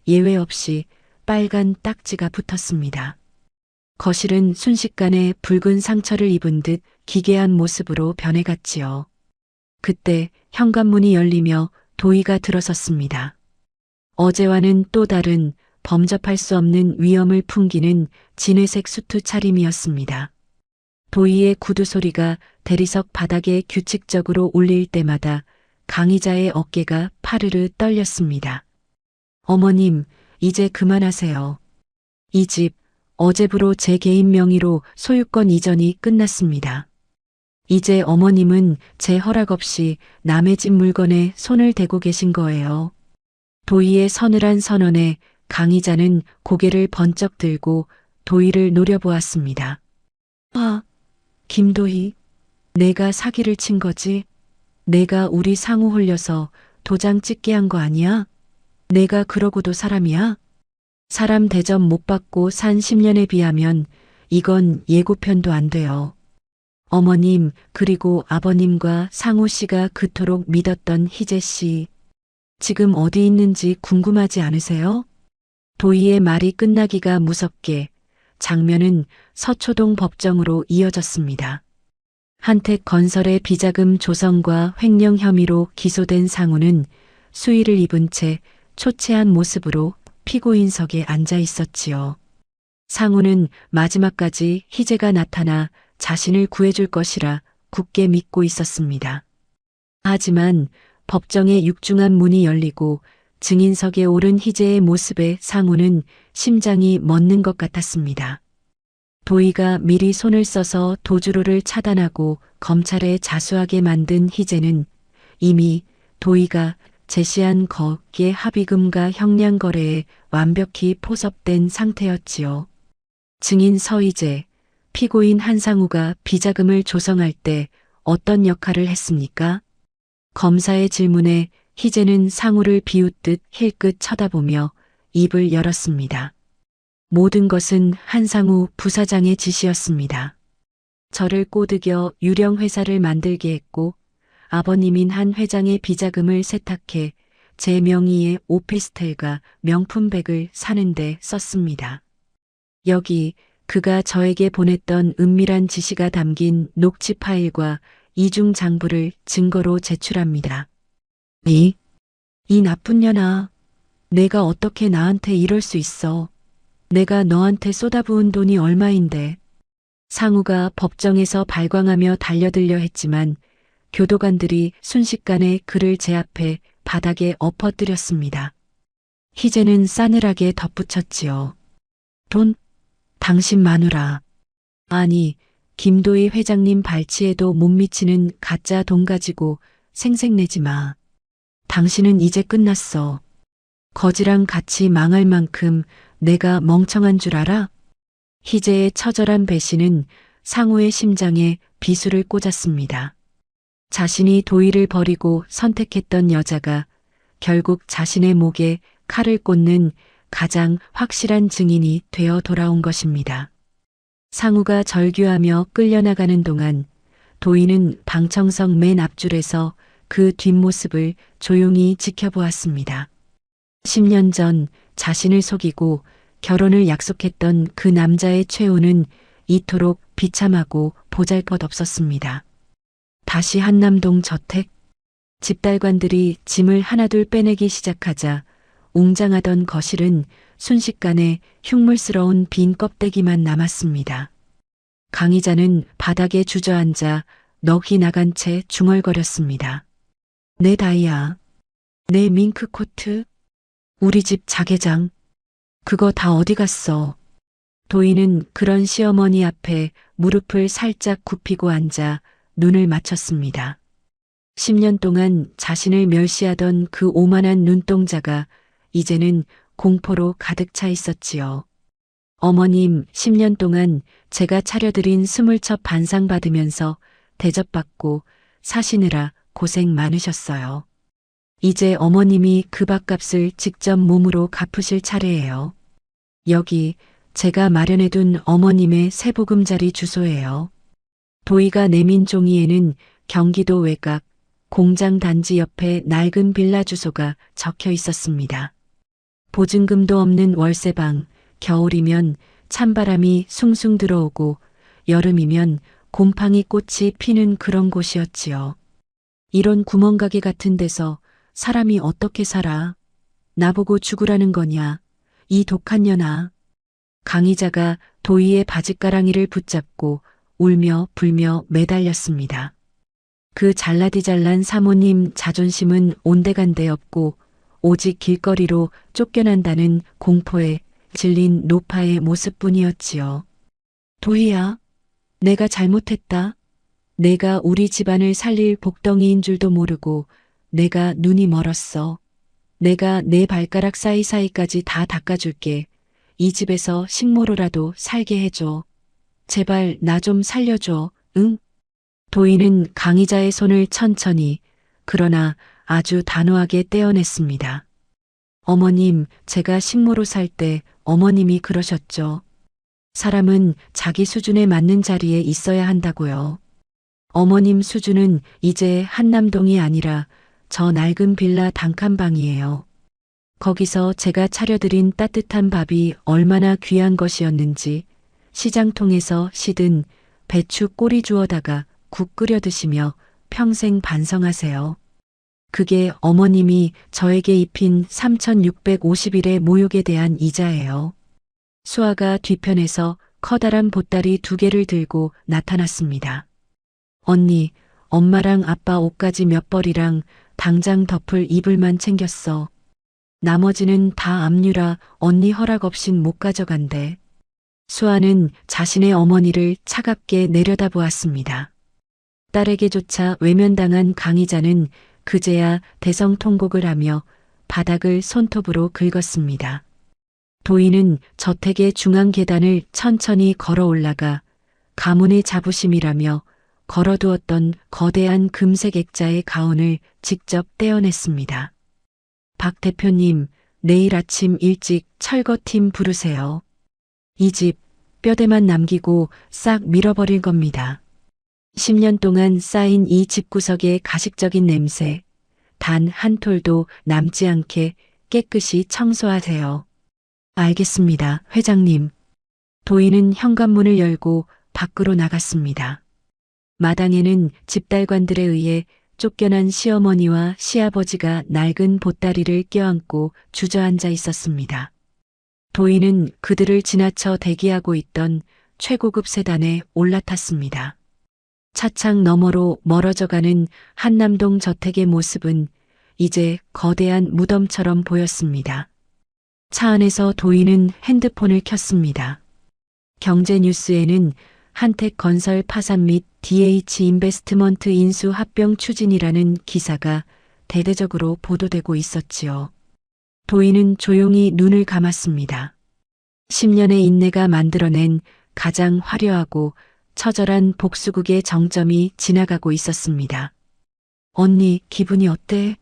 예외 없이 빨간 딱지가 붙었습니다. 거실은 순식간에 붉은 상처를 입은 듯 기괴한 모습으로 변해갔지요. 그때 현관문이 열리며 도희가 들어섰습니다. 어제와는 또 다른 범접할 수 없는 위엄을 풍기는 진회색 수트 차림이었습니다. 도희의 구두 소리가 대리석 바닥에 규칙적으로 울릴 때마다 강의자의 어깨가 파르르 떨렸습니다. 어머님, 이제 그만하세요. 이 집 어제부로 제 개인 명의로 소유권 이전이 끝났습니다. 이제 어머님은 제 허락 없이 남의 집 물건에 손을 대고 계신 거예요. 도희의 서늘한 선언에 강희자는 고개를 번쩍 들고 도희를 노려보았습니다. 아, 김도희, 내가 사기를 친 거지? 내가 우리 상우 홀려서 도장 찍게 한 거 아니야? 내가 그러고도 사람이야? 사람 대접 못 받고 산 10년에 비하면 이건 예고편도 안 돼요. 어머님, 그리고 아버님과 상우 씨가 그토록 믿었던 희재 씨. 지금 어디 있는지 궁금하지 않으세요? 도희의 말이 끝나기가 무섭게 장면은 서초동 법정으로 이어졌습니다. 한택 건설의 비자금 조성과 횡령 혐의로 기소된 상우는 수의를 입은 채 초췌한 모습으로 피고인석에 앉아 있었지요. 상우는 마지막까지 희재가 나타나 자신을 구해줄 것이라 굳게 믿고 있었습니다. 하지만 법정의 육중한 문이 열리고 증인석에 오른 희재의 모습에 상우는 심장이 멎는 것 같았습니다. 도희가 미리 손을 써서 도주로를 차단하고 검찰에 자수하게 만든 희재는 이미 도희가 제시한 거기에 합의금과 형량 거래에 완벽히 포섭된 상태였지요. 증인 서희재, 피고인 한상우가 비자금을 조성할 때 어떤 역할을 했습니까? 검사의 질문에 희재는 상우를 비웃듯 힐끗 쳐다보며 입을 열었습니다. 모든 것은 한상우 부사장의 지시였습니다. 저를 꼬드겨 유령 회사를 만들게 했고 아버님인 한 회장의 비자금을 세탁해 제 명의의 오피스텔과 명품백을 사는데 썼습니다. 여기 그가 저에게 보냈던 은밀한 지시가 담긴 녹취 파일과 이중 장부를 증거로 제출합니다. 이 나쁜 년아, 내가 어떻게 나한테 이럴 수 있어. 내가 너한테 쏟아부은 돈이 얼마인데. 상우가 법정에서 발광하며 달려들려 했지만 교도관들이 순식간에 그를 제압해 바닥에 엎어뜨렸습니다. 희재는 싸늘하게 덧붙였지요. 돈? 당신 마누라. 아니, 김도희 회장님 발치에도 못 미치는 가짜 돈 가지고 생색내지 마. 당신은 이제 끝났어. 거지랑 같이 망할 만큼 내가 멍청한 줄 알아? 희재의 처절한 배신은 상우의 심장에 비수를 꽂았습니다. 자신이 도희를 버리고 선택했던 여자가 결국 자신의 목에 칼을 꽂는 가장 확실한 증인이 되어 돌아온 것입니다. 상우가 절규하며 끌려나가는 동안 도희는 방청석 맨 앞줄에서 그 뒷모습을 조용히 지켜보았습니다. 10년 전 자신을 속이고 결혼을 약속했던 그 남자의 최후는 이토록 비참하고 보잘것없었습니다. 다시 한남동 저택. 집달관들이 짐을 하나둘 빼내기 시작하자 웅장하던 거실은 순식간에 흉물스러운 빈 껍데기만 남았습니다. 강희자는 바닥에 주저앉아 넋이 나간 채 중얼거렸습니다. 내 다이아, 내 밍크 코트, 우리 집 자개장, 그거 다 어디 갔어? 도희는 그런 시어머니 앞에 무릎을 살짝 굽히고 앉아 눈을 맞췄습니다. 10년 동안 자신을 멸시하던 그 오만한 눈동자가 이제는 공포로 가득 차 있었지요. 어머님, 10년 동안 제가 차려드린 20첩 반상 받으면서 대접받고 사시느라 고생 많으셨어요. 이제 어머님이 그 밥값을 직접 몸으로 갚으실 차례예요. 여기 제가 마련해둔 어머님의 세보금자리 주소예요. 도희가 내민 종이에는 경기도 외곽 공장 단지 옆에 낡은 빌라 주소가 적혀 있었습니다. 보증금도 없는 월세방, 겨울이면 찬바람이 숭숭 들어오고 여름이면 곰팡이 꽃이 피는 그런 곳이었지요. 이런 구멍가게 같은 데서 사람이 어떻게 살아? 나보고 죽으라는 거냐? 이 독한 년아. 강희자가 도희의 바짓가랑이를 붙잡고 울며 불며 매달렸습니다. 그 잘나디잘난 사모님 자존심은 온데간데 없고 오직 길거리로 쫓겨난다는 공포에 질린 노파의 모습뿐이었지요. 도희야, 내가 잘못했다. 내가 우리 집안을 살릴 복덩이인 줄도 모르고 내가 눈이 멀었어. 내가 내 발가락 사이사이까지 다 닦아줄게. 이 집에서 식모로라도 살게 해줘. 제발 나 좀 살려줘, 응? 도인은 강의자의 손을 천천히, 그러나 아주 단호하게 떼어냈습니다. 어머님, 제가 식모로 살 때 어머님이 그러셨죠. 사람은 자기 수준에 맞는 자리에 있어야 한다고요. 어머님 수준은 이제 한남동이 아니라 저 낡은 빌라 단칸방이에요. 거기서 제가 차려드린 따뜻한 밥이 얼마나 귀한 것이었는지 시장통에서 시든 배추 꼬리 주워다가 국 끓여 드시며 평생 반성하세요. 그게 어머님이 저에게 입힌 3,650일의 모욕에 대한 이자예요. 수아가 뒤편에서 커다란 보따리 2개를 들고 나타났습니다. 언니, 엄마랑 아빠 옷가지 몇 벌이랑 당장 덮을 이불만 챙겼어. 나머지는 다 압류라 언니 허락 없인 못 가져간대. 수아는 자신의 어머니를 차갑게 내려다보았습니다. 딸에게조차 외면당한 강희자는 그제야 대성통곡을 하며 바닥을 손톱으로 긁었습니다. 도인은 저택의 중앙 계단을 천천히 걸어 올라가 가문의 자부심이라며 걸어두었던 거대한 금색 액자의 가운을 직접 떼어냈습니다. 박 대표님, 내일 아침 일찍 철거팀 부르세요. 이 집 뼈대만 남기고 싹 밀어버릴 겁니다. 10년 동안 쌓인 이 집구석의 가식적인 냄새, 단 한 톨도 남지 않게 깨끗이 청소하세요. 알겠습니다, 회장님. 도인은 현관문을 열고 밖으로 나갔습니다. 마당에는 집달관들에 의해 쫓겨난 시어머니와 시아버지가 낡은 보따리를 껴안고 주저앉아 있었습니다. 도인은 그들을 지나쳐 대기하고 있던 최고급 세단에 올라탔습니다. 차창 너머로 멀어져가는 한남동 저택의 모습은 이제 거대한 무덤처럼 보였습니다. 차 안에서 도인은 핸드폰을 켰습니다. 경제뉴스에는 한택건설 파산 및 DH인베스트먼트 인수 합병 추진이라는 기사가 대대적으로 보도되고 있었지요. 도인은 조용히 눈을 감았습니다. 10년의 인내가 만들어낸 가장 화려하고 처절한 복수극의 정점이 지나가고 있었습니다. 언니, 기분이 어때?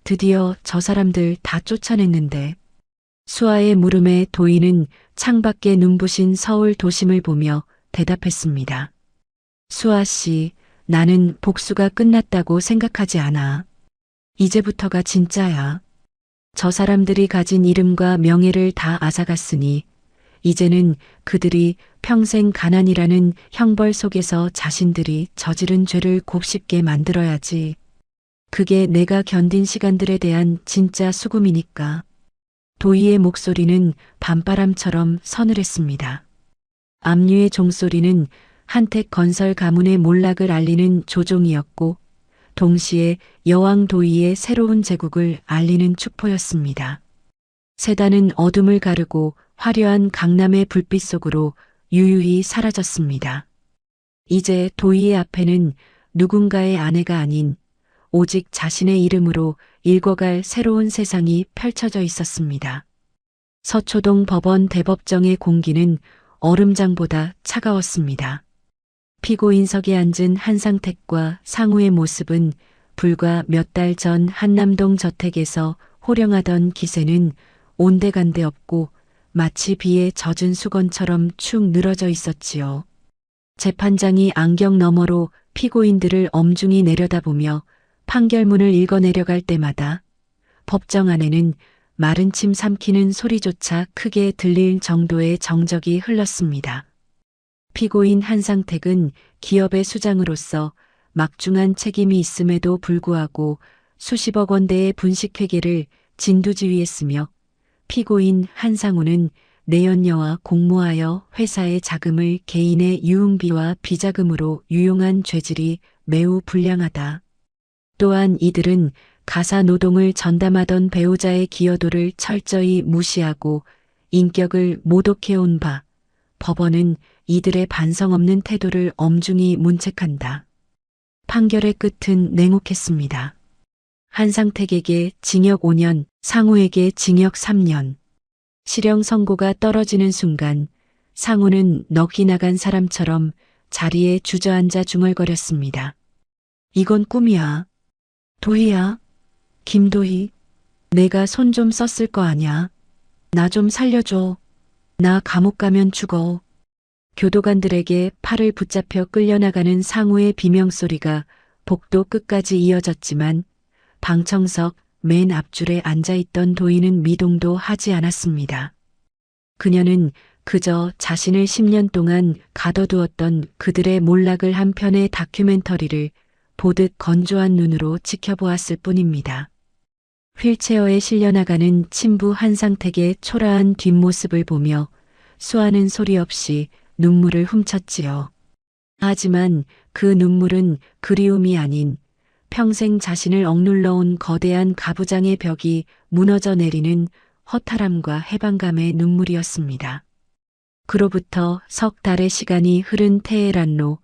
드디어 저 사람들 다 쫓아냈는데. 수아의 물음에 도인은 창밖에 눈부신 서울 도심을 보며 대답했습니다. 수아 씨, 나는 복수가 끝났다고 생각하지 않아. 이제부터가 진짜야. 저 사람들이 가진 이름과 명예를 다 앗아갔으니 이제는 그들이 평생 가난이라는 형벌 속에서 자신들이 저지른 죄를 곱씹게 만들어야지. 그게 내가 견딘 시간들에 대한 진짜 수금이니까. 도희의 목소리는 밤바람처럼 서늘했습니다. 압류의 종소리는 한택건설 가문의 몰락을 알리는 조종이었고 동시에 여왕 도희의 새로운 제국을 알리는 축포였습니다. 세단은 어둠을 가르고 화려한 강남의 불빛 속으로 유유히 사라졌습니다. 이제 도희의 앞에는 누군가의 아내가 아닌 오직 자신의 이름으로 읽어갈 새로운 세상이 펼쳐져 있었습니다. 서초동 법원 대법정의 공기는 얼음장보다 차가웠습니다. 피고인석에 앉은 한상택과 상우의 모습은 불과 몇 달 전 한남동 저택에서 호령하던 기세는 온데간데 없고 마치 비에 젖은 수건처럼 축 늘어져 있었지요. 재판장이 안경 너머로 피고인들을 엄중히 내려다보며 판결문을 읽어내려갈 때마다 법정 안에는 마른 침 삼키는 소리조차 크게 들릴 정도의 정적이 흘렀습니다. 피고인 한상택은 기업의 수장으로서 막중한 책임이 있음에도 불구하고 수십억 원대의 분식회계를 진두지휘했으며 피고인 한상우는 내연녀와 공모하여 회사의 자금을 개인의 유흥비와 비자금으로 유용한 죄질이 매우 불량하다. 또한 이들은 가사 노동을 전담하던 배우자의 기여도를 철저히 무시하고 인격을 모독해온 바, 법원은 이들의 반성 없는 태도를 엄중히 문책한다. 판결의 끝은 냉혹했습니다. 한상택에게 징역 5년, 상우에게 징역 3년. 실형 선고가 떨어지는 순간 상우는 넋이 나간 사람처럼 자리에 주저앉아 중얼거렸습니다. 이건 꿈이야. 도희야. 김도희. 내가 손 좀 썼을 거 아냐. 나 좀 살려줘. 나 감옥 가면 죽어. 교도관들에게 팔을 붙잡혀 끌려나가는 상우의 비명소리가 복도 끝까지 이어졌지만 방청석 맨 앞줄에 앉아있던 도희는 미동도 하지 않았습니다. 그녀는 그저 자신을 10년 동안 가둬두었던 그들의 몰락을 한 편의 다큐멘터리를 보듯 건조한 눈으로 지켜보았을 뿐입니다. 휠체어에 실려나가는 친부 한상택의 초라한 뒷모습을 보며 수아는 소리 없이 눈물을 훔쳤지요. 하지만 그 눈물은 그리움이 아닌 평생 자신을 억눌러온 거대한 가부장의 벽이 무너져 내리는 허탈함과 해방감의 눈물이었습니다. 그로부터 석 달의 시간이 흐른 테헤란로,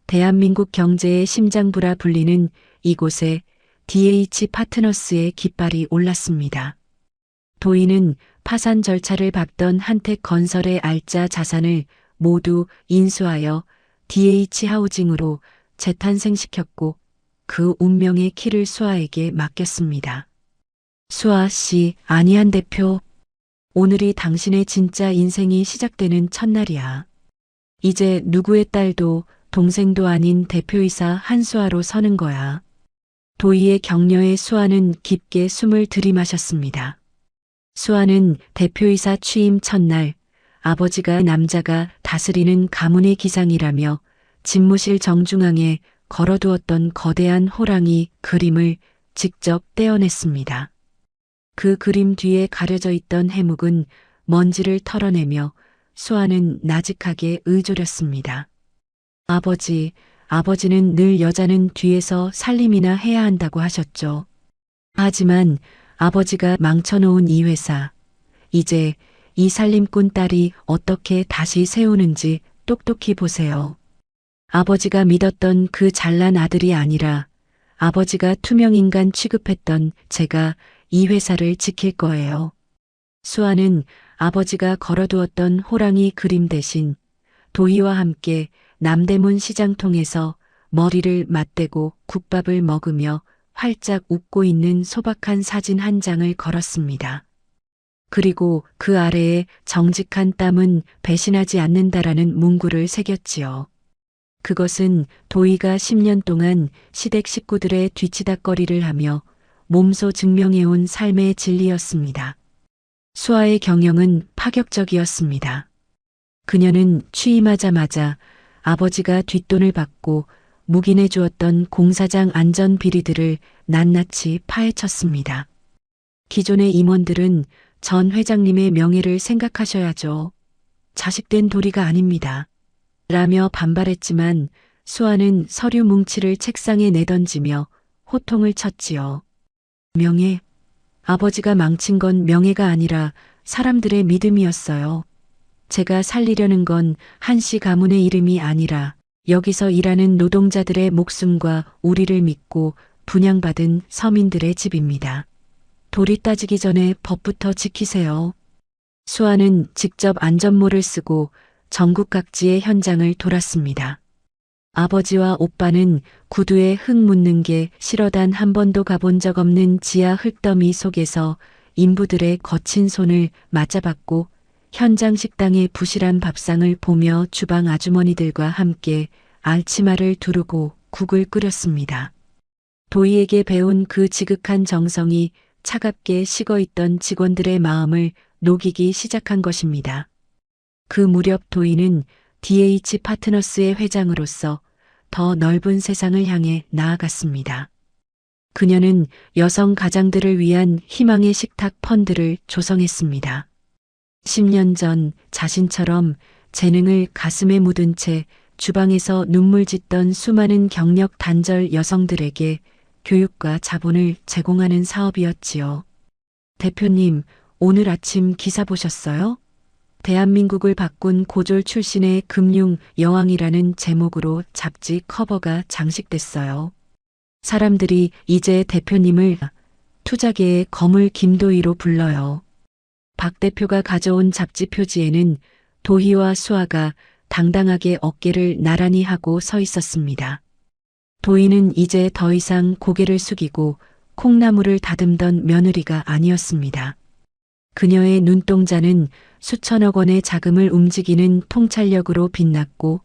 대한민국 경제의 심장부라 불리는 이곳에 DH 파트너스의 깃발이 올랐습니다. 도희는 파산 절차를 밟던 한택건설의 알짜 자산을 모두 인수하여 DH 하우징으로 재탄생시켰고 그 운명의 키를 수아에게 맡겼습니다. 수아 씨, 안희한 대표. 오늘이 당신의 진짜 인생이 시작되는 첫날이야. 이제 누구의 딸도 동생도 아닌 대표이사 한수아로 서는 거야. 도희의 격려에 수아는 깊게 숨을 들이마셨습니다. 수아는 대표이사 취임 첫날 아버지가 남자가 다스리는 가문의 기상이라며 집무실 정중앙에 걸어두었던 거대한 호랑이 그림을 직접 떼어냈습니다. 그 그림 뒤에 가려져 있던 해묵은 먼지를 털어내며 수아는 나직하게 의졸였습니다. 아버지는 늘 여자는 뒤에서 살림이나 해야 한다고 하셨죠. 하지만 아버지가 망쳐놓은 이 회사, 이제 이 살림꾼 딸이 어떻게 다시 세우는지 똑똑히 보세요. 아버지가 믿었던 그 잘난 아들이 아니라 아버지가 투명인간 취급했던 제가 이 회사를 지킬 거예요. 수아는 아버지가 걸어두었던 호랑이 그림 대신 도희와 함께 남대문 시장통에서 머리를 맞대고 국밥을 먹으며 활짝 웃고 있는 소박한 사진 한 장을 걸었습니다. 그리고 그 아래에 정직한 땀은 배신하지 않는다라는 문구를 새겼지요. 그것은 도희가 10년 동안 시댁 식구들의 뒤치다꺼리를 하며 몸소 증명해온 삶의 진리였습니다. 수아의 경영은 파격적이었습니다. 그녀는 취임하자마자 아버지가 뒷돈을 받고 묵인해 주었던 공사장 안전 비리들을 낱낱이 파헤쳤습니다. 기존의 임원들은 전 회장님의 명예를 생각하셔야죠. 자식된 도리가 아닙니다. 라며 반발했지만 수아는 서류 뭉치를 책상에 내던지며 호통을 쳤지요. 명예? 아버지가 망친 건 명예가 아니라 사람들의 믿음이었어요. 제가 살리려는 건 한씨 가문의 이름이 아니라 여기서 일하는 노동자들의 목숨과 우리를 믿고 분양받은 서민들의 집입니다. 도리 따지기 전에 법부터 지키세요. 수아는 직접 안전모를 쓰고 전국 각지의 현장을 돌았습니다. 아버지와 오빠는 구두에 흙 묻는 게 싫어 단 한 번도 가본 적 없는 지하 흙더미 속에서 인부들의 거친 손을 맞잡았고 현장 식당의 부실한 밥상을 보며 주방 아주머니들과 함께 알치마를 두르고 국을 끓였습니다. 도희에게 배운 그 지극한 정성이 차갑게 식어있던 직원들의 마음을 녹이기 시작한 것입니다. 그 무렵 도희는 DH 파트너스의 회장으로서 더 넓은 세상을 향해 나아갔습니다. 그녀는 여성 가장들을 위한 희망의 식탁 펀드를 조성했습니다. 10년 전 자신처럼 재능을 가슴에 묻은 채 주방에서 눈물 짓던 수많은 경력 단절 여성들에게 교육과 자본을 제공하는 사업이었지요. 대표님, 오늘 아침 기사 보셨어요? 대한민국을 바꾼 고졸 출신의 금융 여왕이라는 제목으로 잡지 커버가 장식됐어요. 사람들이 이제 대표님을 투자계의 거물 김도희로 불러요. 박 대표가 가져온 잡지 표지에는 도희와 수아가 당당하게 어깨를 나란히 하고 서 있었습니다. 도희는 이제 더 이상 고개를 숙이고 콩나물을 다듬던 며느리가 아니었습니다. 그녀의 눈동자는 수천억 원의 자금을 움직이는 통찰력으로 빛났고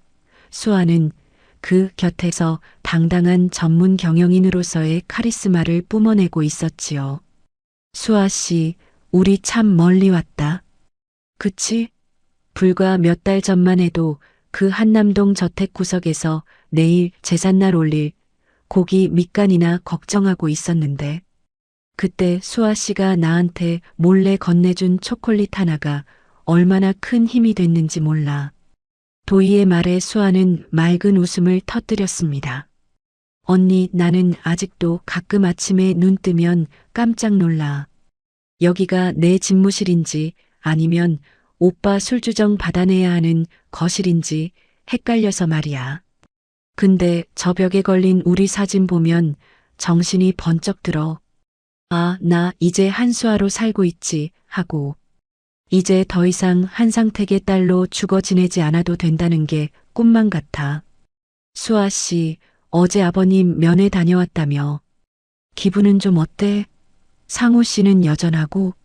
수아는 그 곁에서 당당한 전문 경영인으로서의 카리스마를 뿜어내고 있었지요. 수아 씨, 우리 참 멀리 왔다. 그치? 불과 몇 달 전만 해도 그 한남동 저택 구석에서 내일 제삿날 올릴 고기 밑간이나 걱정하고 있었는데 그때 수아 씨가 나한테 몰래 건네준 초콜릿 하나가 얼마나 큰 힘이 됐는지 몰라. 도희의 말에 수아는 맑은 웃음을 터뜨렸습니다. 언니, 나는 아직도 가끔 아침에 눈 뜨면 깜짝 놀라. 여기가 내 집무실인지 아니면 오빠 술주정 받아내야 하는 거실인지 헷갈려서 말이야. 근데 저 벽에 걸린 우리 사진 보면 정신이 번쩍 들어. 아, 나 이제 한수아로 살고 있지 하고. 이제 더 이상 한상택의 딸로 죽어 지내지 않아도 된다는 게 꿈만 같아. 수아 씨, 어제 아버님 면회 다녀왔다며. 기분은 좀 어때? 상우 씨는 여전하고.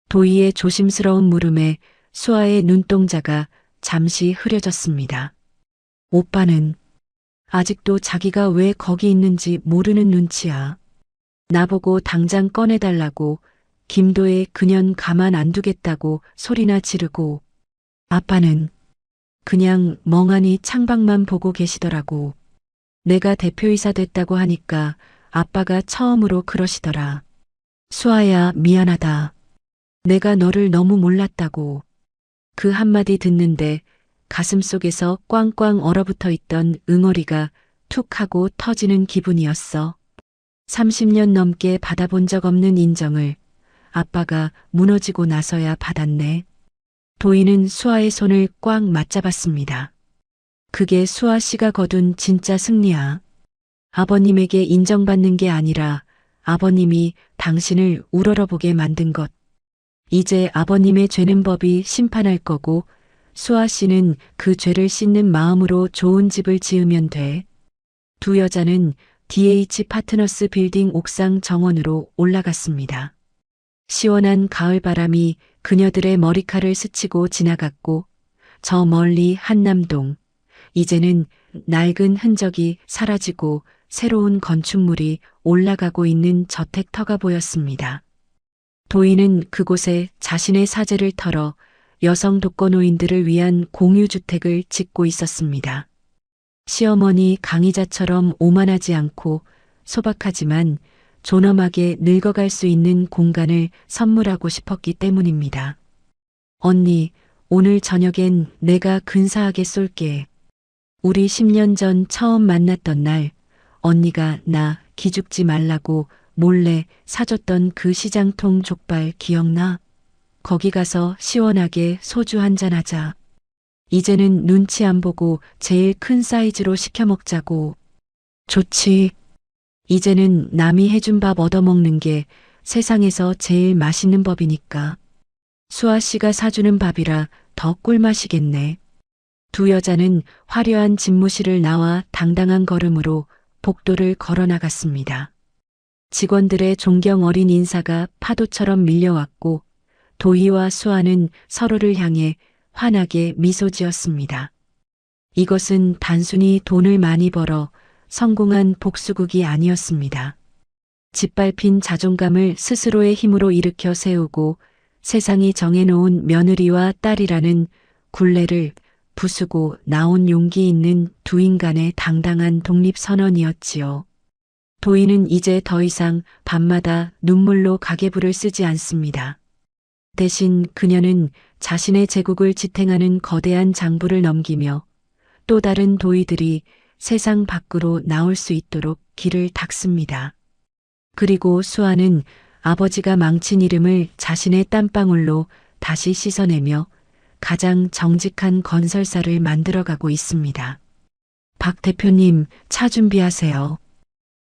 도희의 조심스러운 물음에 수아의 눈동자가 잠시 흐려졌습니다. 오빠는 아직도 자기가 왜 거기 있는지 모르는 눈치야. 나보고 당장 꺼내달라고 김도혜 그년 가만 안 두겠다고 소리나 지르고 아빠는 그냥 멍하니 창밖만 보고 계시더라고. 내가 대표이사 됐다고 하니까 아빠가 처음으로 그러시더라. 수아야, 미안하다. 내가 너를 너무 몰랐다고. 그 한마디 듣는데 가슴속에서 꽝꽝 얼어붙어 있던 응어리가 툭 하고 터지는 기분이었어. 30년 넘게 받아본 적 없는 인정을 아빠가 무너지고 나서야 받았네. 도희는 수아의 손을 꽉 맞잡았습니다. 그게 수아 씨가 거둔 진짜 승리야. 아버님에게 인정받는 게 아니라 아버님이 당신을 우러러보게 만든 것. 이제 아버님의 죄는 법이 심판할 거고 수아 씨는 그 죄를 씻는 마음으로 좋은 집을 지으면 돼. 두 여자는 DH 파트너스 빌딩 옥상 정원으로 올라갔습니다. 시원한 가을바람이 그녀들의 머리칼을 스치고 지나갔고 저 멀리 한남동, 이제는 낡은 흔적이 사라지고 새로운 건축물이 올라가고 있는 저택터가 보였습니다. 도희는 그곳에 자신의 사재를 털어 여성 독거노인들을 위한 공유주택을 짓고 있었습니다. 시어머니 강희자처럼 오만하지 않고 소박하지만 존엄하게 늙어갈 수 있는 공간을 선물하고 싶었기 때문입니다. 언니, 오늘 저녁엔 내가 근사하게 쏠게. 우리 10년 전 처음 만났던 날 언니가 나 기죽지 말라고 몰래 사줬던 그 시장통 족발 기억나? 거기 가서 시원하게 소주 한잔 하자. 이제는 눈치 안 보고 제일 큰 사이즈로 시켜 먹자고. 좋지. 이제는 남이 해준 밥 얻어먹는 게 세상에서 제일 맛있는 법이니까. 수아 씨가 사주는 밥이라 더 꿀맛이겠네. 두 여자는 화려한 집무실을 나와 당당한 걸음으로 복도를 걸어 나갔습니다. 직원들의 존경 어린 인사가 파도처럼 밀려왔고 도희와 수아는 서로를 향해 환하게 미소 지었습니다. 이것은 단순히 돈을 많이 벌어 성공한 복수국이 아니었습니다. 짓밟힌 자존감을 스스로의 힘으로 일으켜 세우고 세상이 정해놓은 며느리와 딸이라는 굴레를 부수고 나온 용기 있는 두 인간의 당당한 독립선언이었지요. 도희는 이제 더 이상 밤마다 눈물로 가계부를 쓰지 않습니다. 대신 그녀는 자신의 제국을 지탱하는 거대한 장부를 넘기며 또 다른 도희들이 세상 밖으로 나올 수 있도록 길을 닦습니다. 그리고 수아는 아버지가 망친 이름을 자신의 땀방울로 다시 씻어내며 가장 정직한 건설사를 만들어가고 있습니다. 박 대표님, 차 준비하세요.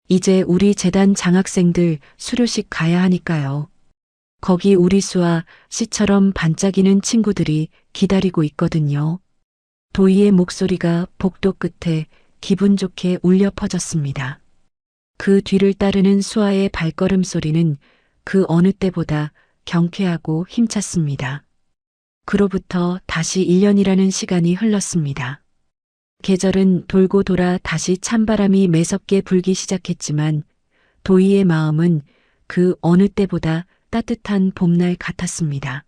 이제 우리 재단 장학생들 수료식 가야 하니까요. 거기 우리 수아 씨처럼 반짝이는 친구들이 기다리고 있거든요. 도희의 목소리가 복도 끝에 기분 좋게 울려 퍼졌습니다. 그 뒤를 따르는 수아의 발걸음 소리는 그 어느 때보다 경쾌하고 힘찼습니다. 그로부터 다시 1년이라는 시간이 흘렀습니다. 계절은 돌고 돌아 다시 찬바람이 매섭게 불기 시작했지만 도희의 마음은 그 어느 때보다 따뜻한 봄날 같았습니다.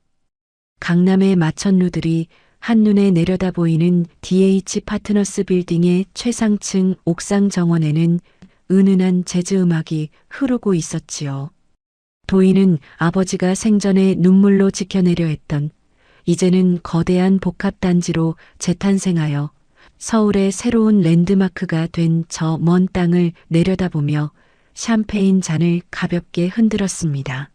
강남의 마천루들이 한눈에 내려다 보이는 DH 파트너스 빌딩의 최상층 옥상 정원에는 은은한 재즈 음악이 흐르고 있었지요. 도희는 아버지가 생전에 눈물로 지켜내려 했던 이제는 거대한 복합단지로 재탄생하여 서울의 새로운 랜드마크가 된 저 먼 땅을 내려다보며 샴페인 잔을 가볍게 흔들었습니다.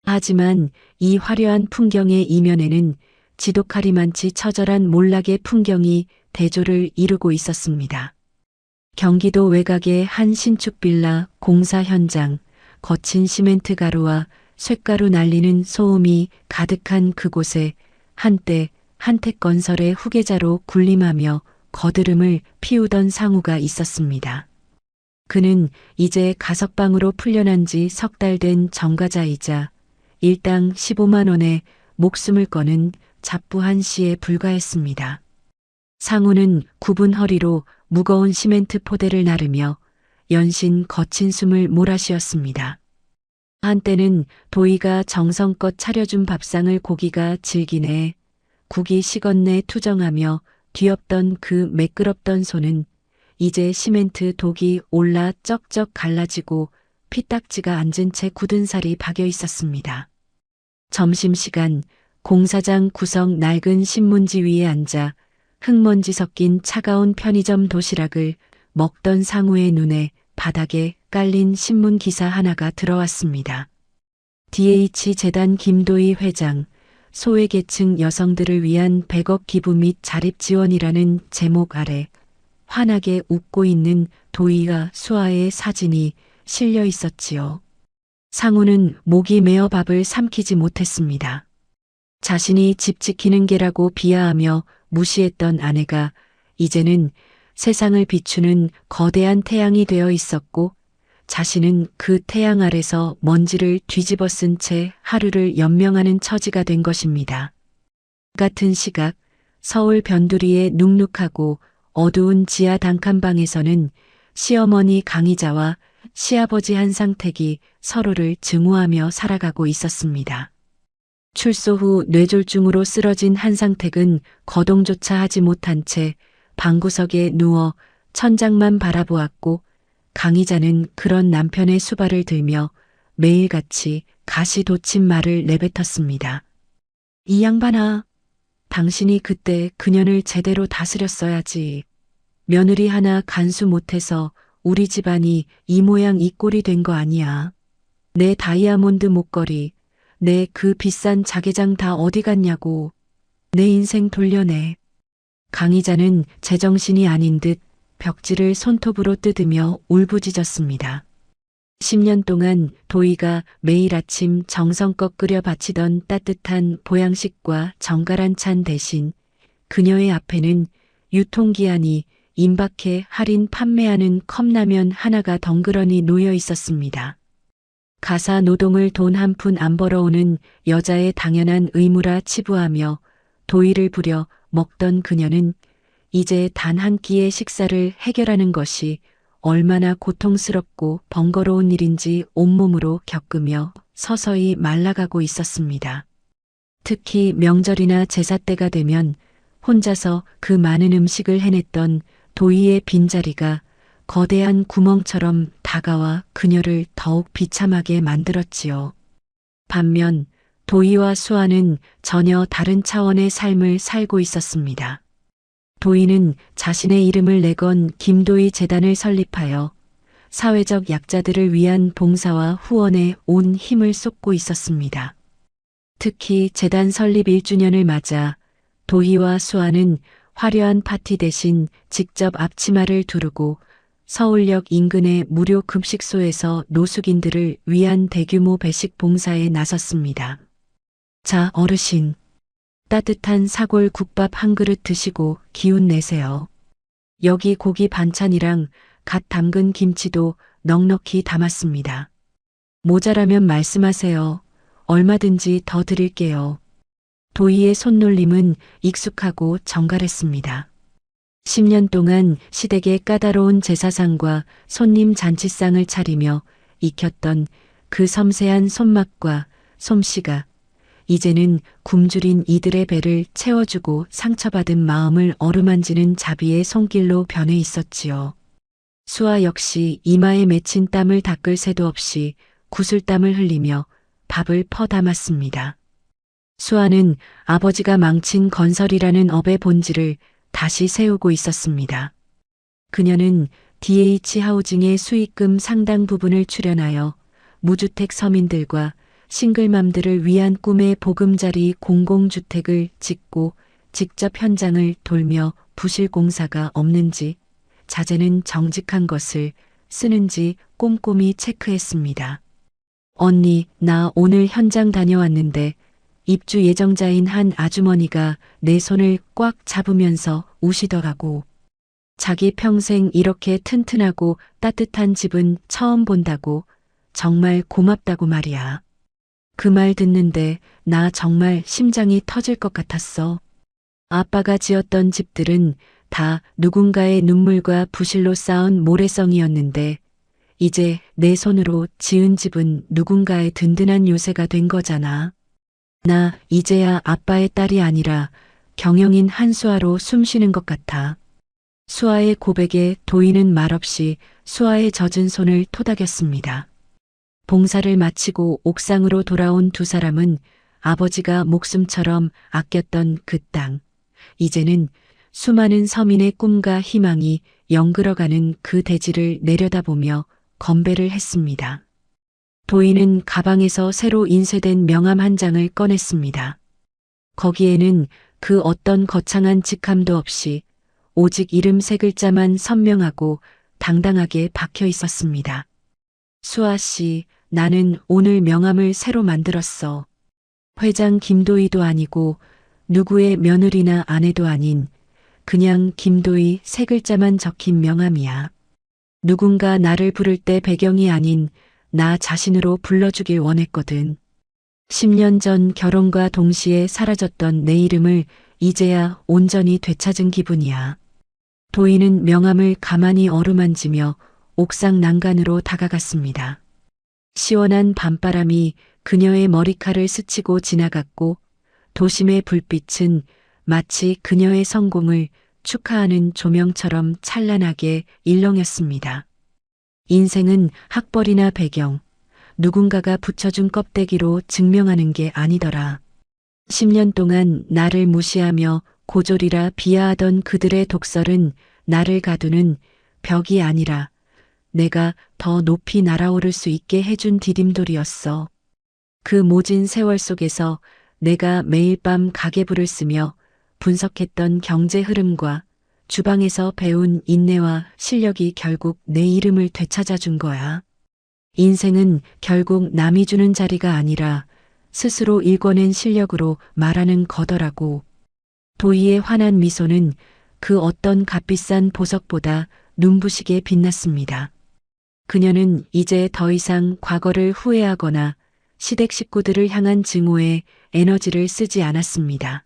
하지만 이 화려한 풍경의 이면에는 지독하리만치 처절한 몰락의 풍경이 대조를 이루고 있었습니다. 경기도 외곽의 한 신축 빌라 공사 현장, 거친 시멘트 가루와 쇳가루 날리는 소음이 가득한 그곳에 한때 한택건설의 후계자로 군림하며 거드름을 피우던 상우가 있었습니다. 그는 이제 가석방으로 풀려난 지 석 달 된 정가자이자 일당 15만 원에 목숨을 거는 잡부한 씨에 불과했습니다. 상우는 굽은 허리로 무거운 시멘트 포대를 나르며 연신 거친 숨을 몰아쉬었습니다. 한때는 도희가 정성껏 차려준 밥상을 고기가 질기네, 국이 식었네 투정하며 뒤엎던 그 매끄럽던 손은 이제 시멘트 독이 올라 쩍쩍 갈라지고 피딱지가 앉은 채 굳은 살이 박여 있었습니다. 점심시간 공사장 구석 낡은 신문지 위에 앉아 흙먼지 섞인 차가운 편의점 도시락을 먹던 상우의 눈에 바닥에 깔린 신문 기사 하나가 들어왔습니다. DH 재단 김도희 회장, 소외계층 여성들을 위한 100억 기부 및 자립 지원이라는 제목 아래 환하게 웃고 있는 도희와 수아의 사진이 실려 있었지요. 상우는 목이 메어 밥을 삼키지 못했습니다. 자신이 집 지키는 개라고 비하하며 무시했던 아내가 이제는 세상을 비추는 거대한 태양이 되어 있었고 자신은 그 태양 아래서 먼지를 뒤집어 쓴 채 하루를 연명하는 처지가 된 것입니다. 같은 시각 서울 변두리의 눅눅하고 어두운 지하 단칸방에서는 시어머니 강희자와 시아버지 한상택이 서로를 증오하며 살아가고 있었습니다. 출소 후 뇌졸중으로 쓰러진 한상택은 거동조차 하지 못한 채 방구석에 누워 천장만 바라보았고 강희자는 그런 남편의 수발을 들며 매일같이 가시돋친 말을 내뱉었습니다. 이 양반아, 당신이 그때 그년을 제대로 다스렸어야지. 며느리 하나 간수 못해서 우리 집안이 이 모양 이 꼴이 된 거 아니야. 내 다이아몬드 목걸이, 내 그 비싼 자개장 다 어디 갔냐고. 내 인생 돌려내. 강희자는 제정신이 아닌 듯 벽지를 손톱으로 뜯으며 울부짖었습니다. 10년 동안 도희가 매일 아침 정성껏 끓여 바치던 따뜻한 보양식과 정갈한 찬 대신 그녀의 앞에는 유통기한이 임박해 할인 판매하는 컵라면 하나가 덩그러니 놓여 있었습니다. 가사 노동을 돈 한 푼 안 벌어오는 여자의 당연한 의무라 치부하며 도희를 부려 먹던 그녀는 이제 단 한 끼의 식사를 해결하는 것이 얼마나 고통스럽고 번거로운 일인지 온몸으로 겪으며 서서히 말라가고 있었습니다. 특히 명절이나 제사 때가 되면 혼자서 그 많은 음식을 해냈던 도희의 빈자리가 거대한 구멍처럼 다가와 그녀를 더욱 비참하게 만들었지요. 반면 도희와 수아는 전혀 다른 차원의 삶을 살고 있었습니다. 도희는 자신의 이름을 내건 김도희 재단을 설립하여 사회적 약자들을 위한 봉사와 후원에 온 힘을 쏟고 있었습니다. 특히 재단 설립 1주년을 맞아 도희와 수아는 화려한 파티 대신 직접 앞치마를 두르고 서울역 인근의 무료 급식소에서 노숙인들을 위한 대규모 배식 봉사에 나섰습니다. 자, 어르신. 따뜻한 사골 국밥 한 그릇 드시고 기운 내세요. 여기 고기 반찬이랑 갓 담근 김치도 넉넉히 담았습니다. 모자라면 말씀하세요. 얼마든지 더 드릴게요. 도희의 손놀림은 익숙하고 정갈했습니다. 10년 동안 시댁의 까다로운 제사상과 손님 잔치상을 차리며 익혔던 그 섬세한 손맛과 솜씨가 이제는 굶주린 이들의 배를 채워주고 상처받은 마음을 어루만지는 자비의 손길로 변해 있었지요. 수아 역시 이마에 맺힌 땀을 닦을 새도 없이 구슬땀을 흘리며 밥을 퍼담았습니다. 수아는 아버지가 망친 건설이라는 업의 본질을 다시 세우고 있었습니다. 그녀는 DH 하우징의 수익금 상당 부분을 출연하여 무주택 서민들과 싱글맘들을 위한 꿈의 보금자리 공공주택을 짓고 직접 현장을 돌며 부실 공사가 없는지, 자재는 정직한 것을 쓰는지 꼼꼼히 체크했습니다. 언니, 나 오늘 현장 다녀왔는데 입주 예정자인 한 아주머니가 내 손을 꽉 잡으면서 우시더라고. 자기 평생 이렇게 튼튼하고 따뜻한 집은 처음 본다고, 정말 고맙다고 말이야. 그 말 듣는데 나 정말 심장이 터질 것 같았어. 아빠가 지었던 집들은 다 누군가의 눈물과 부실로 쌓은 모래성이었는데 이제 내 손으로 지은 집은 누군가의 든든한 요새가 된 거잖아. 나 이제야 아빠의 딸이 아니라 경영인 한수아로 숨쉬는 것 같아. 수아의 고백에 도희는 말없이 수아의 젖은 손을 토닥였습니다. 봉사를 마치고 옥상으로 돌아온 두 사람은 아버지가 목숨처럼 아꼈던 그 땅, 이제는 수많은 서민의 꿈과 희망이 연그러가는 그 대지를 내려다보며 건배를 했습니다. 도희는 가방에서 새로 인쇄된 명함 한 장을 꺼냈습니다. 거기에는 그 어떤 거창한 직함도 없이 오직 이름 세 글자만 선명하고 당당하게 박혀 있었습니다. 수아 씨, 나는 오늘 명함을 새로 만들었어. 회장 김도희도 아니고 누구의 며느리나 아내도 아닌 그냥 김도희 세 글자만 적힌 명함이야. 누군가 나를 부를 때 배경이 아닌 나 자신으로 불러주길 원했거든. 10년 전 결혼과 동시에 사라졌던 내 이름을 이제야 온전히 되찾은 기분이야. 도희는 명함을 가만히 어루만지며 옥상 난간으로 다가갔습니다. 시원한 밤바람이 그녀의 머리칼을 스치고 지나갔고 도심의 불빛은 마치 그녀의 성공을 축하하는 조명처럼 찬란하게 일렁였습니다. 인생은 학벌이나 배경, 누군가가 붙여준 껍데기로 증명하는 게 아니더라. 10년 동안 나를 무시하며 고졸이라 비하하던 그들의 독설은 나를 가두는 벽이 아니라 내가 더 높이 날아오를 수 있게 해준 디딤돌이었어. 그 모진 세월 속에서 내가 매일 밤 가계부를 쓰며 분석했던 경제 흐름과 주방에서 배운 인내와 실력이 결국 내 이름을 되찾아준 거야. 인생은 결국 남이 주는 자리가 아니라 스스로 일궈낸 실력으로 말하는 거더라고. 도희의 환한 미소는 그 어떤 값비싼 보석보다 눈부시게 빛났습니다. 그녀는 이제 더 이상 과거를 후회하거나 시댁 식구들을 향한 증오에 에너지를 쓰지 않았습니다.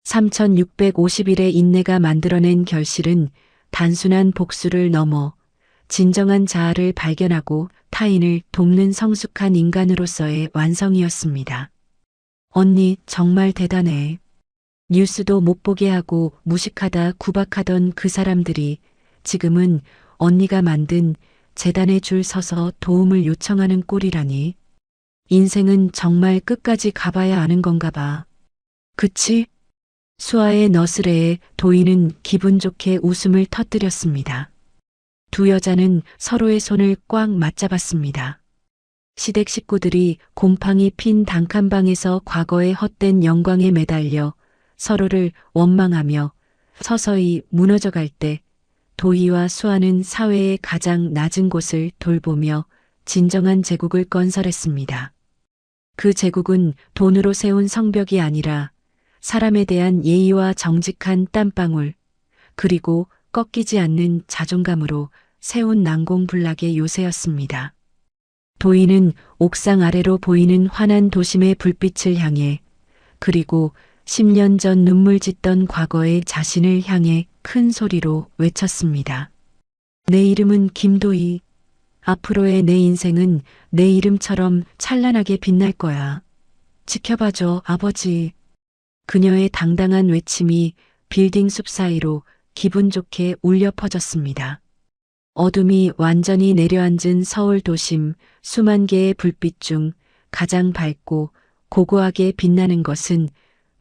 3650일의 인내가 만들어낸 결실은 단순한 복수를 넘어 진정한 자아를 발견하고 타인을 돕는 성숙한 인간으로서의 완성이었습니다. 언니 정말 대단해. 뉴스도 못 보게 하고 무식하다 구박하던 그 사람들이 지금은 언니가 만든 재단에 줄 서서 도움을 요청하는 꼴이라니. 인생은 정말 끝까지 가봐야 아는 건가 봐. 그치? 수아의 너스레에 도희는 기분 좋게 웃음을 터뜨렸습니다. 두 여자는 서로의 손을 꽉 맞잡았습니다. 시댁 식구들이 곰팡이 핀 단칸방에서 과거의 헛된 영광에 매달려 서로를 원망하며 서서히 무너져갈 때 도희와 수아는 사회의 가장 낮은 곳을 돌보며 진정한 제국을 건설했습니다. 그 제국은 돈으로 세운 성벽이 아니라 사람에 대한 예의와 정직한 땀방울, 그리고 꺾이지 않는 자존감으로 세운 난공불락의 요새였습니다. 도희는 옥상 아래로 보이는 환한 도심의 불빛을 향해, 그리고 10년 전 눈물 짓던 과거의 자신을 향해 큰 소리로 외쳤습니다. 내 이름은 김도희. 앞으로의 내 인생은 내 이름처럼 찬란하게 빛날 거야. 지켜봐줘, 아버지. 그녀의 당당한 외침이 빌딩 숲 사이로 기분 좋게 울려 퍼졌습니다. 어둠이 완전히 내려앉은 서울 도심, 수만 개의 불빛 중 가장 밝고 고고하게 빛나는 것은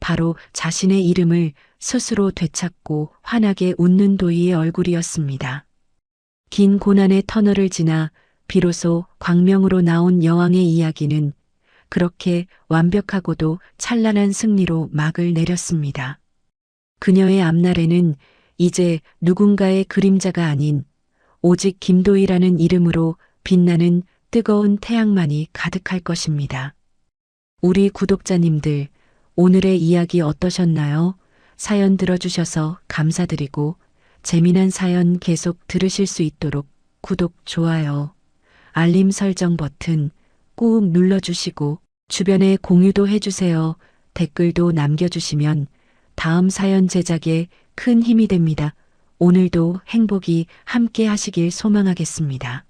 바로 자신의 이름을 스스로 되찾고 환하게 웃는 도희의 얼굴이었습니다. 긴 고난의 터널을 지나 비로소 광명으로 나온 여왕의 이야기는 그렇게 완벽하고도 찬란한 승리로 막을 내렸습니다. 그녀의 앞날에는 이제 누군가의 그림자가 아닌 오직 김도희라는 이름으로 빛나는 뜨거운 태양만이 가득할 것입니다. 우리 구독자님들, 오늘의 이야기 어떠셨나요? 사연 들어주셔서 감사드리고 재미난 사연 계속 들으실 수 있도록 구독, 좋아요, 알림 설정 버튼 꾹 눌러주시고 주변에 공유도 해주세요. 댓글도 남겨주시면 다음 사연 제작에 큰 힘이 됩니다. 오늘도 행복이 함께 하시길 소망하겠습니다.